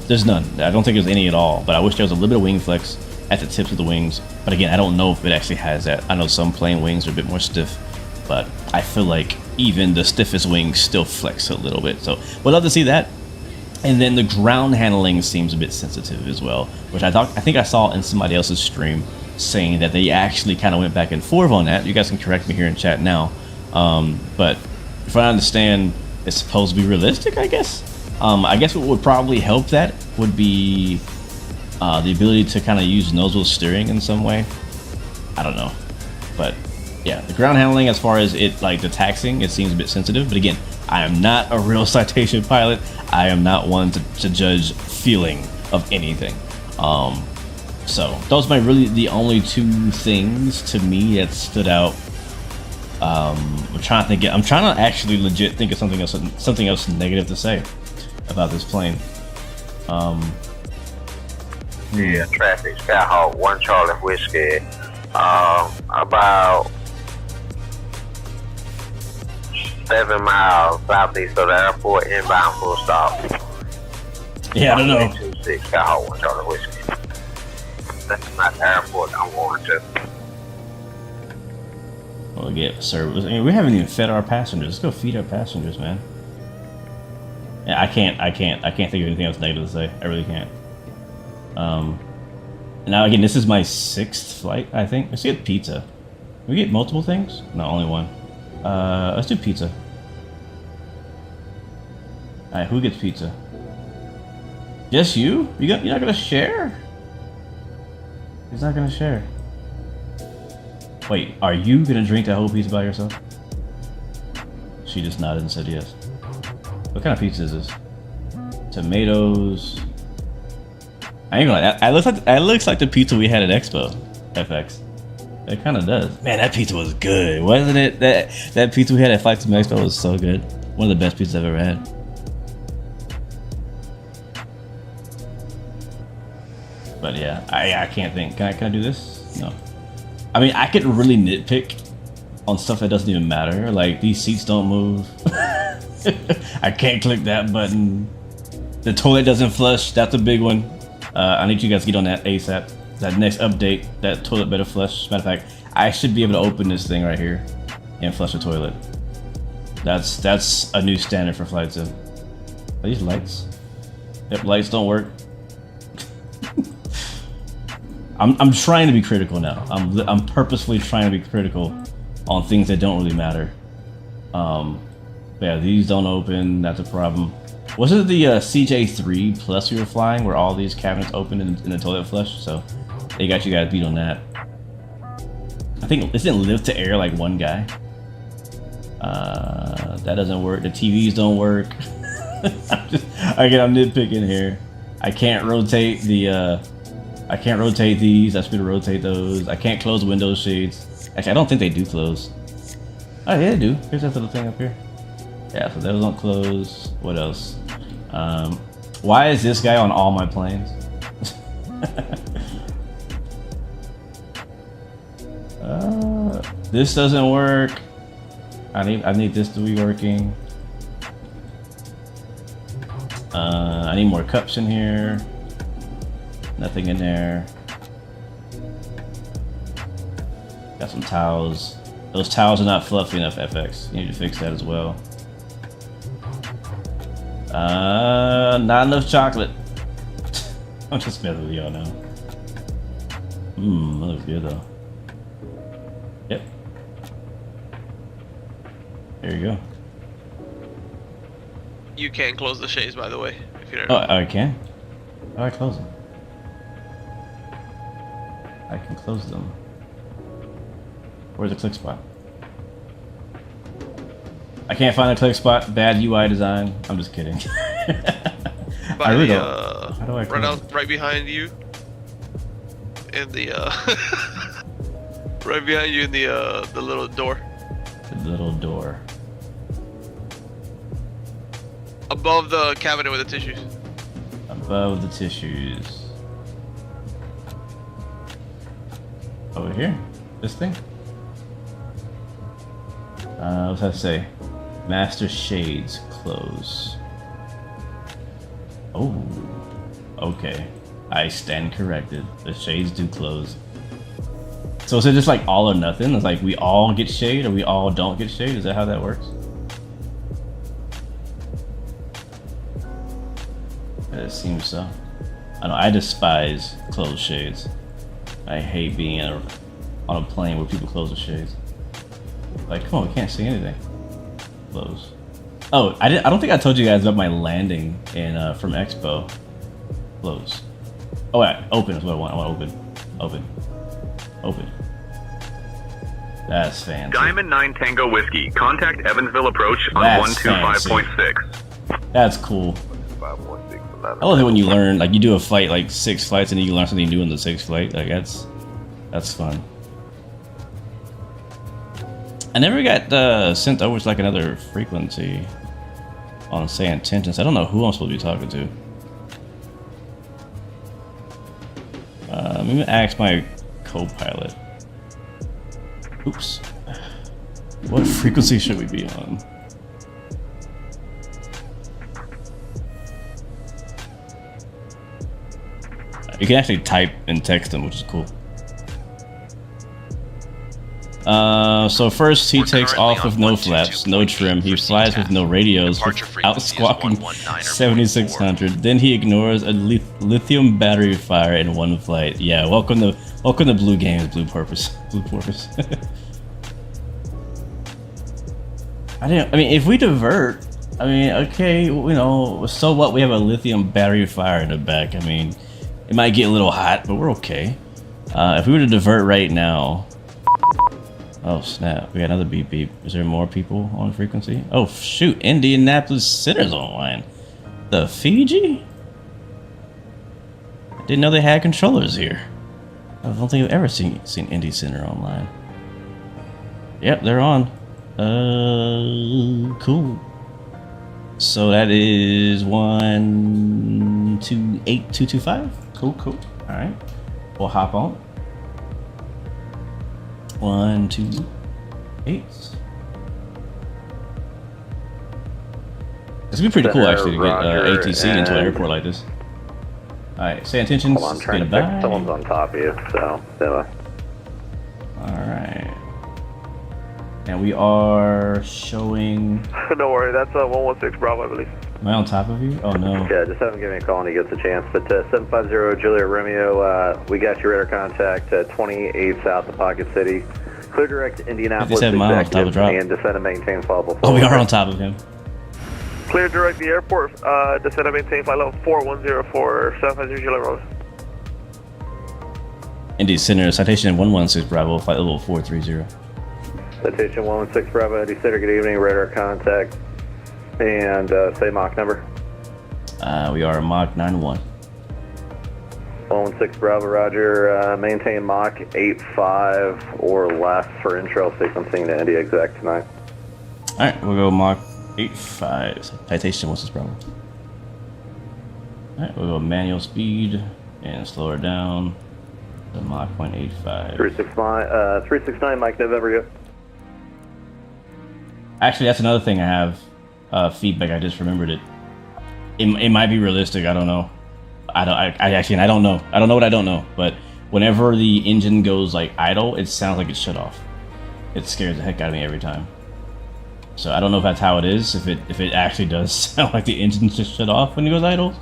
There's none. I don't think there's any at all. But I wish there was a little bit of wing flex at the tips of the wings. But again, I don't know if it actually has that. I know some plane wings are a bit more stiff, but I feel like even the stiffest wings still flex a little bit. So we'd love to see that. And then the ground handling seems a bit sensitive as well, which I think I saw in somebody else's stream saying that they actually kind of went back and forth on that. You guys can correct me here in chat now. But if I understand, it's supposed to be realistic, I guess. I guess what would probably help that would be the ability to kind of use nozzle steering in some way. I don't know, but yeah, the ground handling as far as it, like the taxiing, it seems a bit sensitive. But again, I am not a real Citation pilot. I am not one to judge feeling of anything. So those are really the only two things to me that stood out. I'm trying to actually legit think of something else negative to say about this plane. Yeah, traffic, Skyhawk, 1 Charlie Whiskey, about 7 miles southeast of the airport, inbound full stop. Yeah, I don't know. 26, Skyhawk, 1 Charlie Whiskey. That's not the airport I'm going to. We'll get service. I mean, we haven't even fed our passengers. Let's go feed our passengers, man. Yeah, I can't think of anything else negative to say. I really can't. Now again, this is my 6th flight, I think. Let's get pizza. Can we get multiple things? No, only one. Let's do pizza. Alright, who gets pizza? Just you? You're not gonna share? He's not gonna share. Wait, are you gonna drink that whole pizza by yourself? She just nodded and said yes. What kind of pizza is this? Tomatoes. I ain't gonna lie, that looks like the pizza we had at Expo FX. It kind of does. Man, that pizza was good, wasn't it? That pizza we had at Flight Sim Expo was so good. One of the best pizzas I've ever had. But yeah, I can't think. Can I do this? No. I mean, I could really nitpick on stuff that doesn't even matter. Like, these seats don't move. I can't click that button. The toilet doesn't flush. That's a big one. I need you guys to get on that ASAP. That next update, that toilet better flush. Matter of fact, I should be able to open this thing right here and flush the toilet. That's a new standard for Flight Sim. Are these lights? Yep, lights don't work. I'm trying to be critical now. I'm purposefully trying to be critical on things that don't really matter. Yeah, these don't open. That's a problem. Was it the CJ3 Plus we were flying, where all these cabinets opened in the toilet flush? So they got you guys beat on that. I think it didn't lift to air like one guy. That doesn't work. The TVs don't work. I'm nitpicking here. I can't rotate the. I can't rotate these. I should rotate those. I can't close window shades. Actually, I don't think they do close. Oh yeah, they do. Here's that little thing up here. Yeah, so those don't close. What else? Why is this guy on all my planes? This doesn't work. I need this to be working. I need more cups in here. Nothing in there. Got some towels. Those towels are not fluffy enough, FX. You need to fix that as well. Not enough chocolate. I'm just messing with y'all now. That looks good though. Yep. There you go. You can close the shades, by the way. If you don't Oh, know. I can? Oh, I close them. I can close them. Where's the click spot? I can't find a click spot. Bad UI design. I'm just kidding. I really don't. How do I run out right behind you? In the right behind you in the little door. The little door. Above the cabinet with the tissues. Above the tissues. Over here? This thing? What's that say? Master shades close. Oh, okay. I stand corrected. The shades do close. So is it just like all or nothing? It's like we all get shade or we all don't get shade? Is that how that works? It seems so. I know, I despise closed shades. I hate being on a plane where people close the shades. Like, come on, we can't see anything. Close. Oh, I don't think I told you guys about my landing in from Expo. Close. Oh wait, open is what I want. I want open. Open. Open. That's fancy. Diamond 9 Tango Whiskey. Contact Evansville approach on 125.6. That's cool. I love it when you learn, like you do a flight, like 6 flights, and then you learn something new in the 6th flight. Like that's fun. I never got sent over to like another frequency on say intentions. I don't know who I'm supposed to be talking to. I'm gonna ask my co-pilot. Oops. What frequency should we be on? You can actually type and text them, which is cool. So first he takes off with no flaps, no trim. He flies with no radios, without squawking 7600. Then he ignores a lithium battery fire in one flight. Yeah, welcome to Blue Games, Blue Porpoise. Blue Porpoise. I mean, if we divert, I mean, okay, you know, so what? We have a lithium battery fire in the back. I mean, it might get a little hot, but we're okay. If we were to divert right now, Oh snap! We got another beep beep. Is there more people on frequency? Oh shoot! Indianapolis Center's online. The Fiji? I didn't know they had controllers here. I don't think I've ever seen Indy Center online. Yep, they're on. Cool. So that is 128225. Cool. All right, we'll hop on. 128. It's gonna be pretty cool actually to get ATC into an airport like this. All right, stay attention. Hold on, trying to check. Someone's on top of you, so. All right. And we are showing. Don't worry, that's 116 Bravo, I believe. Am I on top of you? Oh no. Yeah, just have him give me a call when he gets a chance. But 750 Juliet Romeo, we got your radar contact 28 south of Pocket City. Clear direct to Indianapolis 57 miles, top of drop. and descend and maintain flight. Oh, we are on top of him. Clear direct the airport, descend and maintain flight level 410 for 750 Juliet Romeo. Indy Center, citation 116 Bravo, flight level 430. Citation 116 Bravo, Indy Center, good evening, radar contact. And say Mach number. We are Mach 91. 116 Bravo, roger. Maintain Mach 85 or less for intro sequencing to Indy Exec tonight. Alright, we'll go Mach 85. Citation 116 Bravo. Alright, we'll go manual speed and slow her down to Mach 0.85. 369 Mike November, yep. Actually, that's another thing I have. Feedback. I just remembered it. It might be realistic. I don't know. I don't know. I don't know what I don't know. But whenever the engine goes like idle, it sounds like it's shut off. It scares the heck out of me every time. So I don't know if that's how it is. If it actually does sound like the engine's just shut off when it goes idle,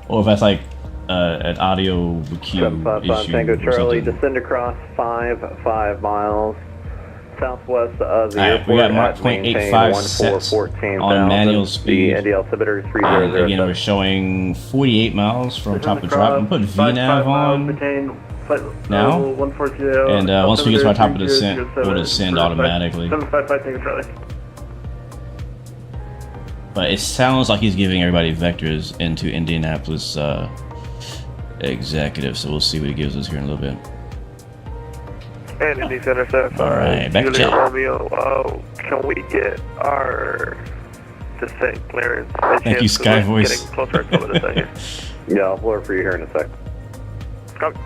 or if that's like an audio cue issue. Tango Charlie, or something. descend across 5 miles. Southwest of the airport. We got Mach 0.85 sets on manual speed. The altimeter 3007. Again, we're showing 48 miles from top to drop. I'm putting VNAV on now. And once we get to our top of the descent, we'll descend automatically. But it sounds like he's giving everybody vectors into Indianapolis Executive, so we'll see what he gives us here in a little bit. And Indy Center set. Alright, back Juliet to Romeo, can we get our descent clearance? Thank you, Sky Voice. Getting closer and closer to the second. Yeah, I'll blow it for you here in a sec. Copy.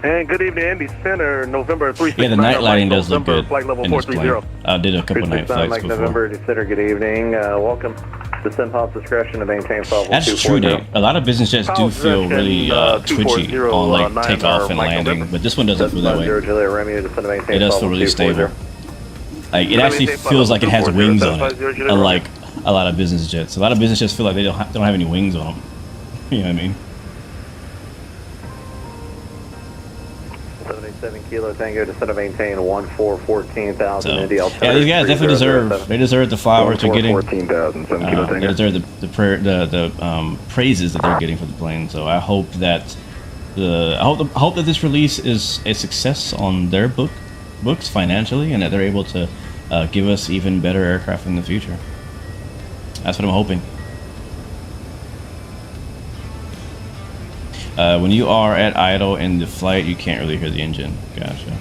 And good evening, Indy Center, November 369. Yeah, the night lighting does look good flight level in this plane. I did a couple night flights Mike before. November, Center, good evening. Welcome. Descend pulse discretion to maintain flight level. That's true, Dave. A lot of business jets do feel really twitchy on like takeoff and landing, but this one doesn't feel that way. It does feel really stable. Like it actually feels like it has wings on it, unlike a lot of business jets. A lot of business jets feel like they don't have any wings on them. You know what I mean? 787 Kilo Tango, descend and maintain 14,000 Indy altimeter. Yeah, these guys definitely deserve the flowers they're getting. 14,000 Kilo They Tango. deserve the praises that they're getting for the plane. So I hope that I hope that this release is a success on their books financially, and that they're able to give us even better aircraft in the future. That's what I'm hoping. When you are at idle in the flight, you can't really hear the engine. Gotcha.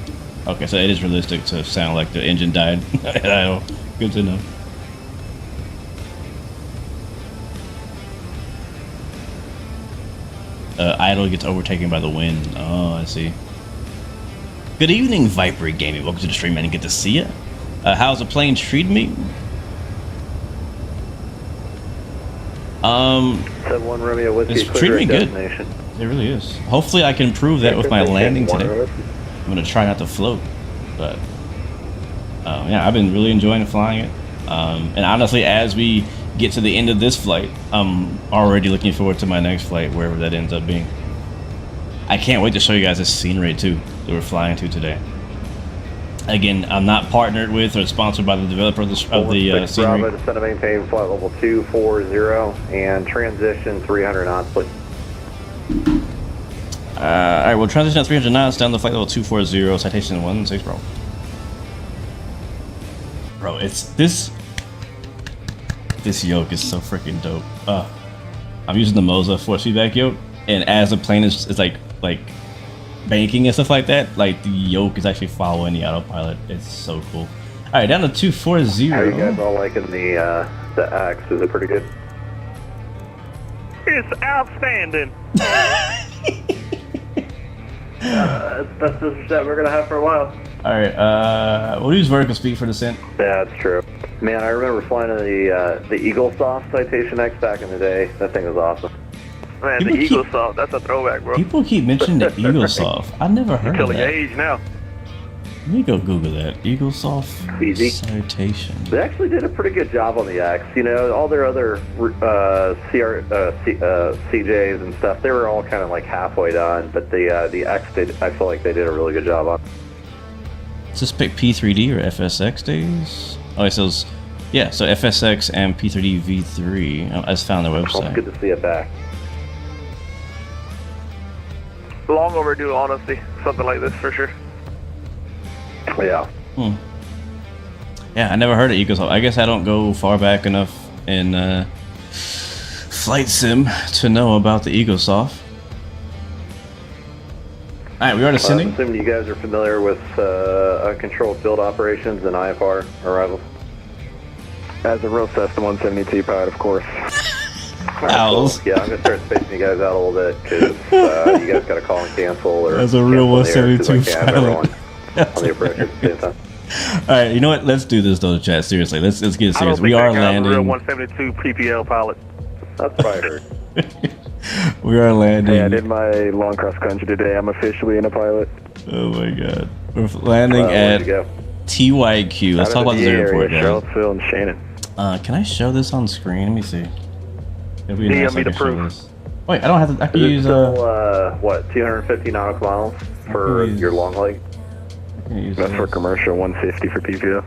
Okay, so it is realistic to sound like the engine died at idle. Good to know. Idle gets overtaken by the wind. Oh, I see. Good evening, Viper Gaming. Welcome to the stream, man. Good to see you. How's the plane treating me? 71 Romeo Whiskey. It's treating me good. It really is. Hopefully I can improve that with my landing today. I'm going to try not to float. But, yeah, I've been really enjoying flying it. And honestly, as we get to the end of this flight, I'm already looking forward to my next flight, wherever that ends up being. I can't wait to show you guys this scenery, too, that we're flying to today. Again, I'm not partnered with or sponsored by the developer of the scenery. Bravo, descend and maintain flight level 240 and transition 300 knots, please. Alright, we'll transition at 300 knots down to flight level 240, citation 16, bro. Bro, it's this yoke is so freaking dope. I'm using the Moza force feedback yoke, and as the plane is like banking and stuff like that, like the yoke is actually following the autopilot. It's so cool. Alright, down to 240. How are you guys all liking the X? Is it pretty good? It's outstanding. It's the best business that we're gonna have for a while. Alright, we'll use vertical speed for descent. Yeah, that's true. Man, I remember flying in the Eagle Soft Citation X back in the day. That thing was awesome. Man, the Eagle Soft, that's a throwback, bro. People keep mentioning the Eagle Soft. I never heard of Killing your that. age now. Let me go Google that. Eagle Soft Citation. They actually did a pretty good job on the X. You know, all their other CJs and stuff, they were all kind of like halfway done. But the X did. I feel like they did a really good job on. Suspect P3D or FSX days? Oh, so yeah, so FSX and P3D V3. I just found their website. It's good to see it back. Long overdue, honestly. Something like this for sure. Yeah. Yeah, I never heard of Eagle Soft. I guess I don't go far back enough in flight sim to know about the Eagle Soft. Alright, we are descending. I'm assuming you guys are familiar with controlled field operations and IFR arrivals. As a real Cessna 172 pilot, of course. Owls. Yeah, I'm going to start spacing you guys out a little bit because you guys got to call and cancel. Or as a real 172 pilot. On the approach at the same time. Alright, you know what? Let's do this though, chat. Seriously, let's get serious. We are landing. I'm a real 172 PPL pilot. That's what I heard. We are landing. Hey, I did my long cross country today. I'm officially in a pilot. Oh my god. We're landing at TYQ. Let's talk about this airport, guys. Charlottesville and Shannon. Can I show this on screen? Let me see. It'll be nice if I can show proof. this. Wait, I don't have to. I can use still, what, 250 nautical miles for your long leg? That's for commercial, 150 for PPL.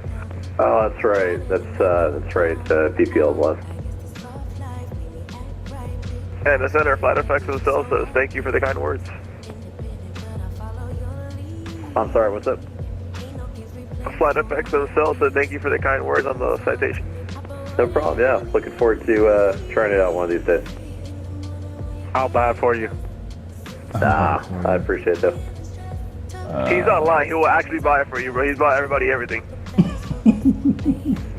Oh, that's right. That's right. PPL is less. And the Center of Flight Effects themselves says thank you for the kind words. I'm sorry, what's up? Flight Effects themselves said thank you for the kind words on the citation. No problem, yeah. Looking forward to trying it out one of these days. I'll buy it for you. I appreciate that. He's not lying. He will actually buy it for you, bro. He's bought everybody everything.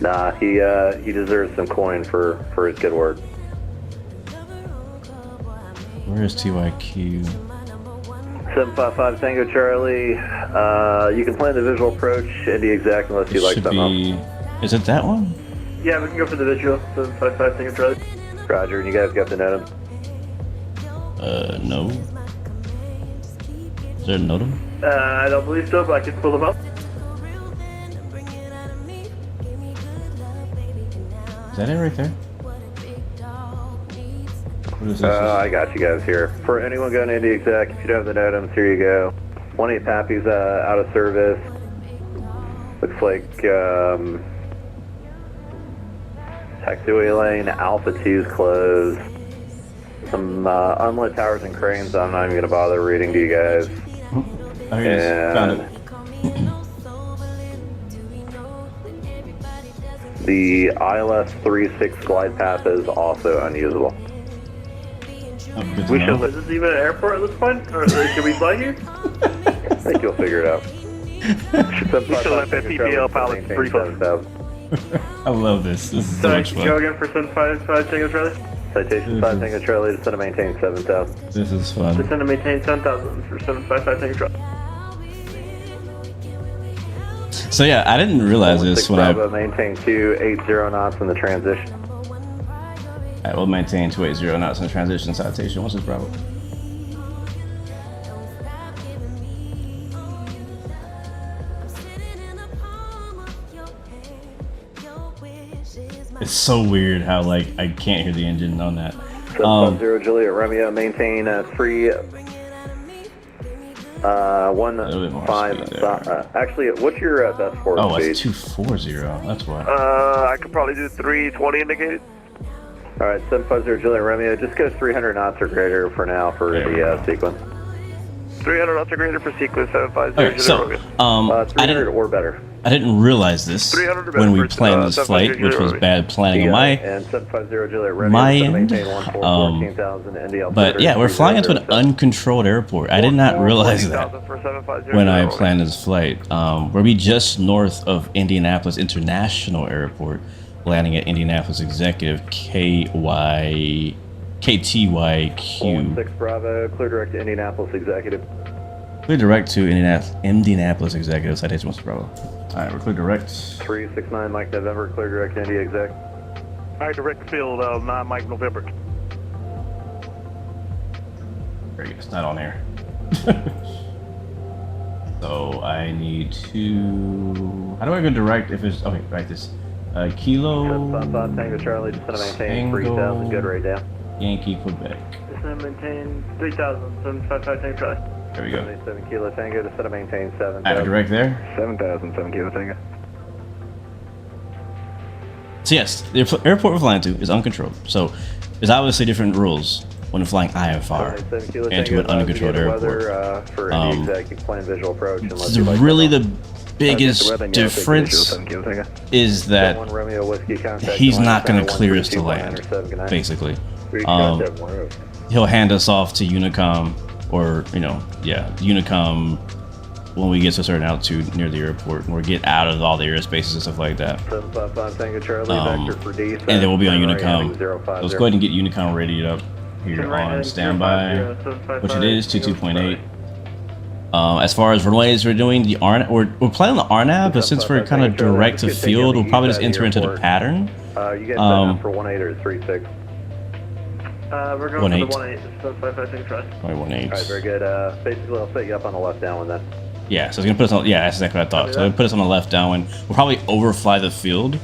Nah, he deserves some coin for his good work. Where is TYQ? 755 Tango Charlie. You can plan the visual approach, Indy exact, unless you like something else. Is it that one? Yeah, we can go for the visual. 755 Tango Charlie. Roger, and you guys got the NOTAM? No. Is there a NOTAM? I don't believe so, but I can pull them up. Is that it right there? What is this? I got you guys here. For anyone going into exec, if you don't have the NOTAMs, here you go. 18 Pappy's out of service. Looks like taxiway lane, Alpha 2's closed. Some unlit towers and cranes I'm not even going to bother reading to you guys. Okay, found it. The ILS 36 glide path is also unusable. Is this even an airport at this point? Or can we fly here? I think you'll figure it out. We still let that PPL pilot brief us. I love this. This is so much fun. Go again for 755 Tango Charlie? Citation 5 Tango Charlie, descend to maintain 7,000. This is fun. Descend to maintain 10,000 for 755 Tango Charlie. So yeah, I didn't realize this when Bravo, maintain 280 knots in the transition. I will maintain 280 knots in the transition citation. What's this, Bravo? It's so weird how like I can't hear the engine on that. 750 Juliet Romeo, maintain 315. Actually, what's your best forward speed? Oh, it's 240. That's why. I could probably do 320 indicated. All right, 750 Juliet Romeo, just go 300 knots or greater for now for the sequence. 300 knots or greater for sequence 750. Okay, so 300 or better. I didn't realize this when we planned this flight, which was bad planning on my end. But yeah, we're flying into an uncontrolled airport. I did not realize that when I planned this flight. We'll be just north of Indianapolis International Airport, landing at Indianapolis Executive KTYQ. 6 Bravo, clear direct to Indianapolis Executive. Clear direct to Indianapolis Executive, Citation 1 Bravo. Alright, we're clear direct. 369 Mike November, clear direct to India Exec. Alright, direct field 9 Mike November. There you go, it's not on air. So I need to... How do I go direct if it's... Okay, right, this. Kilo... Tango Charlie, just gonna maintain 3,000, good right now. Yankee, Quebec. Just gonna maintain 3,000, 755 Tango Charlie. There we go. 7 Kilo Tango, just gonna maintain 7,000. Alright, direct there. 7,000, 7 Kilo Tango. So yes, the airport we're flying to is uncontrolled. So there's obviously different rules when flying IFR into an uncontrolled airport. Really the biggest difference is that he's not going to clear us to land, basically. He'll hand us off to Unicom, or, you know, yeah, Unicom when we get to a certain altitude near the airport, and we'll get out of all the airspaces and stuff like that. And then we'll be on Unicom. So let's go ahead and get Unicom readied up here on standby, which it is 22.8. As far as runways, we're doing the RNAV. We're playing the RNAV, but since we're kind of direct to field, we'll probably just enter into the pattern. You guys sign up for 18 or 36? We're going for the 18, so 556 try. 18. Alright, very good. Basically, I'll set you up on the left downwind then. Yeah, so it's gonna put us on. Yeah, that's exactly what I thought. So it'll put us on the left downwind. We'll probably overfly the field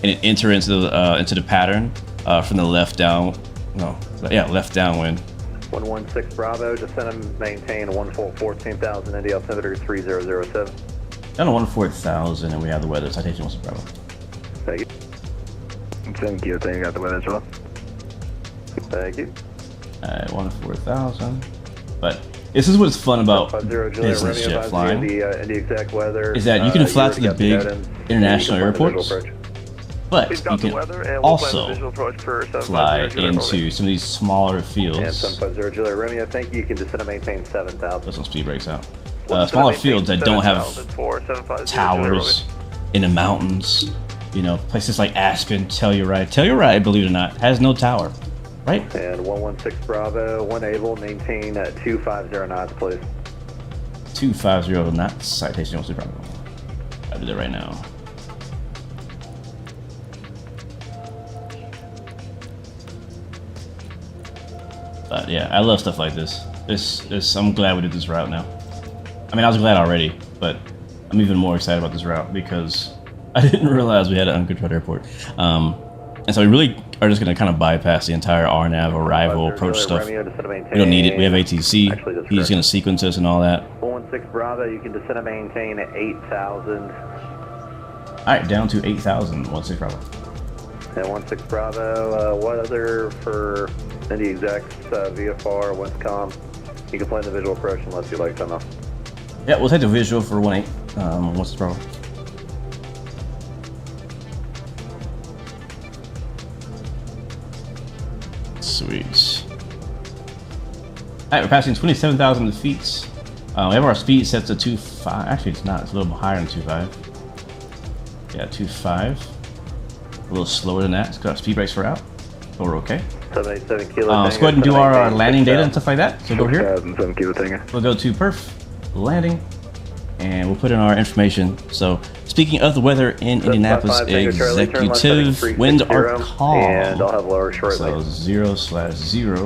and enter into the pattern from the left down. No, yeah, left downwind. 116 Bravo, descend and maintain 14,000 India altimeter 3007. Down to 14,000, and we have the weather. Citation 1 Bravo. Thank you. Thank you. You got the weather as well. Thank you. 14,000. But this is what's fun about business jet flying, is that you can fly to the big international airports, but you can also fly into some of these smaller fields. 750 Juliet Romeo, thank you. You can descend and maintain 7,000. Put some speed brakes out. Smaller fields that don't have towers in the mountains. You know, places like Aspen, Telluride, believe it or not, has no tower. Right? And 116 Bravo, one able, maintain 250 knots, please. 250 knots, citation 1 Bravo. I'll do that right now. But yeah, I love stuff like this. I'm glad we did this route now. I mean, I was glad already, but I'm even more excited about this route because I didn't realize we had an uncontrolled airport. And so we really are just going to kind of bypass the entire RNAV arrival approach stuff. We don't need it. We have ATC. He's going to sequence us and all that. 116 Bravo, you can descend and maintain 8,000. Alright, down to 8,000. 16 Bravo. And 16 Bravo, what other for Indy Execs, VFR, Winscom? You can play the visual approach unless you like to know. Yeah, we'll take the visual for 18. 16 Bravo. Sweet. Alright, we're passing 27,000 feet. We have our speed set to 2.5. Actually, it's not. It's a little higher than 2.5. Yeah, 2.5. A little slower than that. Let's got our speed brakes for out. But we're okay. 787 Kilo. Let's go ahead and do our landing data and stuff like that. So go here. 7 Kilo Tango. We'll go to perf, landing, and we'll put in our information. So, speaking of the weather in Indianapolis Executive, winds are calm. And I'll have lower shortly. So 0/0. So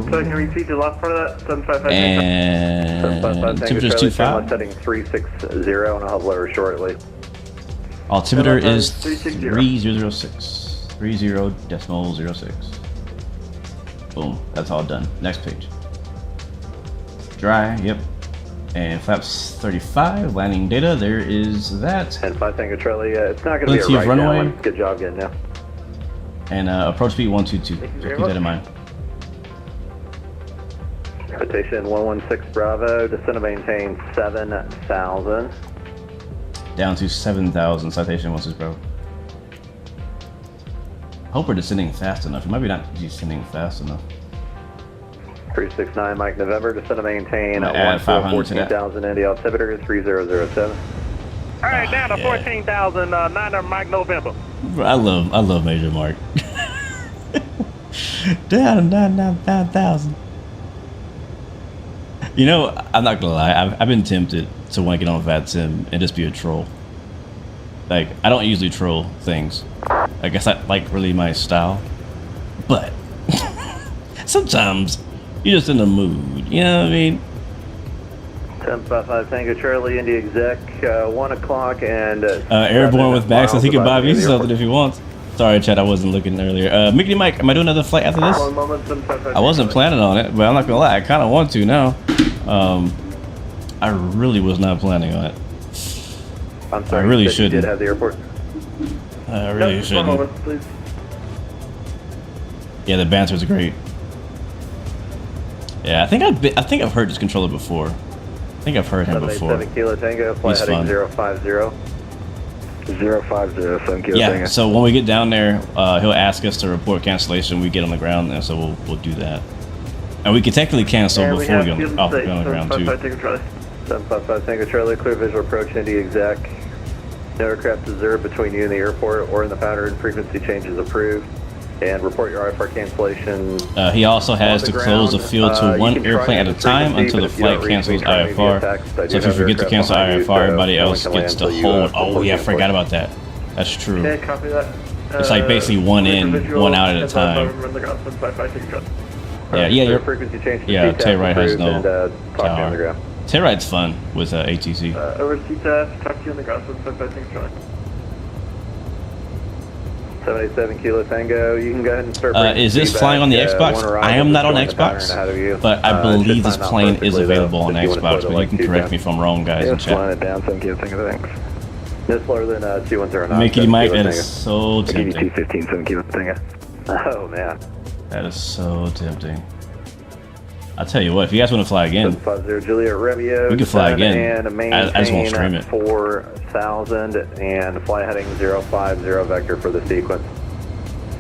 can you repeat the last part of that? 755. And temperature is 2.5. Setting 360, and I'll have lower shortly. Altimeter is 3006. 30.06. Boom. That's all done. Next page. Dry. Yep. And flaps 35, landing data, there is that. And 5 Tango Charlie, it's not going to be a right runway. Now. Good job getting now. And approach speed 122, so keep that in mind. Citation 116 Bravo, descend and maintain 7,000. Down to 7,000, citation 16 Bravo. Hope we're descending fast enough. We might be not descending fast enough. 369 Mike November, descend and maintain add 500 to that. 14,000 India altimeter 3007. Alright, down to 14,000, 9 Mike November. Bro, I love Major Mark. Down to 9,000. You know, I'm not gonna lie, I've been tempted to want to get on VATSIM and just be a troll. Like, I don't usually troll things. I guess I like really my style. But sometimes you're just in the mood, you know what I mean? 1055 Tango Charlie, India exec, 1 o'clock and... Airborne with Max says he can buy me something if he wants. Sorry, Chad, I wasn't looking earlier. Mickey Mike, am I doing another flight after this? I wasn't planning on it, but I'm not gonna lie, I kind of want to now. I really was not planning on it. I'm sorry, I really you shouldn't. did have the airport? I really shouldn't. 1 moment, please. Yeah, the banter's great. Yeah, I think I've heard this controller before. I think I've heard him before. 787 Kilo Tango, flight He's heading fun. 050. 050, 7 Kilo Yeah, Tango. so when we get down there, he'll ask us to report cancellation. We get on the ground, and so we'll do that. And we can technically cancel before we get on the ground too. 755 Tango Charlie, clear visual approach, India exec. No aircraft observed between you and the airport or in the pattern. Frequency changes approved. And report your IFR cancellation. He also has to close the field to one airplane at a time until the flight cancels IFR. So if you forget to cancel IFR, everybody else gets to hold. Oh yeah, I forgot about that. That's true. Okay, copy that. It's like basically one in, one out at a time. Yeah, frequency change. yeah. Telluride has no tower. Telluride's fun with ATC. Over CTAS, talk to you on the ground, 755 787 Kilo Tango, you can go ahead and start. Is this flying on the Xbox? I am not on Xbox, but I believe this plane is available on Xbox, but you can correct me if I'm wrong, guys, in chat. It down, 7 Kilo Tango, thanks. No slower than 2109. Mickey Mike, that is so tempting. 215, 7 Kilo Tango. Oh, man. That is so tempting. I'll tell you what, if you guys want to fly again, 750 Juliet Romeo, we can fly again. And I just won't stream it. 4,000 and fly heading 050 vector for the sequence.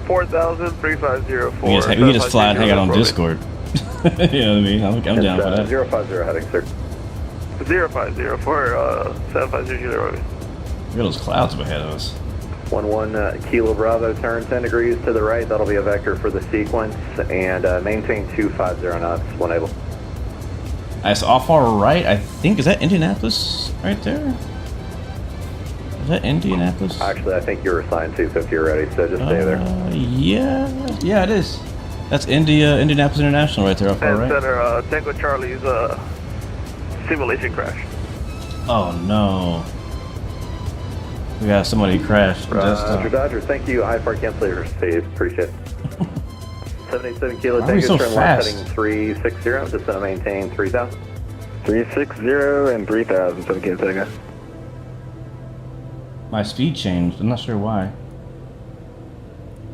4,000, 3504. We can just fly and hang out on Discord. You know what I mean? I'm down for that. 050 heading, sir. 050 for 750 Juliet Romeo. Look at those clouds up ahead of us. 11 Kilo Bravo, turn 10 degrees to the right. That'll be a vector for the sequence, and maintain 250 knots when able. Nice, off our right, I think, is that Indianapolis right there? Is that Indianapolis? Actually, I think you're assigned 250 already, so just stay there. Yeah, it is. That's Indianapolis International right there off our right. Center, Tango Charlie's simulation crash. Oh no. We got somebody crashed. Roger, Dodger. Thank you. IFR cancellation received. Appreciate it. 787 Kilo Why are we Tango, so turn fast? left heading 360. Just gonna maintain 3,000. 360 and 3,000, 7 Kilo Tango. My speed changed. I'm not sure why.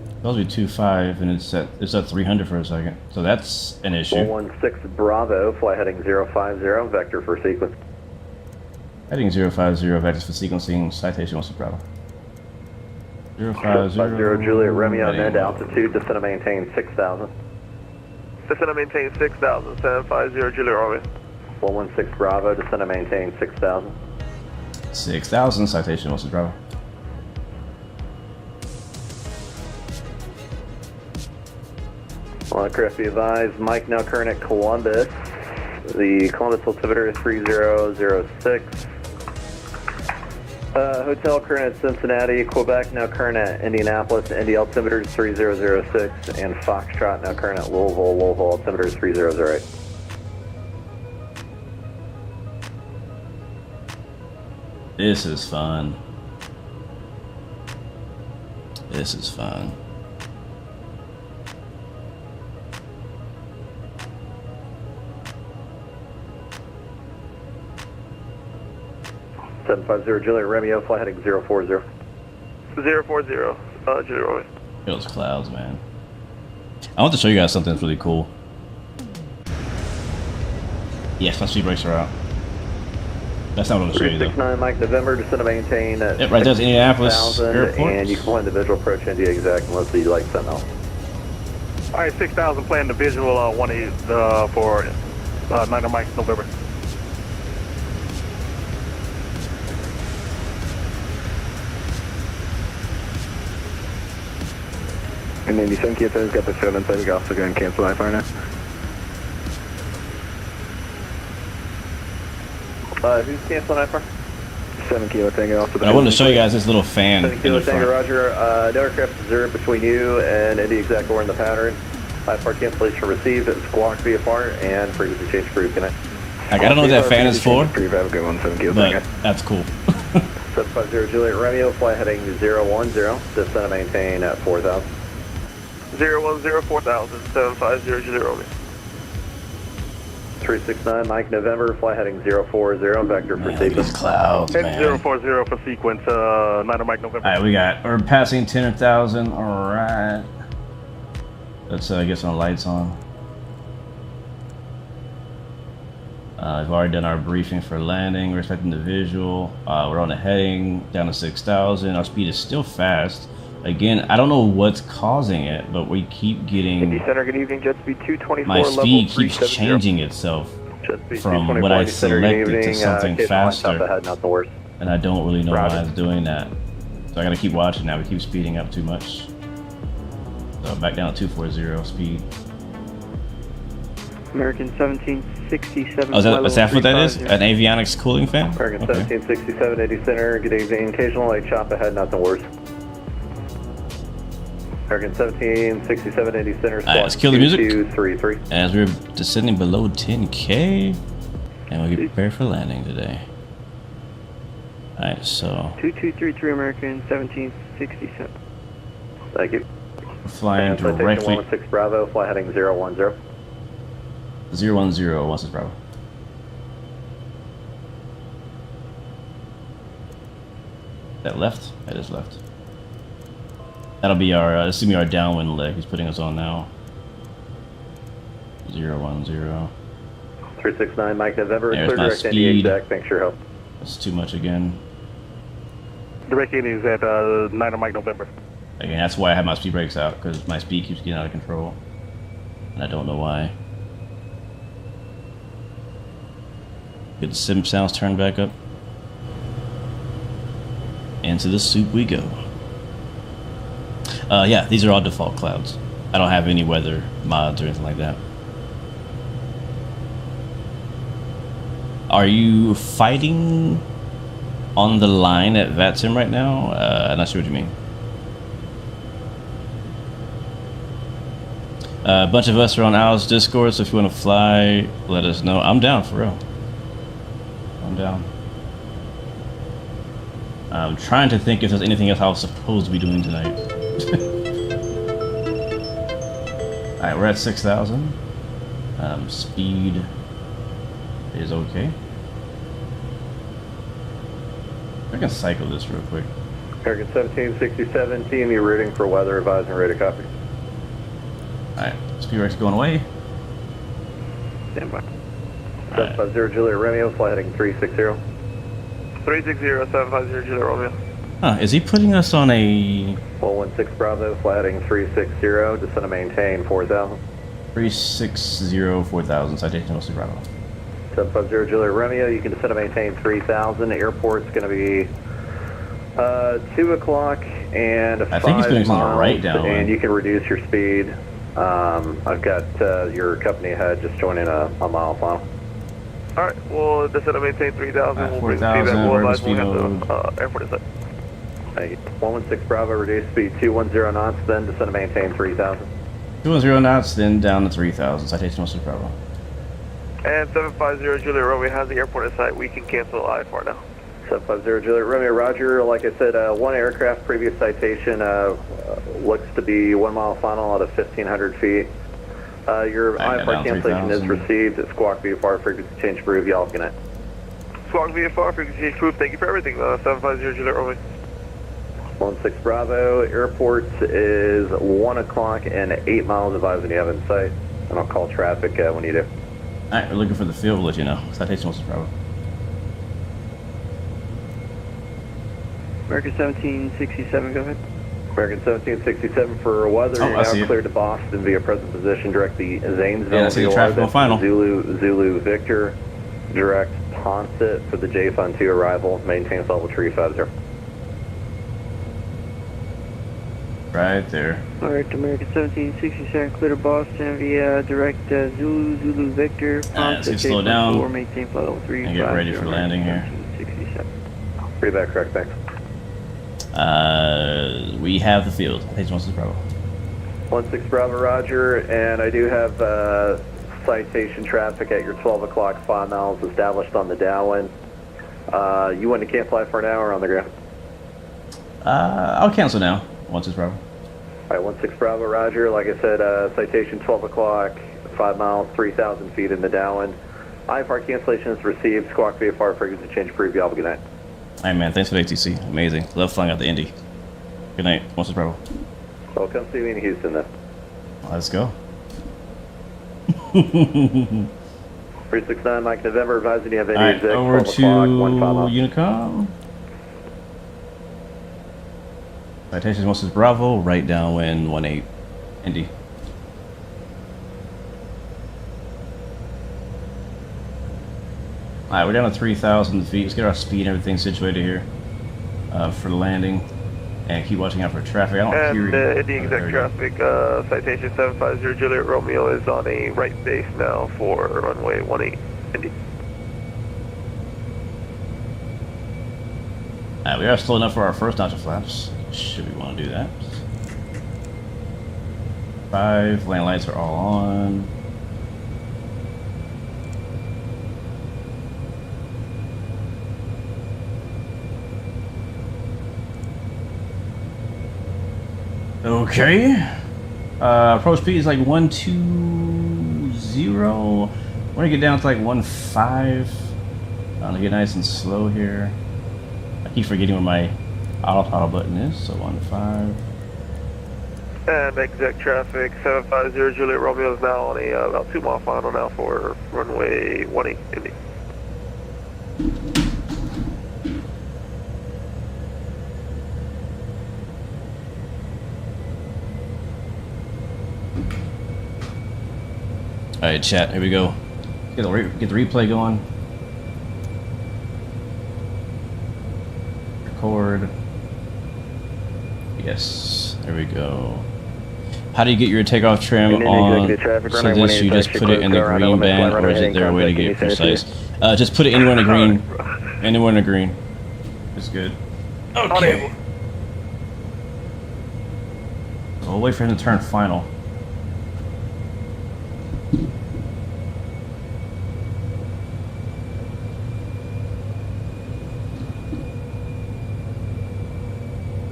It's supposed to be 2.5 and it's at 300 for a second. So that's an issue. 116 Bravo, fly heading 050, vector for sequence. Heading 050, vectors for sequencing, citation 16 Bravo. 050 Juliet Romeo, mid altitude, descend and maintain 6,000. Descend and maintain 6,000, 750 Juliet Romeo. 116 Bravo, descend and maintain 6,000. 6,000, citation 16 Bravo. Well, correct, be advised, Mike now current at Columbus. The Columbus altimeter is 3006. Hotel current at Cincinnati, Quebec now current at Indianapolis, Indy altimeter is 3006, and Foxtrot now current at Louisville, Louisville altimeter is 3008. This is fun. This is fun. Juliet Romeo, fly heading 040. 040, Juliet Romeo. Look at those clouds, man. I want to show you guys something that's really cool. Yes, my speed brakes are out. That's not what I'm showing you though. 369 Mike November, descend to maintain at Yep, right there's Indianapolis 6,000, Airport. and you can plan the visual approach India exact unless you like something else. All right, 6,000, plan the visual 1 for 9 Mike November. And then you think KTYQ's got the field inside, we can also go and cancel IFR now. Who's canceling IFR? 7 Kilo Tango. Also I wanted to show you guys this little fan 7 in Kilo the front. Tango, Roger. No aircraft observed between you and India exact or in the pattern. IFR cancellation received at Squawk VFR and frequency change approved. Connect. Like, I don't know what that fan is for, Have a good one, 7 Kilo but Tango. that's cool. 750 Juliet Romeo, fly heading 010, descend and maintain at 4,000. 010 4000, 750 Juliet Romeo. 369 Mike November, fly heading 040, vector for safety. These clouds, Head man. 040 for sequence 9 Mike November. Alright, we're passing 10,000, alright. Let's get some lights on. We've already done our briefing for landing. We're expecting the visual. We're on a heading down to 6,000. Our speed is still fast. Again, I don't know what's causing it, but we keep getting... Indy Center, good evening, jet speed 224, my speed level keeps changing itself from what I selected to something faster. And I don't really know why it's doing that. So I gotta keep watching now. We keep speeding up too much. So back down to 240 speed. American 1767. Oh, is that what that is? An avionics cooling fan? American Okay. 1767, 80 Center, good evening. Occasional light chop ahead, nothing worse. American 1767, 80 Center, Alright, let's kill the music 2233. as we're descending below 10K, and we'll get prepared for landing today. Alright, so 2233 American 1767. Thank you. we're flying Citation directly 116 Bravo, fly heading 010. 010, once it's Bravo. That left? That is left. That'll be our, this is gonna be our downwind leg he's putting us on now. 010. 369 Mike November, There's clear my direct India speed. exact, thanks for your help. That's too much again. Direct Indy is at 9 Mike November. Again, that's why I have my speed brakes out, because my speed keeps getting out of control. And I don't know why. Get the sim sounds turned back up. Into the soup we go. Yeah, these are all default clouds. I don't have any weather mods or anything like that. Are you fighting on the line at VATSIM right now? I'm not sure what you mean. A bunch of us are on Al's Discord, so if you want to fly, let us know. I'm down, for real. I'm down. I'm trying to think if there's anything else I was supposed to be doing tonight. Alright, we're at 6,000. Speed is okay. I can cycle this real quick. American 1767, TMU routing for weather, advising ready to copy. Alright, speed rate's going away. Stand by. 750 Juliet Romeo, fly heading 360. 360, 750 Juliet Romeo. Huh, is he putting us on a... 116 Bravo, fly heading 360, descend and maintain 4,000. 360, 4,000, citation mostly Bravo. 750 Juliet Romeo, you can descend and maintain 3,000. Airport's going to be 2 o'clock and 5 I think he's putting us on the right down. and you can reduce your speed. I've got your company ahead just joining a mile final. Alright, we'll descend and maintain 3,000. We'll bring speed back. We'll advise when we have the airport inside. 116 Bravo, reduce speed 210 knots, then descend and maintain 3,000. 210 knots, then down to 3,000, citation mostly Bravo. And 750 Juliet Romeo has the airport in sight. We can cancel IFR now. 750 Juliet Romeo, Roger. Like I said, one aircraft, previous citation, looks to be 1 mile final out of 1,500 feet. Your IFR cancellation is received at Squawk VFR, frequency change approved. Y'all can connect. Squawk VFR, frequency change approved. Thank you for everything. 750 Juliet Romeo. 16 Bravo, airport is 1 o'clock and 8 miles advised when you have in sight. And I'll call traffic when you do. Alright, we're looking for the field. We'll let you know. Citation was Bravo. American 1767, go ahead. American 1767 for weather. Oh, You're I see now it. cleared to Boston via present position. Direct the Zanesville. Yeah, I see the traffic on final. Zulu Victor. Direct Ponset for the J Fund 2 arrival. Maintain level 350. Right there. Alright, American 1767, clear to Boston via direct Zulu Victor. Alright, so slow down. Maintain flight level 3. And get ready for landing here. 1767. Read that correct, thanks. We have the field. Citation was Bravo. 16 Bravo, Roger, and I do have citation traffic at your 12 o'clock 5 miles established on the downwind. You want to can't fly for an hour on the ground? I'll cancel now. 16 Bravo. Alright, 16 Bravo, Roger. Like I said, citation 12 o'clock, 5 miles, 3,000 feet in the downwind. IFR cancellation is received. Squawk VFR frequency change approved. Y'all have a good night. Alright, man. Thanks for the ATC. Amazing. Love flying out the Indy. Good night. 16 Bravo. Well, come see me in Houston then. Let's go. 369 Mike November, advising you have any Alright, exec over 12 to o'clock, 1 5 miles. Unicom. Citation 16 Bravo, right downwind 18 Indy. Alright, we're down to 3,000 feet. Let's get our speed and everything situated here for landing. And keep watching out for traffic. I don't hear you. And Indy exec traffic, citation 750 Juliet Romeo is on a right base now for runway 18 Indy. We are slow enough for our first notch of flaps. Should we want to do that? 5, lane lights are all on. Okay. Approach speed is like 120. We're gonna get down to like 15. I'm gonna get nice and slow here. I keep forgetting where my auto button is, so 15. And exec traffic 750 Juliet Romeo is now on a about 2 mile final now for runway 18 Indy. Alright, chat, here we go. Get the replay going. Record. Yes, there we go. How do you get your takeoff trim on? So this, you just put it in the green band, or is it there a way to get precise? Just put it anywhere in the green. Anywhere in the green. It's good. Okay. So we'll wait for him to turn final.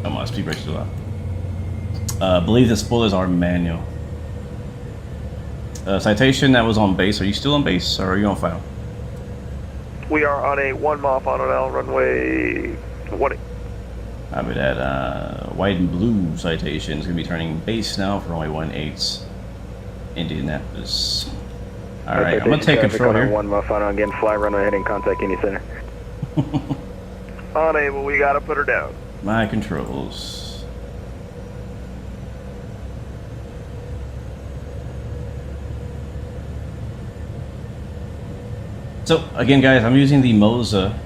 Oh, my speed brake's too loud. I believe the spoilers are manual. Citation, that was on base. Are you still on base, or are you on final? We are on a 1 mile final now, runway 20. I mean that white and blue citation is going to be turning base now for runway 18 Indianapolis. All right, I'm going to take control here. 1 mile final again. Fly runway heading. Contact Indy Center. Unable. We got to put her down. My controls. So again, guys, I'm using the Moza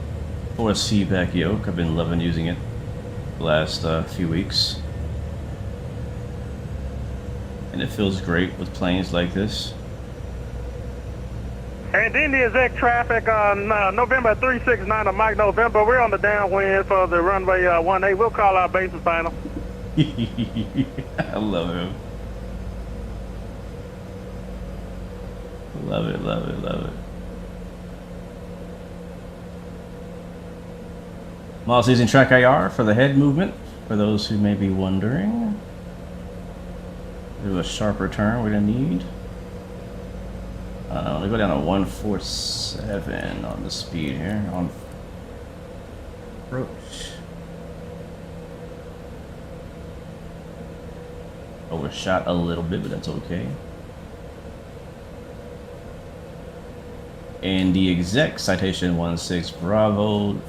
4C back yoke. I've been loving using it the last few weeks, and it feels great with planes like this. And Indy exec traffic on November 369 of Mike November. We're on the downwind for the runway 18. We'll call our base and final. I love him. Love it, love it, love it. I'm also using track IR for the head movement, for those who may be wondering. Do a sharper turn we're gonna need. Let me go down to 147 on the speed here, on approach. Overshot a little bit, but that's okay. And the exec, citation 16 Bravo,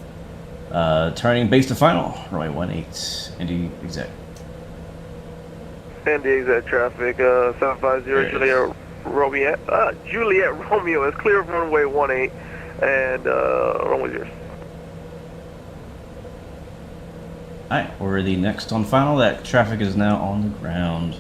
turning base to final, runway 18, and the exec. And the exec traffic, 750 Juliet Romeo is clear of runway 18 and runway 0. Alright, we're the next on final. That traffic is now on the ground.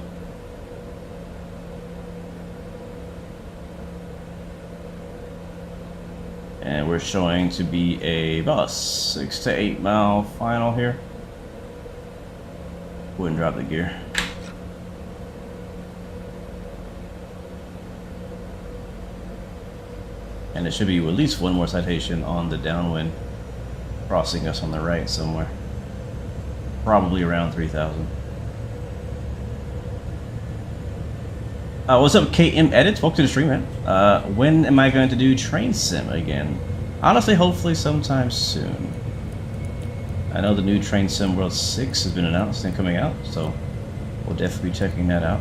And we're showing to be about a 6 to 8 mile final here. Wouldn't drop the gear. And there should be at least one more citation on the downwind, crossing us on the right somewhere. Probably around 3,000. What's up, KM Edits? Welcome to the stream, man. When am I going to do train sim again? Honestly, hopefully sometime soon. I know the new Train Sim World 6 has been announced and coming out, so we'll definitely be checking that out.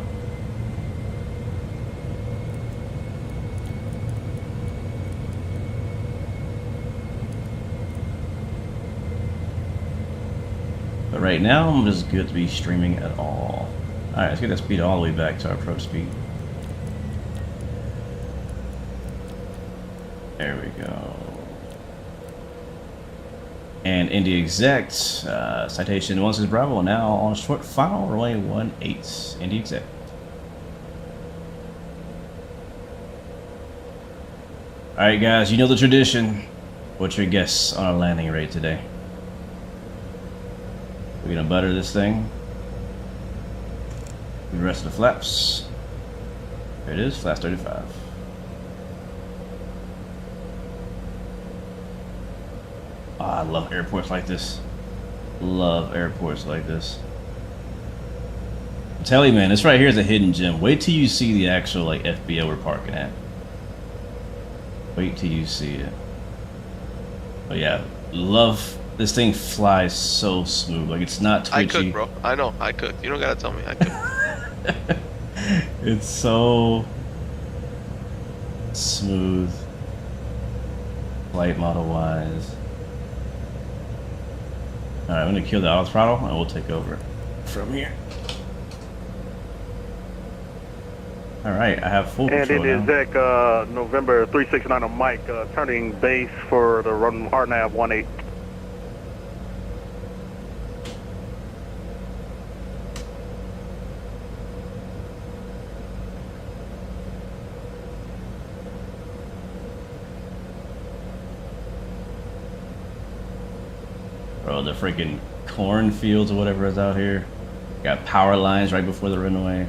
But right now, I'm just good to be streaming at all. Alright, let's get that speed all the way back to our approach speed. There we go. And in the exec, citation 16 Bravo, now on short final, runway 18, in the exec. Alright guys, you know the tradition. What's your guess on our landing rate today? We're gonna butter this thing. The rest of the flaps. There it is, flaps 35. Oh, I love airports like this. Love airports like this. I'm telling you, man, this right here is a hidden gem. Wait till you see the actual like FBO we're parking at. Wait till you see it. But yeah, love. This thing flies so smooth. Like, it's not twitchy. I cook, bro. I know. I cook. You don't gotta tell me. I cook. It's so smooth, flight model wise. Alright, I'm gonna kill the auto throttle and we'll take over from here. Alright, I have full control now. And it is Zach, November 369 on Mike, turning base for the RNAV 18. Bro, the freaking cornfields or whatever is out here. Got power lines right before the runway.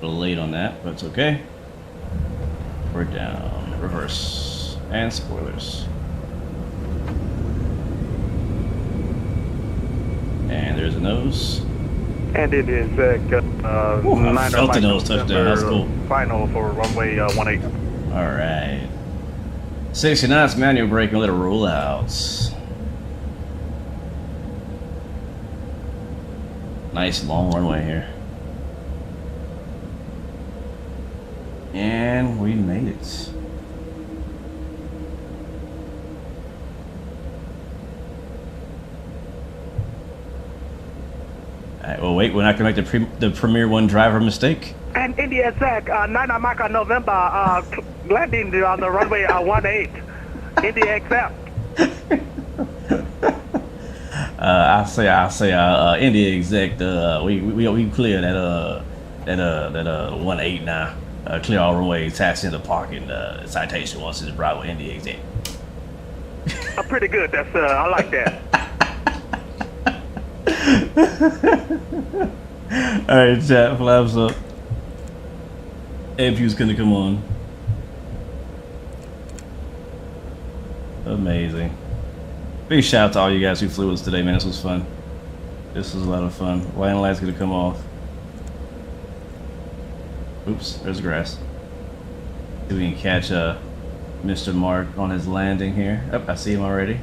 A little late on that, but it's okay. We're down, reverse, and spoilers. And there's a nose. And it is I felt the nose touchdown, that's cool. Final for runway 18. Alright. 60 knots, manual brake, and let it roll out. Nice long runway here. And we made it. Alright, well wait, we're not gonna make the Premier One driver mistake. And India Zach, 9 Maka November, landing on the runway 18. India XF. I say, India exec, we clear that 18 now. Clear all runway, taxi in the parking, citation 16 Bravo, India exec. Pretty good, that's, I like that. Alright, chat, flaps up. APU's gonna come on. Amazing. Big shout out to all you guys who flew with us today, man. This was fun. This was a lot of fun. Lion light's gonna come off. Oops, there's grass. See if we can catch Mr. Mark on his landing here. Oh, I see him already.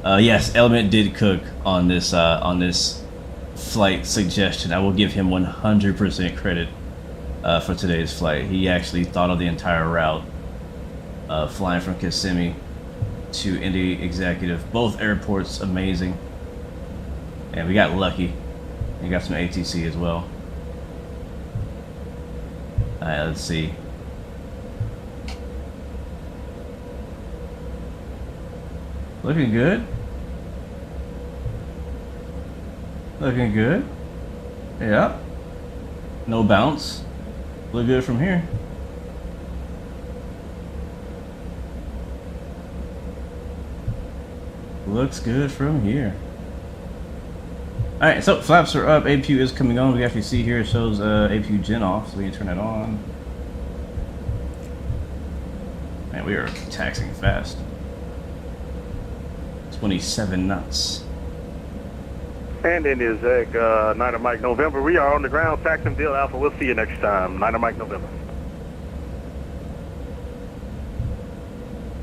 Yes, Element did cook on this flight suggestion. I will give him 100% credit for today's flight. He actually thought of the entire route, flying from Kissimmee to Indy Executive. Both airports amazing, and we got lucky. We got some ATC as well. All right, let's see. Looking good. Looking good. Yeah. No bounce. Look good from here. Looks good from here. Alright, so flaps are up. APU is coming on. We actually see here it shows APU gen off, so we can turn that on. Man, we are taxing fast. 27 knots. And India Zach, Night of Mike November. We are on the ground, Saxonville Alpha. We'll see you next time. Night of Mike November.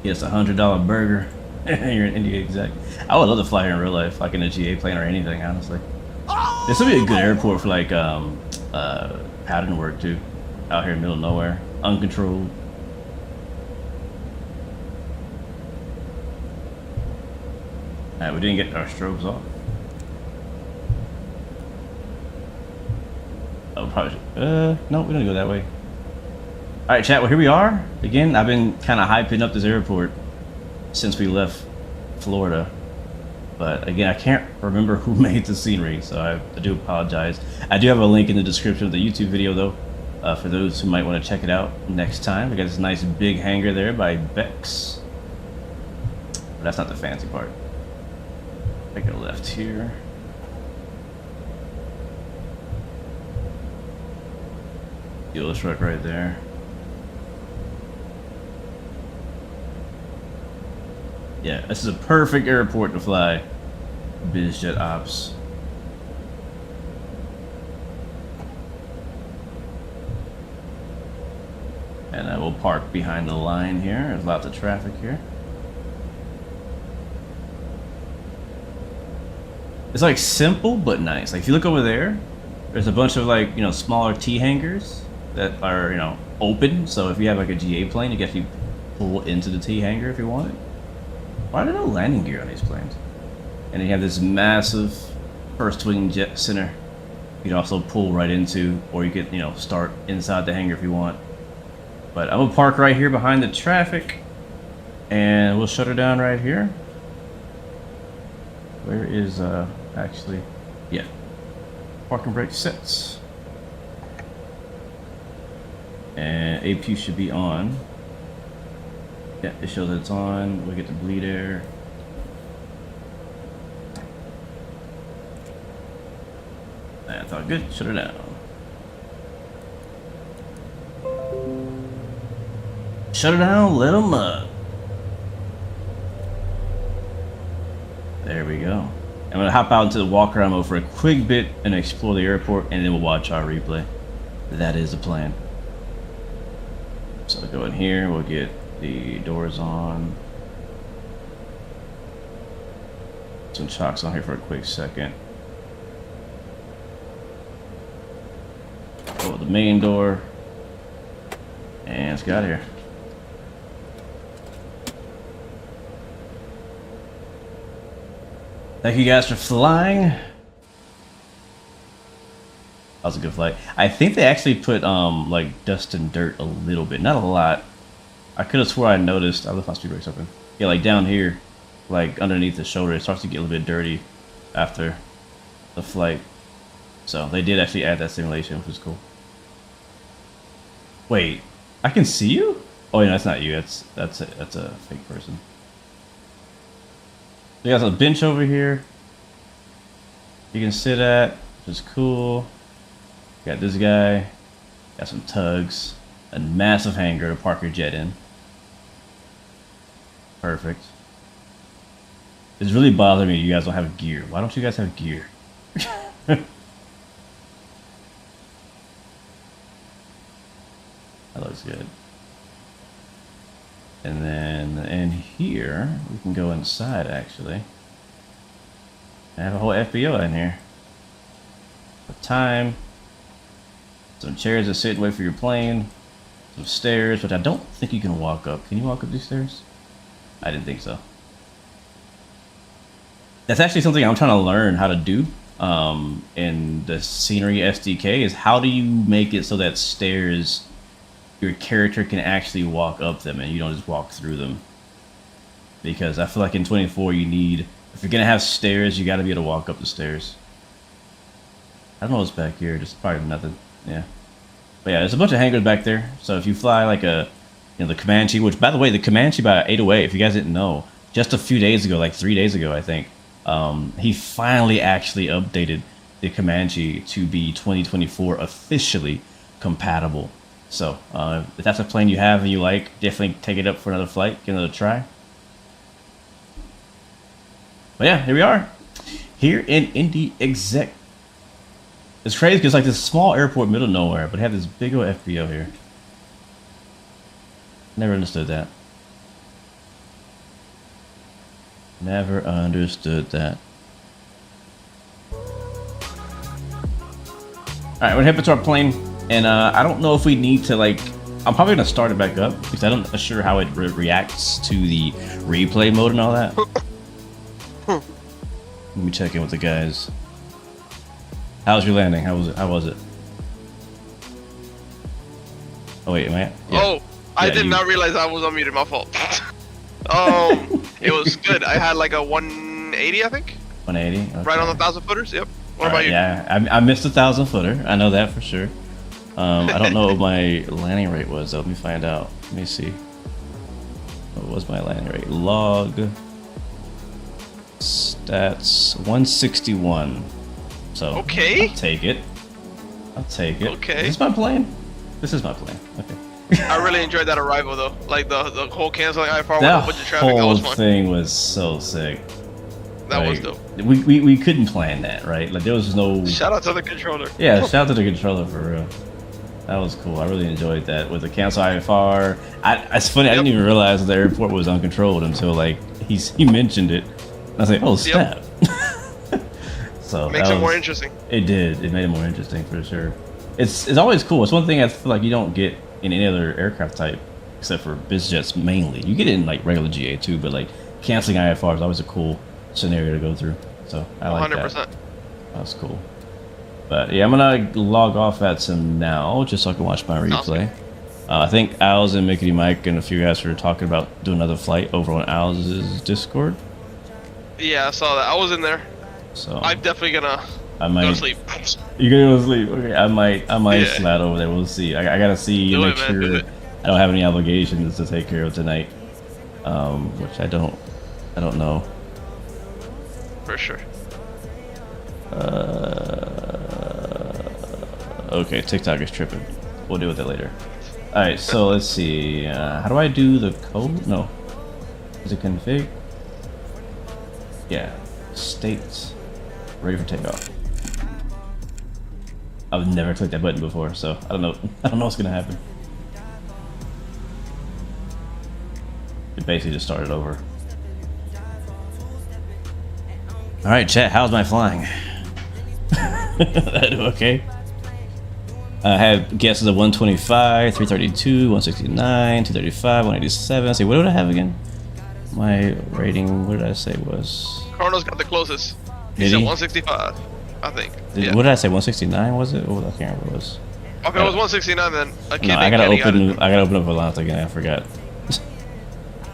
Yes, $100 burger. You're an India exec. I would love to fly here in real life, like in a GA plane or anything, honestly. This would be a good airport for like pattern work too. Out here in the middle of nowhere, uncontrolled. Alright, we didn't get our strobes off. Oh, probably should. No, we don't go that way. Alright, chat, well, here we are. Again, I've been kind of hyping up this airport since we left Florida. But again, I can't remember who made the scenery, so I do apologize. I do have a link in the description of the YouTube video, though, for those who might want to check it out next time. We got this nice big hangar there by Bex. But that's not the fancy part. Take a left here. Fuel truck right there. Yeah, this is a perfect airport to fly BizJet Ops. And I will park behind the line here. There's lots of traffic here. It's like simple but nice. Like if you look over there, there's a bunch of like, you know, smaller T hangars that are, you know, open. So if you have like a GA plane, you can actually pull into the T hangar if you want it. Why are there no landing gear on these planes? And you have this massive first wing jet center you can also pull right into, or you could, you know, start inside the hangar if you want. But I'm gonna park right here behind the traffic and we'll shut her down right here. Where is actually, yeah, parking brake sets. And APU should be on. Yeah, it shows that it's on. We get to bleed air. That's all good. Shut her down. Shut her down. Let them up. There we go. I'm gonna hop out into the walk around mode for a quick bit and explore the airport, and then we'll watch our replay. That is the plan. So we'll go in here. We'll get the doors on. Some chocks on here for a quick second. Go the main door. And let's get out of here. Thank you guys for flying. That was a good flight. I think they actually put like dust and dirt a little bit, not a lot. I could have swore I noticed. I left my speed brakes open. Yeah, like down here, like underneath the shoulder, it starts to get a little bit dirty after the flight. So they did actually add that simulation, which is cool. Wait, I can see you? Oh yeah, that's not you. That's a fake person. We got a bench over here you can sit at, which is cool. Got this guy. Got some tugs. A massive hangar to park your jet in. Perfect. It's really bothering me you guys don't have gear. Why don't you guys have gear? looks good. And then in here, we can go inside actually. I have a whole FBO in here. Time. Some chairs that sit and wait for your plane. Some stairs, which I don't think you can walk up. Can you walk up these stairs? I didn't think so. That's actually something I'm trying to learn how to do in the scenery SDK is how do you make it so that stairs, your character can actually walk up them and you don't just walk through them. Because I feel like in 24 you need, if you're gonna have stairs, you gotta be able to walk up the stairs. I don't know what's back here, just probably nothing, yeah. But yeah, there's a bunch of hangars back there. So if you fly like a, you know, the Comanche, which by the way, the Comanche by 808, if you guys didn't know, just a few days ago, like 3 days ago, I think, he finally actually updated the Comanche to be 2024 officially compatible. So if that's a plane you have and you like, definitely take it up for another flight, give it a try. But yeah, here we are, here in Indy Exec. It's crazy because it's like this small airport middle of nowhere, but have this big old FBO here. Never understood that. Never understood that. Alright, we're heading to our plane, and I don't know if we need to, like, I'm probably going to start it back up, because I'm not sure how it reacts to the replay mode and all that. Let me check in with the guys. How's your landing? How was it? How was it? Oh wait, am I? Yeah. Oh, I did not realize I was unmuted. My fault. It was good. I had like a 180, I think. 180. Okay. Right on the 1,000 footers. Yep. What about you? Yeah, I missed 1,000 footer. I know that for sure. I don't know what my landing rate was though. Let me find out. Let me see. What was my landing rate? Log stats 161. So okay. I'll take it. I'll take it. Okay. Is this my plane? This is my plane. Okay. I really enjoyed that arrival though. Like the whole canceling IFR with That a bunch of traffic. That whole was fun. thing was so sick. That was Like, dope. We couldn't plan that, right? Like there was no. Shout out to the controller. Yeah, shout out to the controller for real. That was cool. I really enjoyed that with the cancel IFR. It's funny. I didn't even realize the airport was uncontrolled until like he mentioned it. I was like, oh snap. So makes it more interesting. It did. It made it more interesting for sure. It's always cool. It's one thing I feel like you don't get in any other aircraft type except for biz jets mainly. You get it in like regular GA too, but like canceling IFR is always a cool scenario to go through. So I like 100%. That. That's cool. But yeah, I'm gonna log off at some now just so I can watch my replay. I think Owls and Mickey Mike and a few guys were talking about doing another flight over on Owls' Discord. Yeah, I saw that. I was in there. So I'm definitely gonna go to sleep. You're gonna go to sleep? Okay, I might Yeah. slide over there. We'll see. I gotta see, make sure I don't have any obligations to take care of tonight. Which I don't know. For sure. Okay, TikTok is tripping. We'll deal with it later. Alright, so let's see. How do I do the code? No. Is it config? Yeah. States. Ready for takeoff. I've never clicked that button before, so I don't know what's gonna happen. It basically just started over. Alright, chat, how's my flying? I do okay. I have guesses of 125, 332, 169, 235, 187. See, what did I have again? My rating, what did I say was? Chrono's got the closest. Did He's at he? 165, I think. Yeah. What did I say? 169 was it? Oh, I can't remember what it was. Okay, it was 169 then. I gotta open up a lot again. I forgot.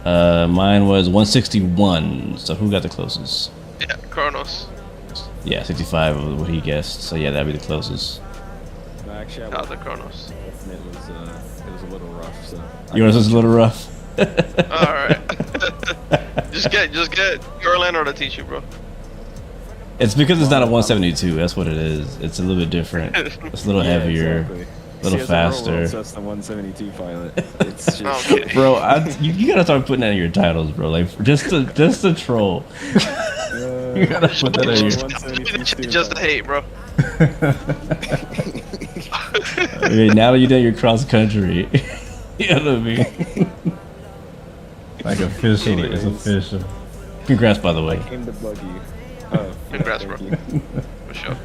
Mine was 161. So who got the closest? Yeah, Chronos. Yeah, 65 was what he guessed. So yeah, that'd be the closest. No, actually, Out the Chronos. It was a little rough. So Yours was a little rough. All right. just get Orlando to teach you, bro. It's because it's not a 172. That's what it is. It's a little bit different. It's a little heavier, exactly. a little faster. That's the 172 pilot. It's just Okay. Bro, you gotta start putting that in your titles, bro. Like just to troll. You gotta put that in your. Just to hate, bro. Okay, now that you done your cross country. You know what I mean? Like official, it's official. Congrats, by the way. I came to bug you. Oh, Congrats, bro. you. For sure.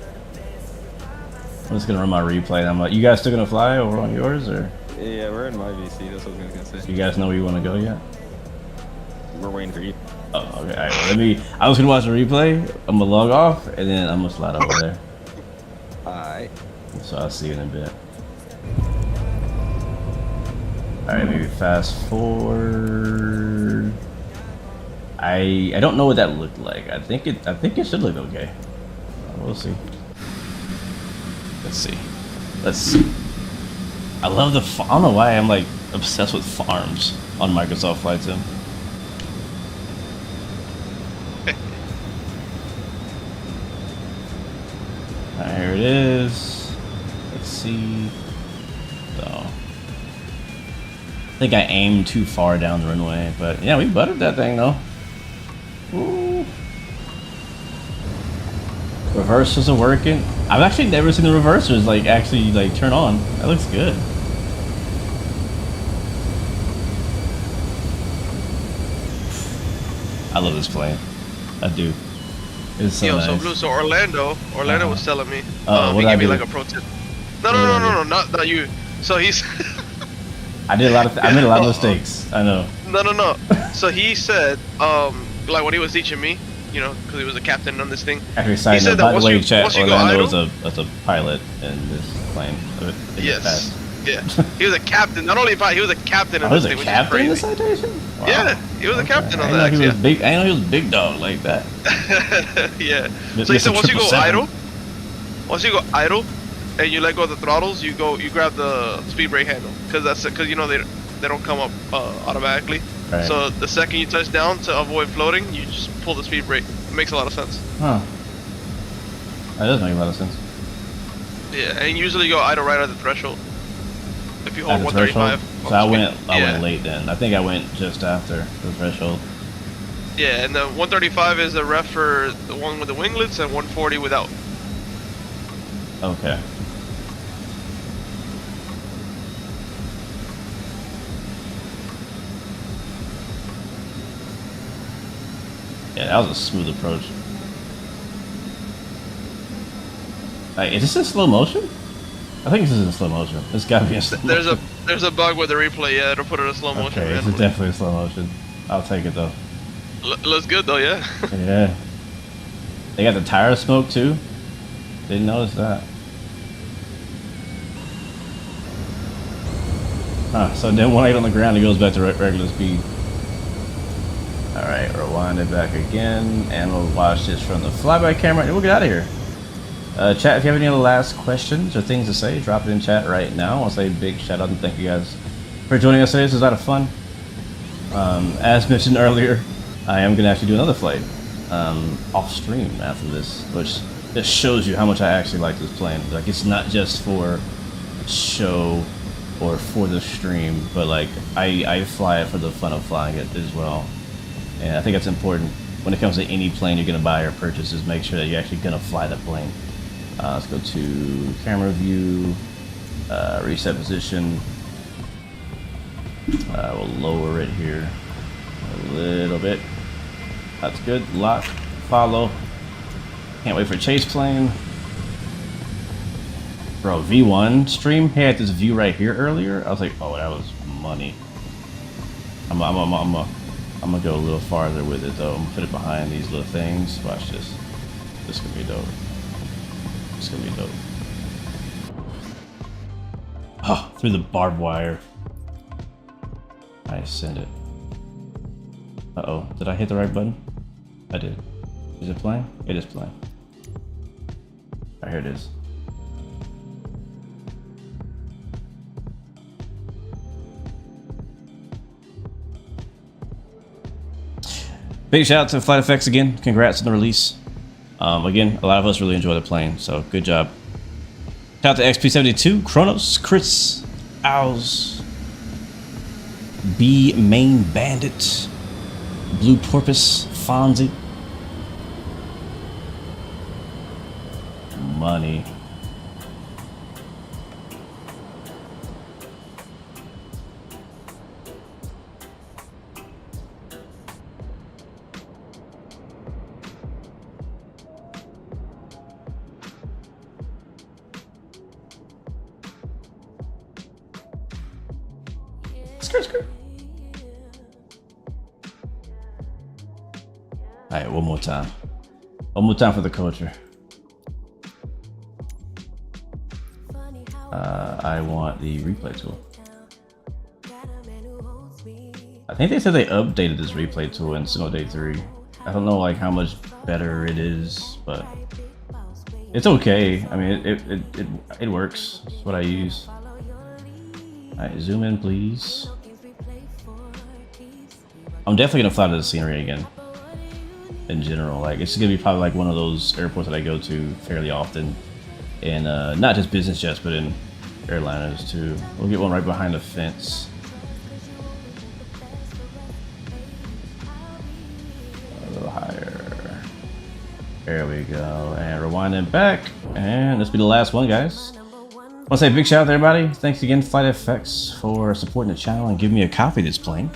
I'm just gonna run my replay. And I'm like, you guys still gonna fly over on yours, or? Yeah, we're in my VC. That's what I was gonna say. You guys know where you want to go yet? We're waiting for you. Oh, okay. All right, well, let me. I was gonna watch the replay. I'm gonna log off, and then I'm gonna slide over there. Alright. So I'll see you in a bit. All right, maybe fast forward. I don't know what that looked like. I think it should look okay. We'll see. Let's see. Let's see. I love the. I don't know why I'm like obsessed with farms on Microsoft Flight Sim. Alright, here it is. Let's see. So, I think I aimed too far down the runway, but yeah, we buttered that thing though. Ooh. Reversers are working. I've actually never seen the reversers like actually like turn on. That looks good. I love this plane. I do. It's so nice. So Blue, so Orlando was telling me. What he did I gave me do? like a pro tip. No, not you. So he's. I did a lot of. I made a lot of mistakes. I know. No. So he said, like when he was teaching me, you know, because he was a captain on this thing. Actually, side note, by the way, chat, Orlando was a pilot in this plane. Yes. Yeah. He was a captain. Not only a pilot, he was a captain in this thing, which is crazy. In the Citation? Wow. Yeah, he was a captain on that. I didn't know he was big dog like that. Yeah. So he said once you go idle, and you let go of the throttles, you grab the speed brake handle, because you know they don't come up automatically. Right. So the second you touch down to avoid floating, you just pull the speed brake. It makes a lot of sense. Huh. That does make a lot of sense. Yeah, and usually you go idle right at the threshold. If you hold At the 135. threshold? So I went late then. I think I went just after the threshold. Yeah, and the 135 is a ref for the one with the winglets, and 140 without. Okay. Yeah, that was a smooth approach. Like, is this in slow motion? I think this is in slow motion. It's gotta be in slow motion. There's a bug with the replay, yeah, it'll put it in slow motion. Okay, this is definitely in slow motion. I'll take it though. Looks good though, yeah. Yeah. They got the tire smoke too. Didn't notice that. Huh, so then when I get on the ground, it goes back to regular speed. Alright, rewind it back again, and we'll watch this from the flyby camera, and we'll get out of here. Chat, if you have any other last questions or things to say, drop it in chat right now. I'll say a big shout out and thank you guys for joining us today. This was a lot of fun. As mentioned earlier, I am going to actually do another flight off stream after this, which just shows you how much I actually like this plane. Like, it's not just for show or for the stream, but like I fly it for the fun of flying it as well. And I think that's important when it comes to any plane you're going to buy or purchase, is make sure that you're actually going to fly the plane. Let's go to camera view, reset position. We'll lower it here a little bit. That's good. Lock, follow. Can't wait for chase plane. Bro, V1 stream had this view right here earlier. I was like, oh, that was money. I'm gonna go a little farther with it though. I'm gonna put it behind these little things. Watch this. This is gonna be dope. This is gonna be dope. Oh, through the barbed wire. I send it. Uh-oh, did I hit the right button? I did. Is it playing? It is playing. Alright, here it is. Big shout out to Flight FX again. Congrats on the release. Again, a lot of us really enjoy the plane, so good job. Shout out to XP72, Kronos, Chris, Owls, B Main Bandit, Blue Porpoise, Fonzie, Money. All right, one more time. One more time for the culture. I want the replay tool. I think they said they updated this replay tool in Single Day 3. I don't know like how much better it is, but it's okay. I mean, it works. It's what I use. All right, zoom in, please. I'm definitely gonna fly to the scenery again. In general, like it's gonna be probably like one of those airports that I go to fairly often, and not just business jets, but in airliners too. We'll get one right behind the fence. A little higher. There we go. And rewinding back, and this will be the last one, guys. I want to say a big shout out to everybody. Thanks again, FlightFX, for supporting the channel and giving me a copy of this plane.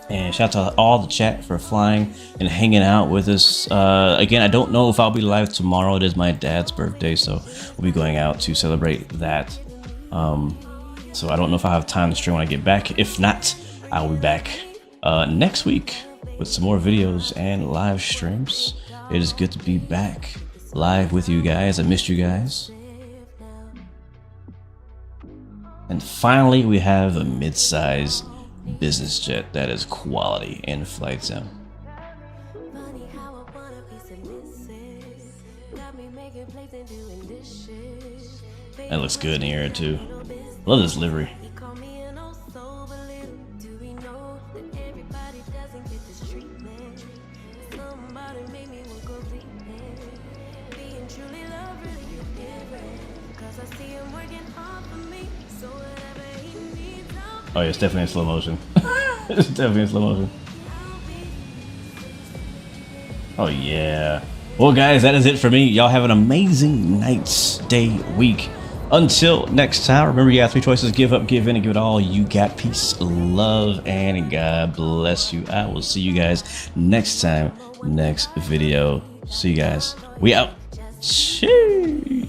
And shout out to all the chat for flying and hanging out with us. Again, I don't know if I'll be live tomorrow. It is my dad's birthday, so we'll be going out to celebrate that. So I don't know if I have time to stream when I get back. If not, I will be back next week with some more videos and live streams. It is good to be back live with you guys. I missed you guys. And finally, we have a mid-size business jet that is quality in flight sim. That looks good in the air too. Love this livery. Oh yeah, it's definitely in slow motion. It's definitely in slow motion. Oh yeah. Well guys, that is it for me. Y'all have an amazing night, day, week. Until next time, remember you got 3 choices: give up, give in, and give it all you got. Peace, love, and God bless you. I will see you guys next time, next video. See you guys. We out. Cheers.